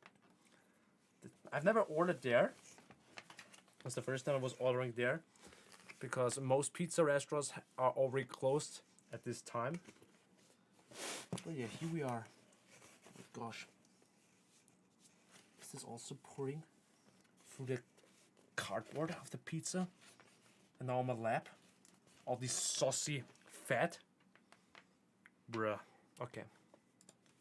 I've never ordered there. That's the first time I was ordering there, because most pizza restaurants are already closed at this time. But yeah, here we are. Oh gosh. Is this also pouring through the cardboard of the pizza? And now on my lap? All this saucy fat? Bruh. Okay.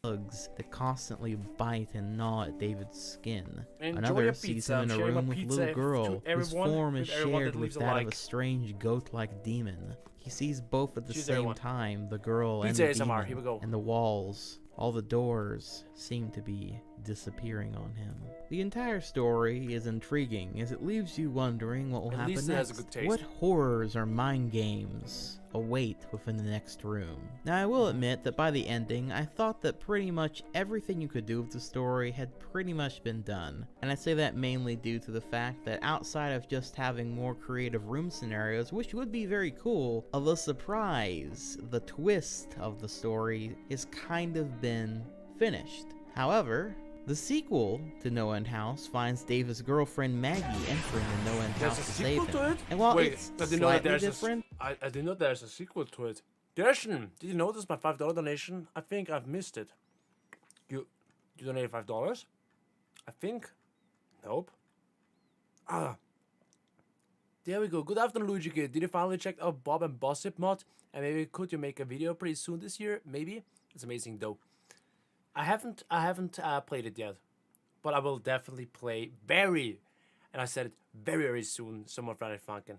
Bugs that constantly bite and gnaw at David's skin. Enjoy Another your sees pizza. him in I'm a sharing room my with a pizza little girl to whose everyone, form is with everyone shared that with leaves a that of like. a strange goat-like demon. He sees both at the Cheers, same everyone. time, the girl and Pizza the ASMR, demon, here we go. and the walls. All the doors seem to be disappearing on him. The entire story is intriguing as it leaves you wondering what will At happen least it next. has a good taste. What horrors or mind games await within the next room? Now, I will admit that by the ending, I thought that pretty much everything you could do with the story had pretty much been done. And I say that mainly due to the fact that outside of just having more creative room scenarios, which would be very cool, the surprise, the twist of the story is kind of been finished. However, the sequel to No End House finds David's girlfriend Maggie entering the No End There's House a to save sequel to him. it? And while Wait, it's I didn't know that slightly there's different, I didn't know there's a sequel to it. Gershon, did you notice my $5 donation? I think I've missed it. You donated $5? I think. Nope. Ah. There we go. Good afternoon, Luigikid. Did you finally check out Bob and Bossip mod? And maybe could you make a video pretty soon this year? Maybe. It's amazing though. I haven't played it yet, but I will definitely play and I said it very soon. Some of Friday Funkin'.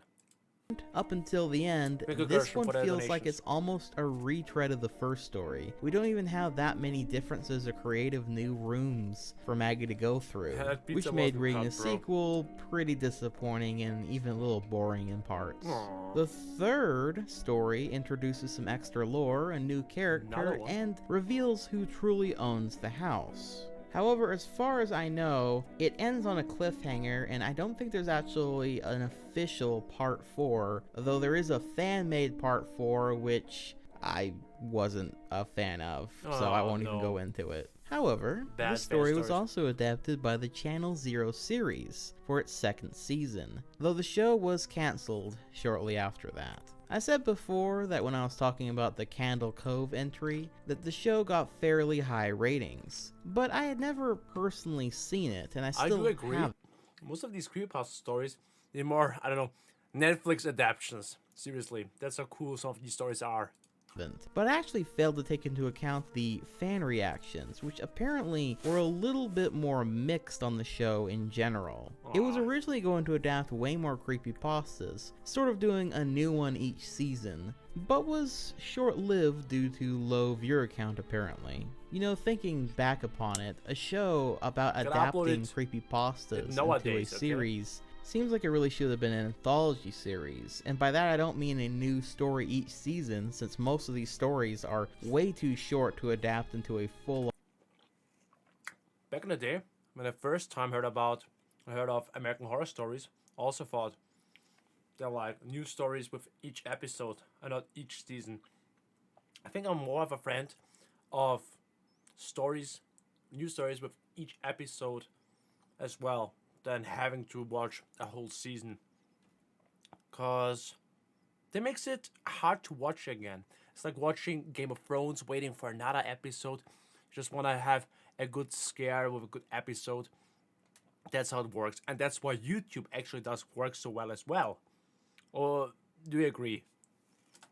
up until the end, Make a this Gershon one for the feels like donations. it's almost a retread of the first story. We don't even have that many differences or creative new rooms for Maggie to go through, Yeah, that pizza which made wasn't reading cut, the bro. sequel pretty disappointing and even a little boring in parts. Aw. The third story introduces some extra lore, a new character, Another one. and reveals who truly owns the house. However, as far as I know, it ends on a cliffhanger, and I don't think there's actually an official part 4, though there is a fan-made part 4, which I wasn't a fan of, so I Oh, won't even no. go into it. However, Bad the fan story was stories. also adapted by the Channel Zero series for its second season, though the show was cancelled shortly after that. I said before that when I was talking about the Candle Cove entry, that the show got fairly high ratings, but I had never personally seen it, and I I still do agree. haven't. Most of these creepypasta stories, they're more, I don't know, Netflix adaptations. Seriously, that's how cool some of these stories are. But I actually failed to take into account the fan reactions, which apparently were a little bit more mixed on the show in general. It was Aw. originally going to adapt way more creepypastas, sort of doing a new one each season, but was short-lived due to low viewer count apparently. You know, thinking back upon it, a show about Gotta adapting upload it creepypastas into a nowadays, okay? series seems like it really should have been an anthology series, and by that I don't mean a new story each season, since most of these stories are way too short to adapt into a full back in the day, when I first time heard of American Horror Stories, also thought they're like new stories with each episode and not each season. I think I'm more of a friend of stories, new stories with each episode as well, than having to watch a whole season. Cause that makes it hard to watch again. It's like watching Game of Thrones, waiting for another episode. You just want to have a good scare with a good episode. That's how it works, and that's why YouTube actually does work so well as well. Or do you agree?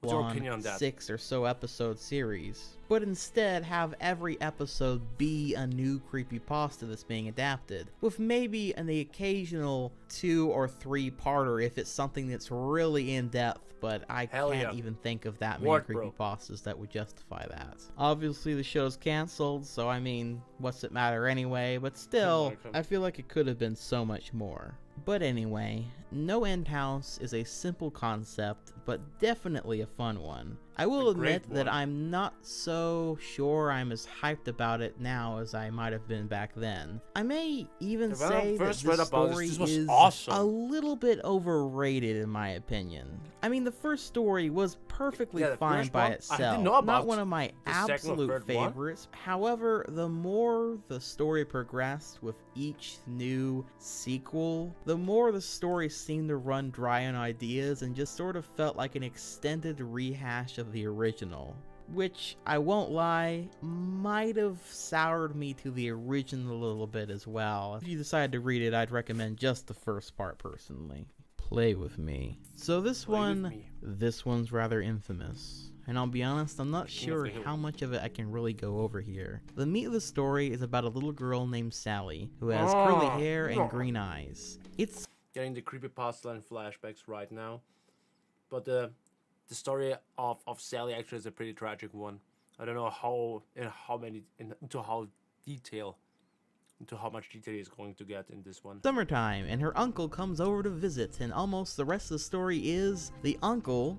What's your opinion on that? 6 or so episode series, but instead have every episode be a new creepypasta that's being adapted, with maybe the occasional 2 or 3 parter if it's something that's really in depth, but I can't even think of that many creepypastas that would justify that. Obviously the show's cancelled, so I mean, what's it matter anyway, but still, I feel like it could have been so much more. But anyway, No End House is a simple concept, but definitely a fun one. I will admit that I'm not so sure I'm as hyped about it now as I might have been back then. I may even say that the story is awesome. A little bit overrated in my opinion. I mean, the first story was perfectly fine by itself, not one of my absolute favorites. However, the more the story progressed with each new sequel, the more the story seemed to run dry on ideas and just sort of felt like an extended rehash of the original, which, I won't lie, might have soured me to the original a little bit as well. If you decide to read it, I'd recommend just the first part personally. Play with me. So this one's rather infamous. And I'll be honest, I'm not sure how much of it I can really go over here. The meat of the story is about a little girl named Sally, who has curly hair and green eyes. It's getting the creepypasta and flashbacks right now. But the story of Sally actually is a pretty tragic one. I don't know into how much detail he's going to get in this one. Summertime, and her uncle comes over to visit, and almost the rest of the story is the uncle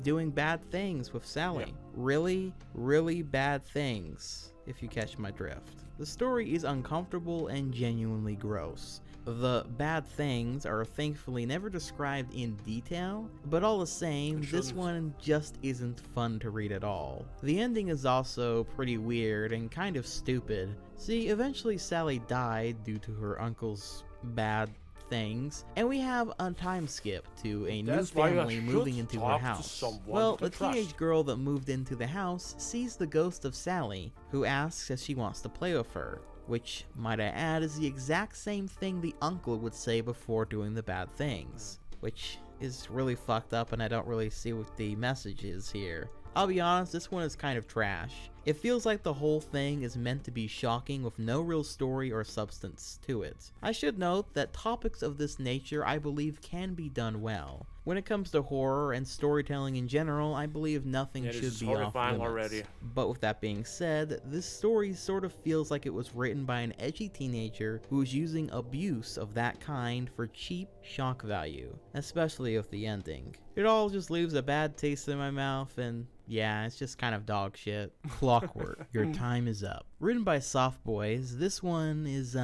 doing bad things with Sally. Yeah. Really, really bad things, if you catch my drift. The story is uncomfortable and genuinely gross. The bad things are thankfully never described in detail, but all the same, this one just isn't fun to read at all. The ending is also pretty weird and kind of stupid. See, eventually Sally died due to her uncle's bad things, and we have a time skip to a new family moving into her house. Well, the teenage girl that moved into the house sees the ghost of Sally, who asks if she wants to play with her. Which, might I add, is the exact same thing the uncle would say before doing the bad things. Which is really fucked up, and I don't really see what the message is here. I'll be honest, this one is kind of trash. It feels like the whole thing is meant to be shocking with no real story or substance to it. I should note that topics of this nature I believe can be done well. When it comes to horror and storytelling in general, I believe nothing should be off limits. But with that being said, this story sort of feels like it was written by an edgy teenager who was using abuse of that kind for cheap shock value, especially with the ending. It all just leaves a bad taste in my mouth, and yeah, it's just kind of dog shit. Clockwork, Your Time Is Up. Written by Soft Boys, this one is,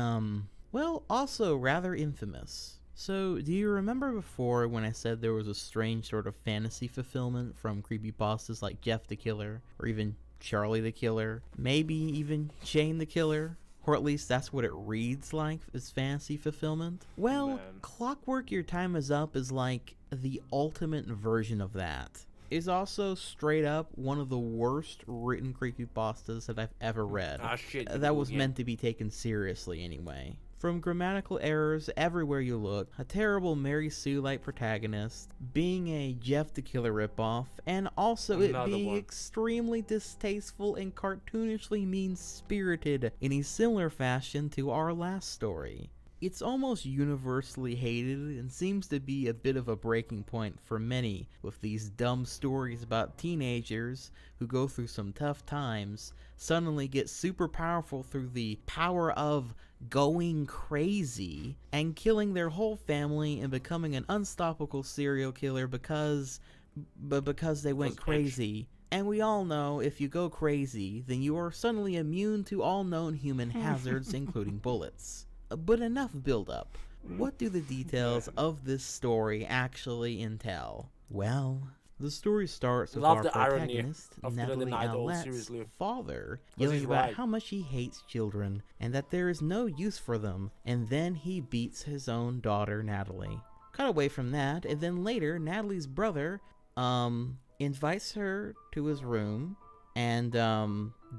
well, also rather infamous. So, do you remember before when I said there was a strange sort of fantasy fulfillment from creepypastas like Jeff the Killer, or even Charlie the Killer, maybe even Shane the Killer? Or at least that's what it reads like, is fantasy fulfillment? Well, Clockwork, Your Time Is Up is like the ultimate version of that. It's also straight up one of the worst written creepypastas that I've ever read. That was meant to be taken seriously anyway. From grammatical errors everywhere you look, a terrible Mary Sue-like protagonist, being a Jeff the Killer ripoff, and also it being extremely distasteful and cartoonishly mean-spirited in a similar fashion to our last story. It's almost universally hated and seems to be a bit of a breaking point for many with these dumb stories about teenagers who go through some tough times, suddenly get super powerful through the power of going crazy and killing their whole family and becoming an unstoppable serial killer because they went crazy And we all know if you go crazy, then you are suddenly immune to all known human hazards, including bullets. But enough build-up. What do the details of this story actually entail? Well, the story starts with our protagonist, Natalie Allette's father, yelling about how much he hates children and that there is no use for them, and then he beats his own daughter, Natalie. Cut away from that, and then later, Natalie's brother, invites her to his room and,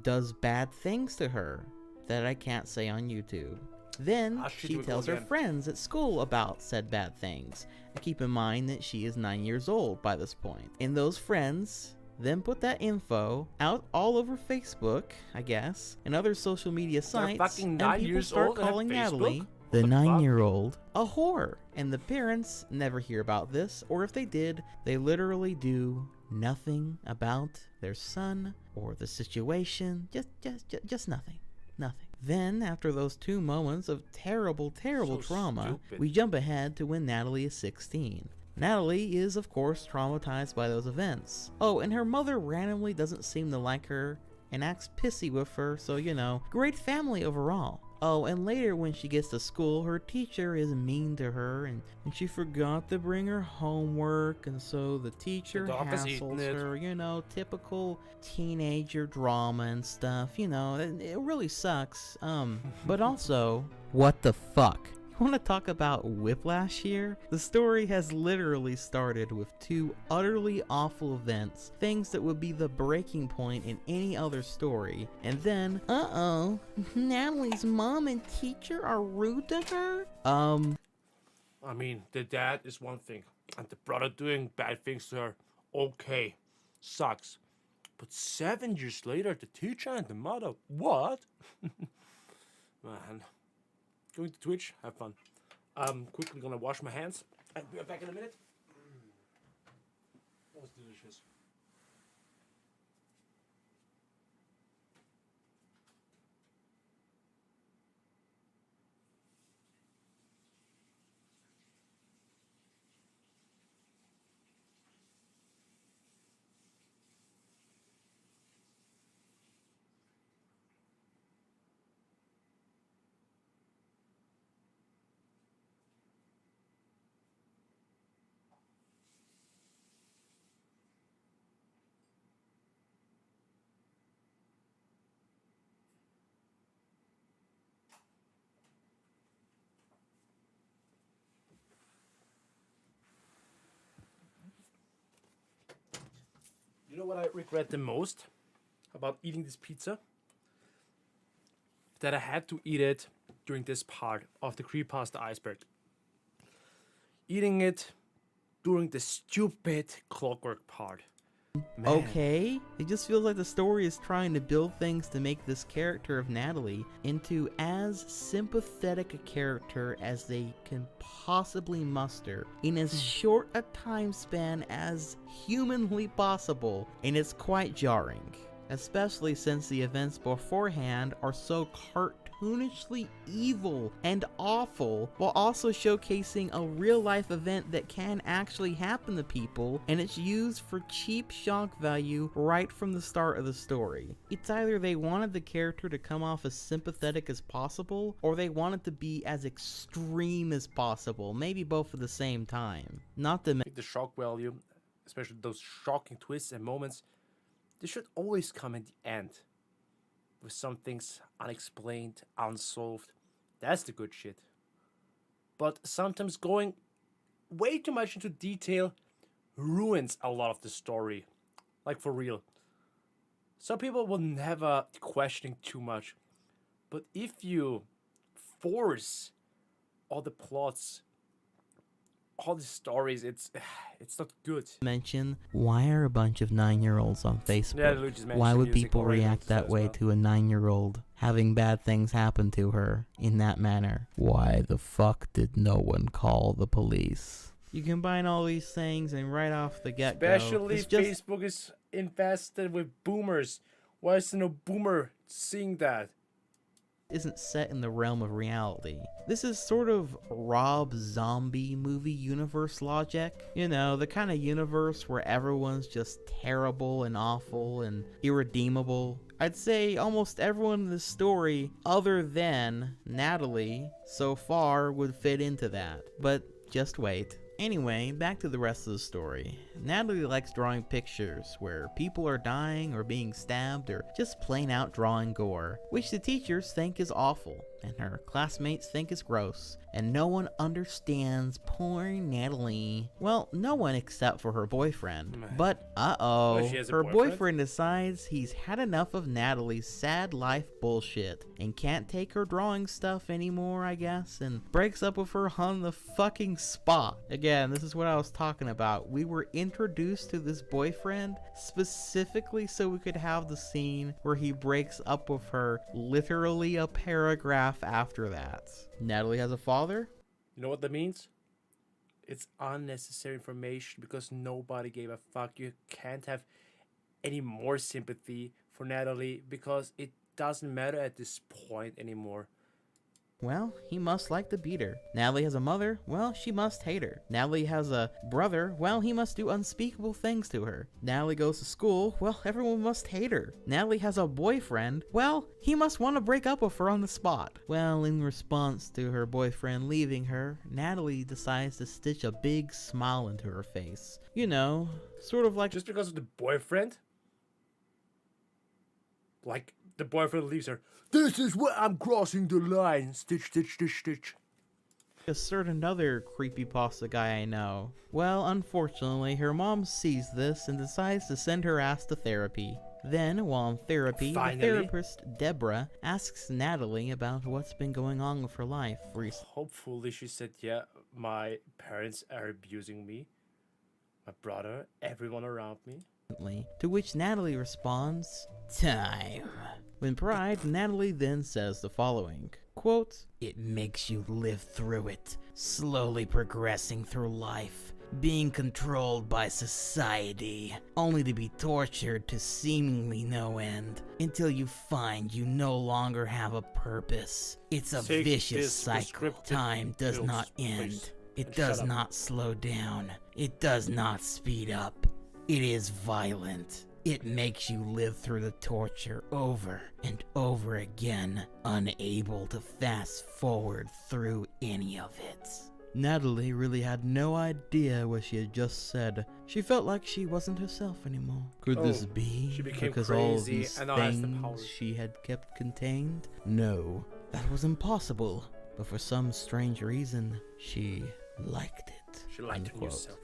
does bad things to her that I can't say on YouTube. Then she tells her friends at school about said bad things. And keep in mind that she is 9 years old by this point. And those friends then put that info out all over Facebook, I guess, and other social media sites, and people start calling Natalie, the 9-year-old, a whore. And the parents never hear about this, or if they did, they literally do nothing about their son or the situation. Just nothing. Nothing. Then, after those 2 moments of terrible trauma, we jump ahead to when Natalie is 16. Natalie is, of course, traumatized by those events. Oh, and her mother randomly doesn't seem to like her and acts pissy with her, so you know, great family overall. Oh, and later when she gets to school, her teacher is mean to her, and she forgot to bring her homework, and so the teacher hassles her, you know, typical teenager drama and stuff, you know, it really sucks. But also, what the fuck? Want to talk about whiplash here? The story has literally started with 2 utterly awful events, things that would be the breaking point in any other story, and then, Natalie's mom and teacher are rude to her? I mean, the dad is one thing, and the brother doing bad things to her, okay, sucks. But 7 years later, the teacher and the mother, what? Man. Going to Twitch, have fun. Quickly gonna wash my hands, and we'll be back in a minute. That was delicious. You know what I regret the most about eating this pizza? That I had to eat it during this part of the Creepypasta Iceberg. Eating it during the stupid clockwork part. Man. Okay, it just feels like the story is trying to build things to make this character of Natalie into as sympathetic a character as they can possibly muster in as short a time span as humanly possible, and it's quite jarring. Especially since the events beforehand are so cartoonishly evil and awful, while also showcasing a real-life event that can actually happen to people, and it's used for cheap shock value right from the start of the story. It's either they wanted the character to come off as sympathetic as possible, or they wanted to be as extreme as possible, maybe both at the same time. Not to the shock value, especially those shocking twists and moments, they should always come in the end, with some things unexplained, unsolved. That's the good shit. But sometimes going way too much into detail ruins a lot of the story. Like for real. Some people will never questioning too much. But if you force all the plots, all the stories, it's not good. Mention, why are a bunch of 9-year-olds on Facebook? Yeah, why would people react that way to a 9-year-old having bad things happen to her in that manner? Why the fuck did no one call the police? You combine all these things and right off the get-go, especially Facebook is infested with boomers. Why is there no boomer seeing that? isn't set in the realm of reality. This is sort of Rob Zombie movie universe logic. You know, the kind of universe where everyone's just terrible and awful and irredeemable. I'd say almost everyone in this story, other than Natalie, so far would fit into that. But just wait. Anyway, back to the rest of the story. Natalie likes drawing pictures where people are dying or being stabbed or just plain out drawing gore, which the teachers think is awful and her classmates think is gross, and no one understands poor Natalie. Well, no one except for her boyfriend. But Oh, she has a her boyfriend? boyfriend decides he's had enough of Natalie's sad life bullshit and can't take her drawing stuff anymore, I guess, and breaks up with her on the fucking spot. Again, this is what I was talking about. We were introduced to this boyfriend specifically so we could have the scene where he breaks up with her literally a paragraph after that. Natalie has a father? You know what that means? It's unnecessary information because nobody gave a fuck. You can't have any more sympathy for Natalie because it doesn't matter at this point anymore. Well, he must like to beat her. Natalie has a mother? Well, she must hate her. Natalie has a brother? Well, he must do unspeakable things to her. Natalie goes to school? Well, everyone must hate her. Natalie has a boyfriend? Well, he must want to break up with her on the spot. Well, in response to her boyfriend leaving her, Natalie decides to stitch a big smile into her face. You know, sort of like Just because of the boyfriend? Like, the boyfriend leaves her. This is where I'm crossing the line. Stitch, stitch, stitch, stitch. a certain other creepypasta guy I know. Well, unfortunately, her mom sees this and decides to send her ass to therapy. Then, while in therapy, Finally. the therapist, Deborah, asks Natalie about what's been going on with her life recently. Hopefully she said, yeah, my parents are abusing me. My brother, everyone around me. To which Natalie responds, "Time." When pried, Natalie then says the following, quote, "It makes you live through it, slowly progressing through life, being controlled by society, only to be tortured to seemingly no end, until you find you no longer have a purpose. It's a Take vicious this cycle. prescriptive Time does pills, not end. please, It and does shut up." not slow down. It does not speed up. It is violent. It makes you live through the torture over and over again, unable to fast forward through any of it." Natalie really had no idea what she had just said. She felt like she wasn't herself anymore. Could this Oh, be she became because all of crazy these and now has the things power. she had kept contained? No, that was impossible. But for some strange reason, she liked it. She liked it Unquote. yourself.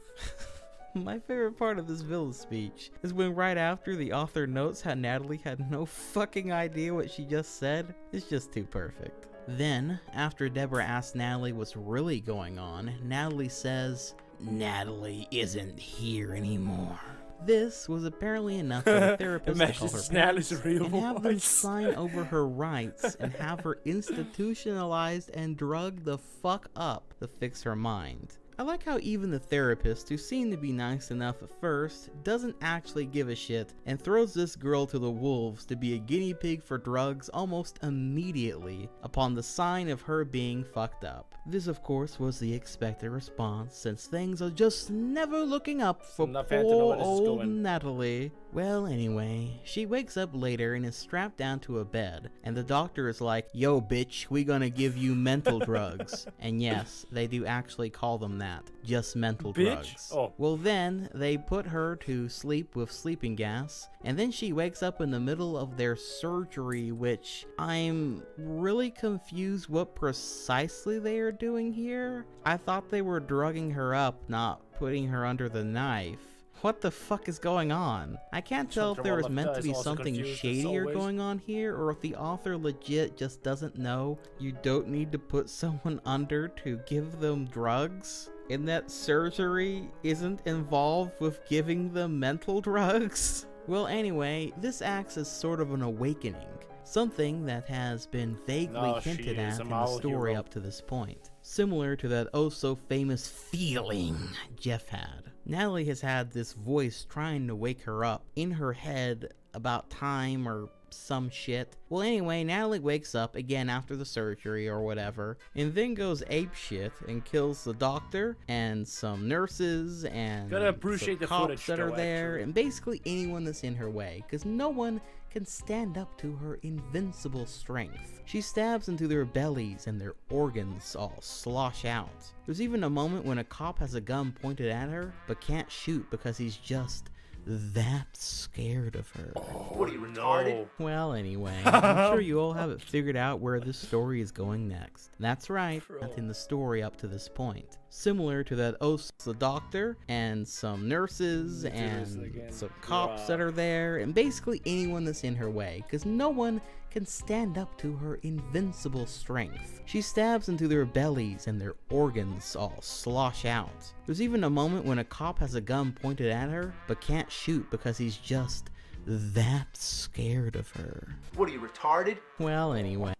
My favorite part of this villain speech is when right after the author notes how Natalie had no fucking idea what she just said. It's just too perfect. Then, after Deborah asks Natalie what's really going on, Natalie says, "Natalie isn't here anymore." This was apparently enough for the therapist to Imagine call her it's Natalie's parents real and have them voice. sign over her rights and have her institutionalized and drugged the fuck up to fix her mind. I like how even the therapist, who seemed to be nice enough at first, doesn't actually give a shit and throws this girl to the wolves to be a guinea pig for drugs almost immediately upon the sign of her being fucked up. This of course was the expected response, since things are just never looking up for Not fair to know poor where this is old going. Natalie. Well, anyway, she wakes up later and is strapped down to a bed, and the doctor is like, "Yo bitch, we gonna give you mental drugs." And yes, they do actually call them that, just mental Bitch? drugs. Oh. Well then, they put her to sleep with sleeping gas, and then she wakes up in the middle of their surgery, which I'm really confused what precisely they are doing here. I thought they were drugging her up, not putting her under the knife. What the fuck is going on? I can't tell if there was meant to be something shadier going on here, or if the author legit just doesn't know you don't need to put someone under to give them drugs, and that surgery isn't involved with giving them mental drugs. Well, anyway, this acts as sort of an awakening, something that has been vaguely No, hinted she is at a in the model story hero. up to this point, similar to that oh so famous feeling Jeff had. Natalie has had this voice trying to wake her up in her head about time or some shit. Well, anyway, Natalie wakes up again after the surgery or whatever, and then goes apeshit and kills the doctor and some nurses and Gotta appreciate the cops footage, that are though, there, actually. and basically anyone that's in her way, because no one can stand up to her invincible strength. She stabs into their bellies and their organs all slosh out. There's even a moment when a cop has a gun pointed at her, but can't shoot because he's just that scared of her. What are you, retarded? Well, anyway, I'm sure you all have it figured out where this story is going next. That's right, that's in the story up to this point. Similar to that the doctor and some nurses and some cops that are there, and basically anyone that's in her way, because no one can stand up to her invincible strength. She stabs into their bellies and their organs all slosh out. There's even a moment when a cop has a gun pointed at her, but can't shoot because he's just that scared of her. What are you, retarded? Well, anyway.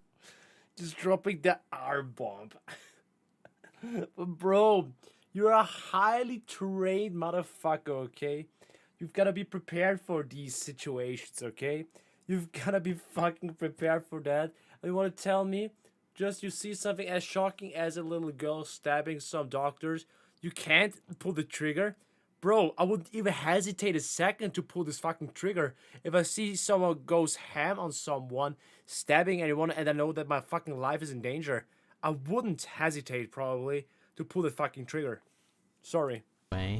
Just dropping the R-bomb. But bro, you're a highly trained motherfucker, okay? You've gotta be prepared for these situations, okay? You've gotta be fucking prepared for that. And you wanna tell me, just you see something as shocking as a little girl stabbing some doctors, you can't pull the trigger? Bro, I wouldn't even hesitate a second to pull this fucking trigger. If I see someone goes ham on someone, stabbing anyone, and I know that my fucking life is in danger, I wouldn't hesitate, probably, to pull the fucking trigger. Sorry.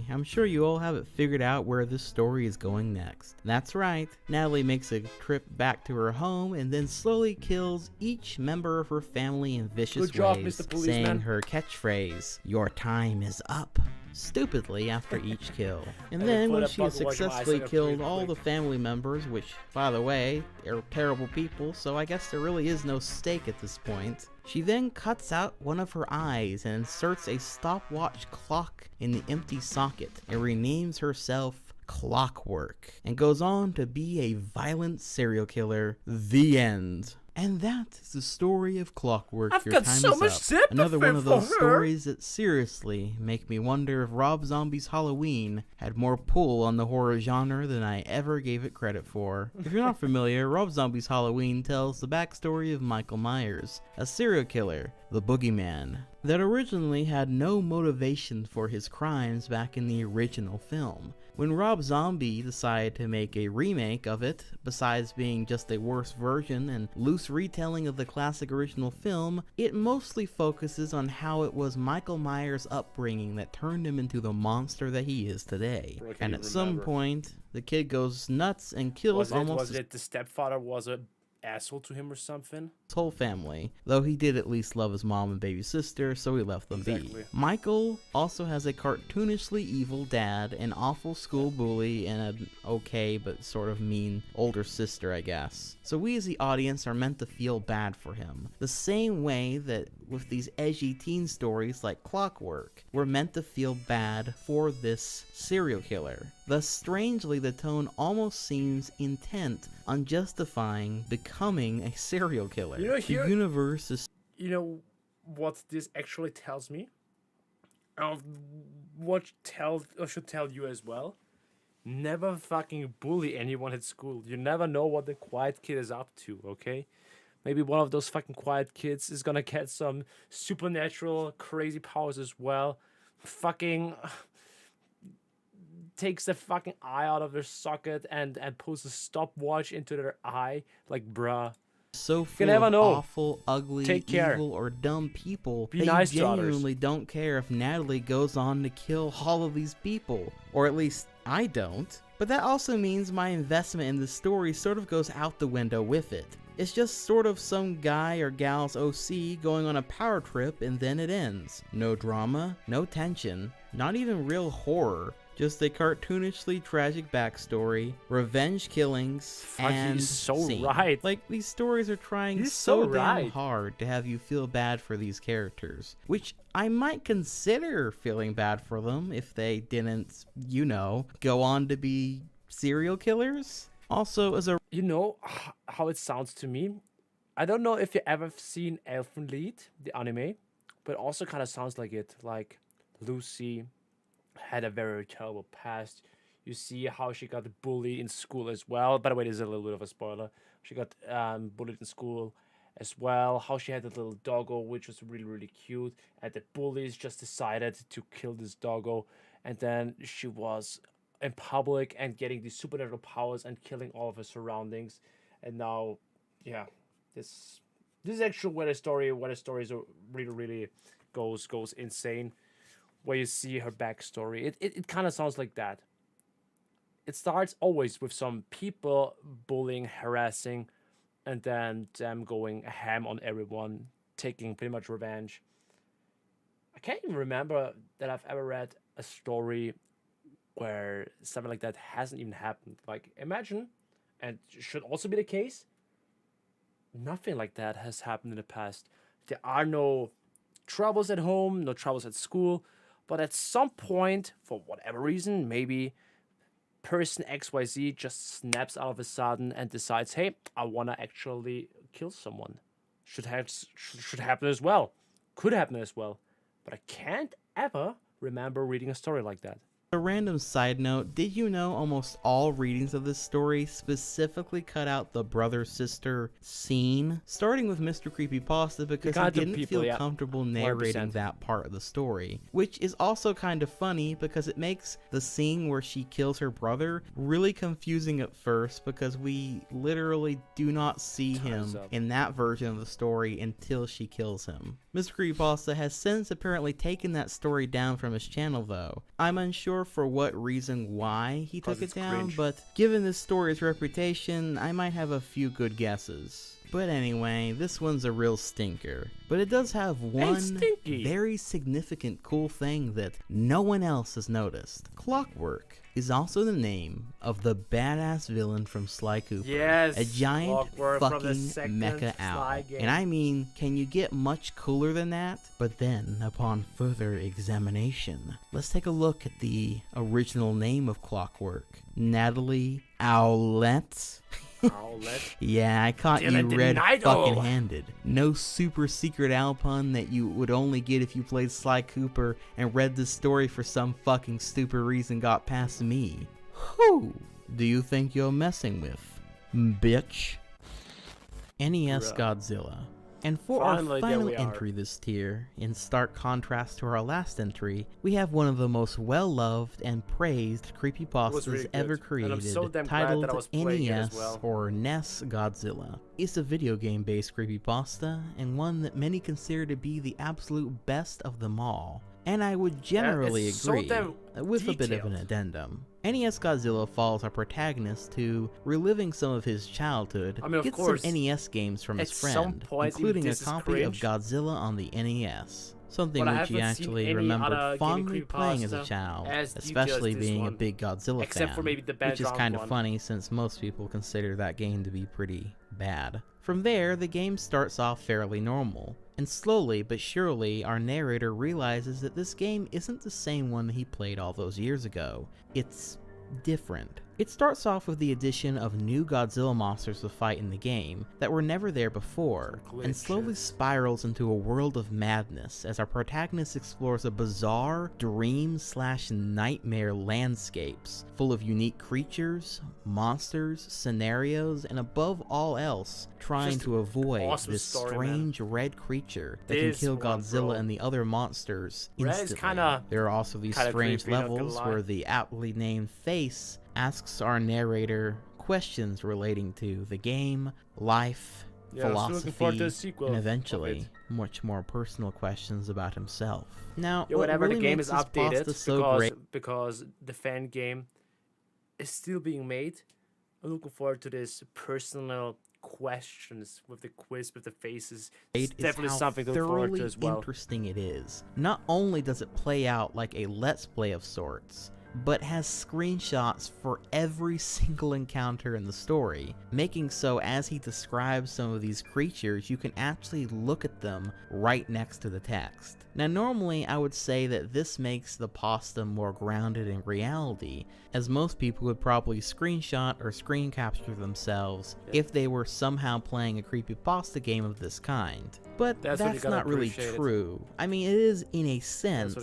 I'm sure you all have it figured out where this story is going next. That's right, Natalie makes a trip back to her home and then slowly kills each member of her family in vicious Good job, ways, Mr. Policeman. saying her catchphrase, "Your time is up," stupidly after each kill. And then when she has successfully killed all the family members, which, by the way, are terrible people, so I guess there really is no stake at this point, she then cuts out one of her eyes and inserts a stopwatch clock in the empty socket and renames herself Clockwork, and goes on to be a violent serial killer. The end. And that is the story of Clockwork. I've Your got time so is much up. sympathy Another one of for those her. stories that seriously make me wonder if Rob Zombie's Halloween had more pull on the horror genre than I ever gave it credit for. If you're not familiar, Rob Zombie's Halloween tells the backstory of Michael Myers, a serial killer, the boogeyman, that originally had no motivation for his crimes back in the original film. When Rob Zombie decided to make a remake of it, besides being just a worse version and loose retelling of the classic original film, it mostly focuses on how it was Michael Myers' upbringing that turned him into the monster that he is today. Bro, I can't And even at some remember. point, the kid goes nuts and kills almost Was it the stepfather was a asshole to him or something? his whole family, though he did at least love his mom and baby sister, so he left them be. Exactly. Michael also has a cartoonishly evil dad, an awful school bully, and an okay but sort of mean older sister, I guess. So we as the audience are meant to feel bad for him, the same way that with these edgy teen stories like Clockwork, we're meant to feel bad for this serial killer. Thus, strangely, the tone almost seems intent on justifying becoming a serial killer. You know, here- the universe is You know what this actually tells me? What should tell you as well? Never fucking bully anyone at school. You never know what the quiet kid is up to, okay? Maybe one of those fucking quiet kids is gonna get some supernatural crazy powers as well. Fucking takes the fucking eye out of their socket and pulls a stopwatch into their eye. Like, bruh. so full never of know. awful, ugly, Take care. evil, or dumb people Be that nice you to others. genuinely don't care if Natalie goes on to kill all of these people. Or at least, I don't. But that also means my investment in the story sort of goes out the window with it. It's just sort of some guy or gal's OC going on a power trip and then it ends. No drama, no tension, not even real horror. Just a cartoonishly tragic backstory, revenge killings, Fuck, and he's so scene. right. Like, these stories are trying He's so so damn right. hard to have you feel bad for these characters, which I might consider feeling bad for them if they didn't, you know, go on to be serial killers. Also, as a You know how it sounds to me? I don't know if you ever seen Elfen Lied, the anime, but it also kind of sounds like it. Like, Lucy had a very terrible past. You see how she got bullied in school as well. By the way, this is a little bit of a spoiler. She got bullied in school as well. How she had a little doggo, which was really, really cute. And the bullies just decided to kill this doggo. And then she was in public and getting these supernatural powers and killing all of her surroundings. And now, yeah, this is actually where the story is really, really goes insane. Where you see her backstory. It kind of sounds like that. It starts always with some people bullying, harassing, and then them going ham on everyone, taking pretty much revenge. I can't even remember that I've ever read a story where something like that hasn't even happened. Like, imagine, and should also be the case, nothing like that has happened in the past. There are no troubles at home, no troubles at school, but at some point, for whatever reason, maybe person XYZ just snaps out of a sudden and decides, hey, I want to actually kill someone. Should happen as well. Could happen as well. But I can't ever remember reading a story like that. A random side note, did you know almost all readings of this story specifically cut out the brother-sister scene? Starting with Mr. Creepypasta because he didn't feel comfortable narrating 100%. That part of the story. Which is also kind of funny because it makes the scene where she kills her brother really confusing at first because we literally do not see him in that version of the story until she kills him. Mr. Creepypasta has since apparently taken that story down from his channel though. I'm unsure for what reason why he took it down, cringe. But given this story's reputation, I might have a few good guesses. But anyway, this one's a real stinker. But it does have one very significant cool thing that no one else has noticed. Clockwork is also the name of the badass villain from Sly Cooper. Yes, a giant fucking mecha owl. And I mean, can you get much cooler than that? But then, upon further examination, let's take a look at the original name of Clockwork. Natalie Owlette. Yeah, I caught you red fucking handed. No super secret owl pun that you would only get if you played Sly Cooper and read this story for some fucking stupid reason got past me. Who do you think you're messing with, bitch? NES Godzilla. And for our final entry this tier, in stark contrast to our last entry, we have one of the most well-loved and praised creepypastas ever created, titled NES or NES Godzilla. It's a video game-based creepypasta, and one that many consider to be the absolute best of them all. And I would generally agree, with a bit of an addendum. NES Godzilla follows our protagonist to reliving some of his childhood, gets some NES games from his friend, including a copy of Godzilla on the NES. Something which he actually remembered fondly playing as a child, especially being a big Godzilla fan, which is kind of funny since most people consider that game to be pretty bad. From there, the game starts off fairly normal, and slowly but surely our narrator realizes that this game isn't the same one he played all those years ago. It's different. It starts off with the addition of new Godzilla monsters to fight in the game that were never there before, and slowly spirals into a world of madness as our protagonist explores a bizarre dream/nightmare landscapes full of unique creatures, monsters, scenarios, and above all else, trying to avoid this strange red creature that can kill Godzilla and the other monsters instantly. There are also these strange levels where the aptly named Face asks our narrator questions relating to the game, life, philosophy, and eventually much more personal questions about himself. Now, whenever really the game is updated, so because the fan game is still being made, I'm looking forward to this personal questions with the quiz, with the faces. It's definitely something to look forward to as well. Interesting it is. Not only does it play out like a let's play of sorts, but has screenshots for every single encounter in the story, making so as he describes some of these creatures, you can actually look at them right next to the text. Now normally I would say that this makes the pasta more grounded in reality, as most people would probably screenshot or screen capture themselves if they were somehow playing a creepypasta game of this kind. But that's not really true. I mean, it is in a sense,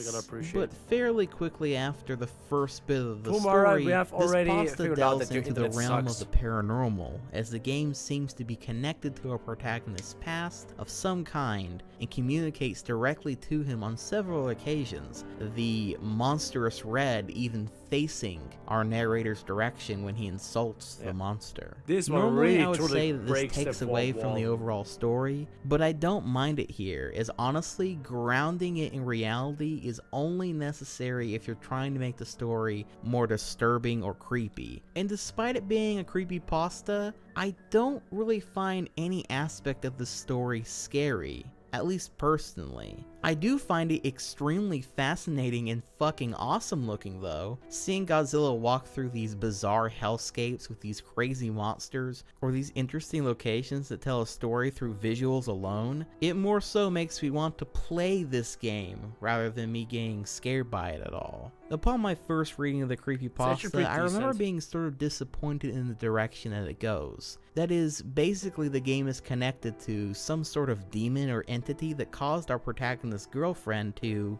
but fairly quickly after the first first bit of the Pumara, story, we have this already pasta figured out delves that your into the internet realm sucks. of the paranormal, as the game seems to be connected to our protagonist's past of some kind and communicates directly to him on several occasions, the monstrous red even facing our narrator's direction when he insults the monster. This one Normally really I would truly say that this breaks takes the away fourth from the wall. overall story, but I don't mind it here, as honestly grounding it in reality is only necessary if you're trying to make the story more disturbing or creepy. And despite it being a creepypasta, I don't really find any aspect of the story scary. At least personally. I do find it extremely fascinating and fucking awesome looking though. Seeing Godzilla walk through these bizarre hellscapes with these crazy monsters, or these interesting locations that tell a story through visuals alone, it more so makes me want to play this game rather than me getting scared by it at all. Upon my first reading of the creepypasta, I remember being sort of disappointed in the direction that it goes. That is, basically the game is connected to some sort of demon or entity that caused our protagonist's girlfriend to...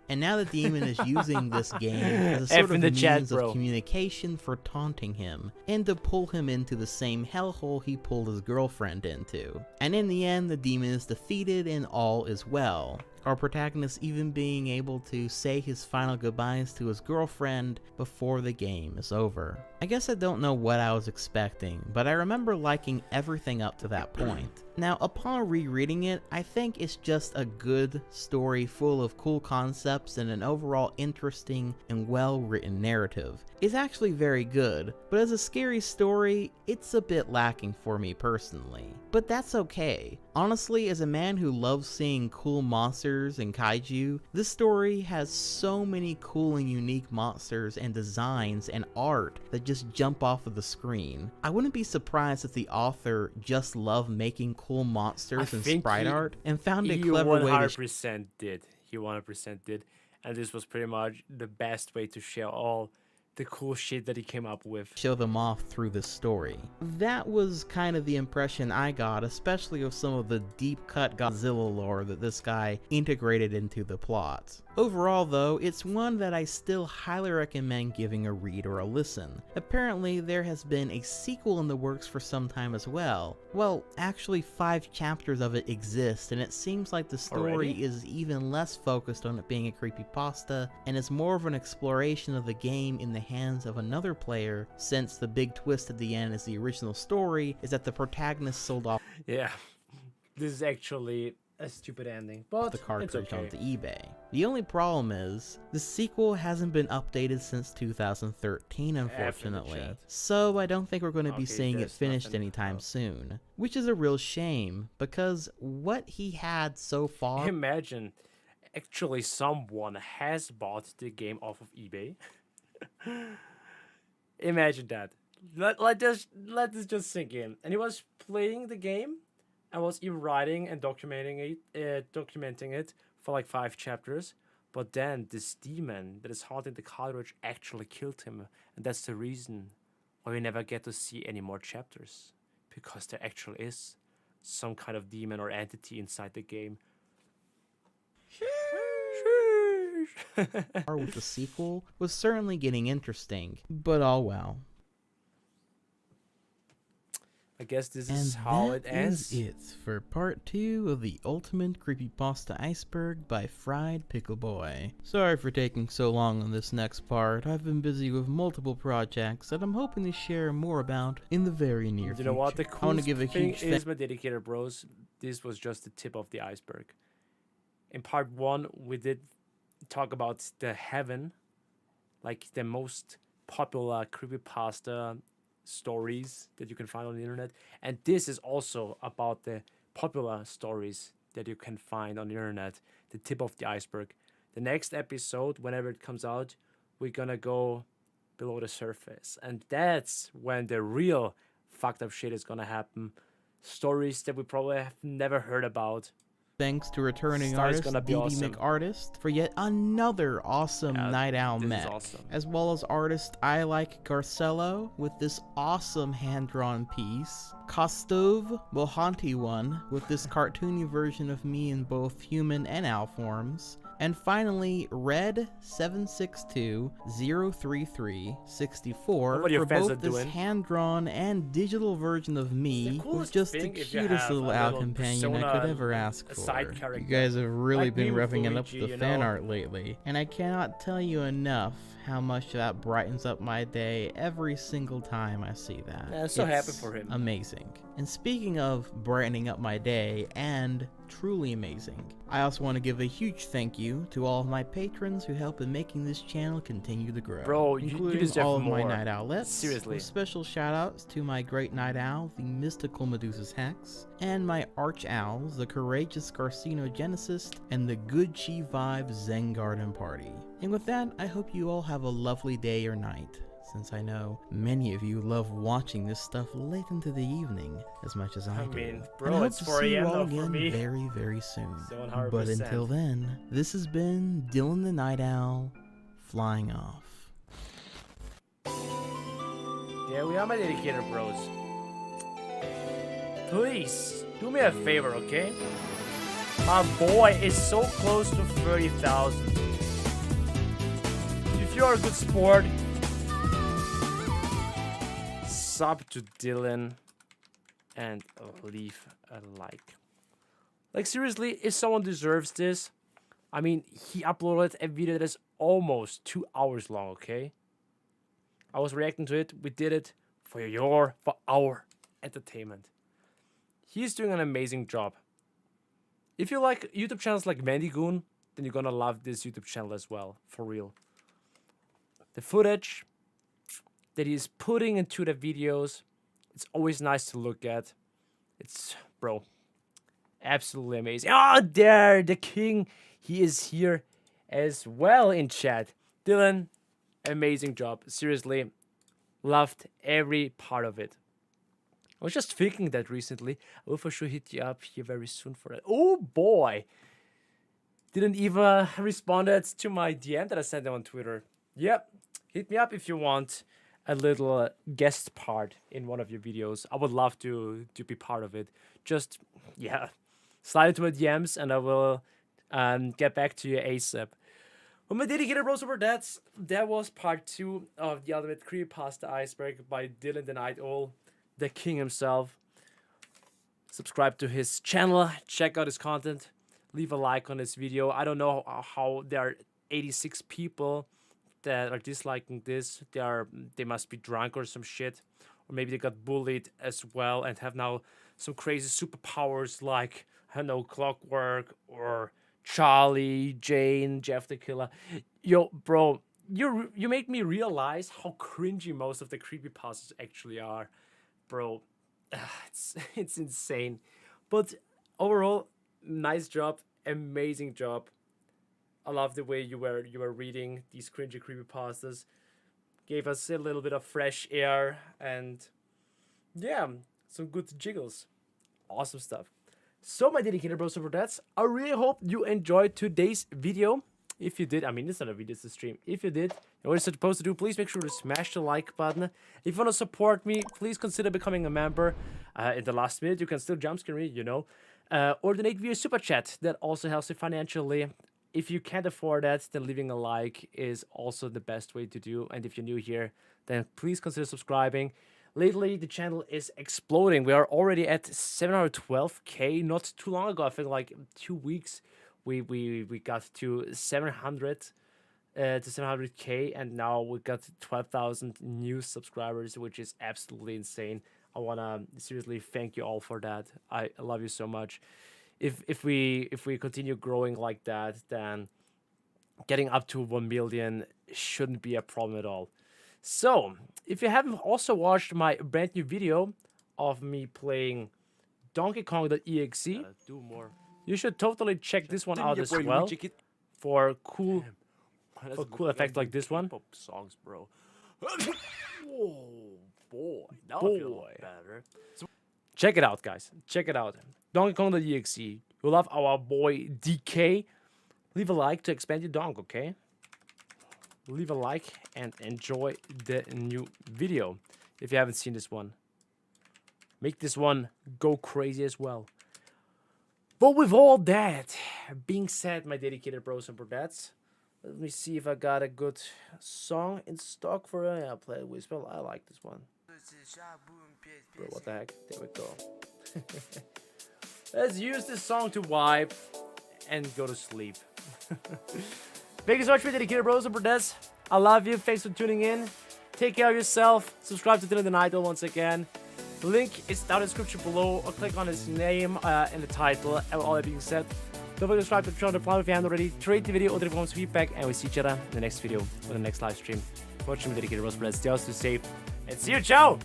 And now the demon is using this game as a sort of means of communication for taunting him, and to pull him into the same hellhole he pulled his girlfriend into. And in the end, the demon is defeated and all is well. Our protagonist even being able to say his final goodbyes to his girlfriend before the game is over. I guess I don't know what I was expecting, but I remember liking everything up to that point. Now, upon rereading it, I think it's just a good story full of cool concepts and an overall interesting and well-written narrative. It's actually very good, but as a scary story, it's a bit lacking for me personally. But that's okay. Honestly, as a man who loves seeing cool monsters and kaiju, this story has so many cool and unique monsters and designs and art that just jump off of the screen. I wouldn't be surprised if the author just loved making cool monsters and sprite art and found a clever way to... He 100% did. And this was pretty much the best way to share all the cool shit that he came up with. Show them off through this story. That was kind of the impression I got, especially of some of the deep-cut Godzilla lore that this guy integrated into the plot. Overall though, it's one that I still highly recommend giving a read or a listen. Apparently there has been a sequel in the works for some time as well. Well, actually 5 chapters of it exist, and it seems like the story is even less focused on it being a creepypasta and is more of an exploration of the game in the hands of another player, since the big twist at the end is the original story is that the protagonist sold off this is actually a stupid ending, but the cartridge okay. onto eBay. The only problem is, the sequel hasn't been updated since 2013 unfortunately, so I don't think we're going to be seeing it finished anytime soon. Which is a real shame, because what he had so far... Imagine, actually someone has bought the game off of eBay. Imagine that. Let this just sink in. And he was playing the game, I was even writing and documenting it for like 5 chapters, but then this demon that is haunting the cartridge actually killed him, and that's the reason why we never get to see any more chapters, because there actually is some kind of demon or entity inside the game. with the sequel was certainly getting interesting, but all well. I guess this is how it ends. And that is it for part 2 of the Ultimate Creepypasta Iceberg by Fried Pickle Boy. Sorry for taking so long on this next part. I've been busy with multiple projects that I'm hoping to share more about in the very near future. You know what? The I want to give a huge thing is, my dedicated bros, this was just the tip of the iceberg. In part 1, we did talk about the heaven, like the most popular creepypasta stories that you can find on the internet, and this is also about the popular stories that you can find on the internet, the tip of the iceberg. The next episode, whenever it comes out, we're gonna go below the surface, and that's when the real fucked up shit is gonna happen. Stories that we probably have never heard about. Thanks to returning artist DD McArtist for yet another awesome Night Owl mech, as well as artist I Like Garcello with this awesome hand-drawn piece, Kostov Mohanty one with this cartoony version of me in both human and owl forms, And finally, Red76203364 What your for fans both are this doing. hand-drawn and digital version of me was just the cutest little owl companion I could ever ask for. You guys have really been revving it up with the fan art lately, and I cannot tell you enough how much that brightens up my day every single time I see that. Yeah, I'm so happy for him. Amazing. And speaking of brightening up my day and truly amazing, I also want to give a huge thank you to all of my patrons who help in making this channel continue to grow. Bro, including you deserve all of more. my night owlets. Seriously. With special shout outs to my great night owl, the mystical Medusa's Hex, and my arch owls, the courageous carcinogenicist, and the good chi vibe Zen Garden Party. And with that, I hope you all have a lovely day or night, since I know many of you love watching this stuff late into the evening as much as I do. mean, And bro, I hope it's to 4 see you a.m. all though for again me. very, very soon. 100%. But until then, this has been Dylan the Night Owl, flying off. Yeah, we are my dedicated bros. Please, do me a favor, okay? My boy is so close to 30,000. If you're a good sport, sub to Dylan and leave a like. Like, seriously, if someone deserves this, I mean, he uploaded a video that is almost 2 hours long, okay? I was reacting to it. We did it for our entertainment. He's doing an amazing job. If you like YouTube channels like Mandygoon, then you're gonna love this YouTube channel as well, for real. The footage that he's putting into the videos, it's always nice to look at. It's, bro, absolutely amazing. Oh, there, the king, he is here as well in chat. Dylan, amazing job. Seriously, loved every part of it. I was just thinking that recently. I will for sure hit you up here very soon for that. Oh boy! Didn't even responded to my DM that I sent him on Twitter. Yep, hit me up if you want a little guest part in one of your videos. I would love to be part of it. Just, yeah, slide into my DMs and I will get back to you ASAP. Well, my dedicated bros over that was part 2 of the ultimate Creepypasta Iceberg by Dylan the Night Owl, the king himself. Subscribe to his channel, check out his content, leave a like on this video. I don't know how there are 86 people that are disliking this. They must be drunk or some shit, or maybe they got bullied as well and have now some crazy superpowers like, I don't know, Clockwork or Charlie, Jane, Jeff the Killer. Yo, bro, you made me realize how cringy most of the creepypastas actually are, bro. It's insane, but overall, nice job, amazing job. I love the way you were reading these cringy creepypastas. Gave us a little bit of fresh air and yeah, some good jiggles. Awesome stuff. So my dedicated bros over that, I really hope you enjoyed today's video. If you did, I mean, it's not a video, it's a stream. If you did, what you're supposed to do, please make sure to smash the like button. If you want to support me, please consider becoming a member. In the last minute, you can still jumpscare me, you know. Or donate via Super Chat. That also helps you financially. If you can't afford that, then leaving a like is also the best way to do. And if you're new here, then please consider subscribing. Lately, the channel is exploding. We are already at 712k. Not too long ago, I think like 2 weeks, we got to 700k, and now we got 12,000 new subscribers, which is absolutely insane. I wanna seriously thank you all for that. I love you so much. If we continue growing like that, then getting up to 1 million shouldn't be a problem at all. So, if you haven't also watched my brand new video of me playing Donkey Kong.exe, you should totally check this one out as well for cool effects like this one. Songs, bro. Whoa, boy, now I feel a lot better. Check it out, guys. Check it out. Donkey Kong.exe. You love our boy DK. Leave a like to expand your donk, okay? Leave a like and enjoy the new video if you haven't seen this one. Make this one go crazy as well. But with all that, being said, my dedicated bros and brodettes, let me see if I got a good song in stock for it. I'll play it with spell. I like this one. Bro, what the heck? There we go. Let's use this song to wipe and go to sleep. Thank you so much for dedicated bros and brodettes. I love you. Thanks for tuning in. Take care of yourself. Subscribe to Dylan the Idol once again. The link is down in the description below, or click on his name in the title. And all that being said, don't forget to subscribe to the channel if you haven't already. Rate the video or the comments feedback, and we'll see each other in the next video or the next live stream. Watching dedicated bros and brodettes. Stay safe and see you. Ciao.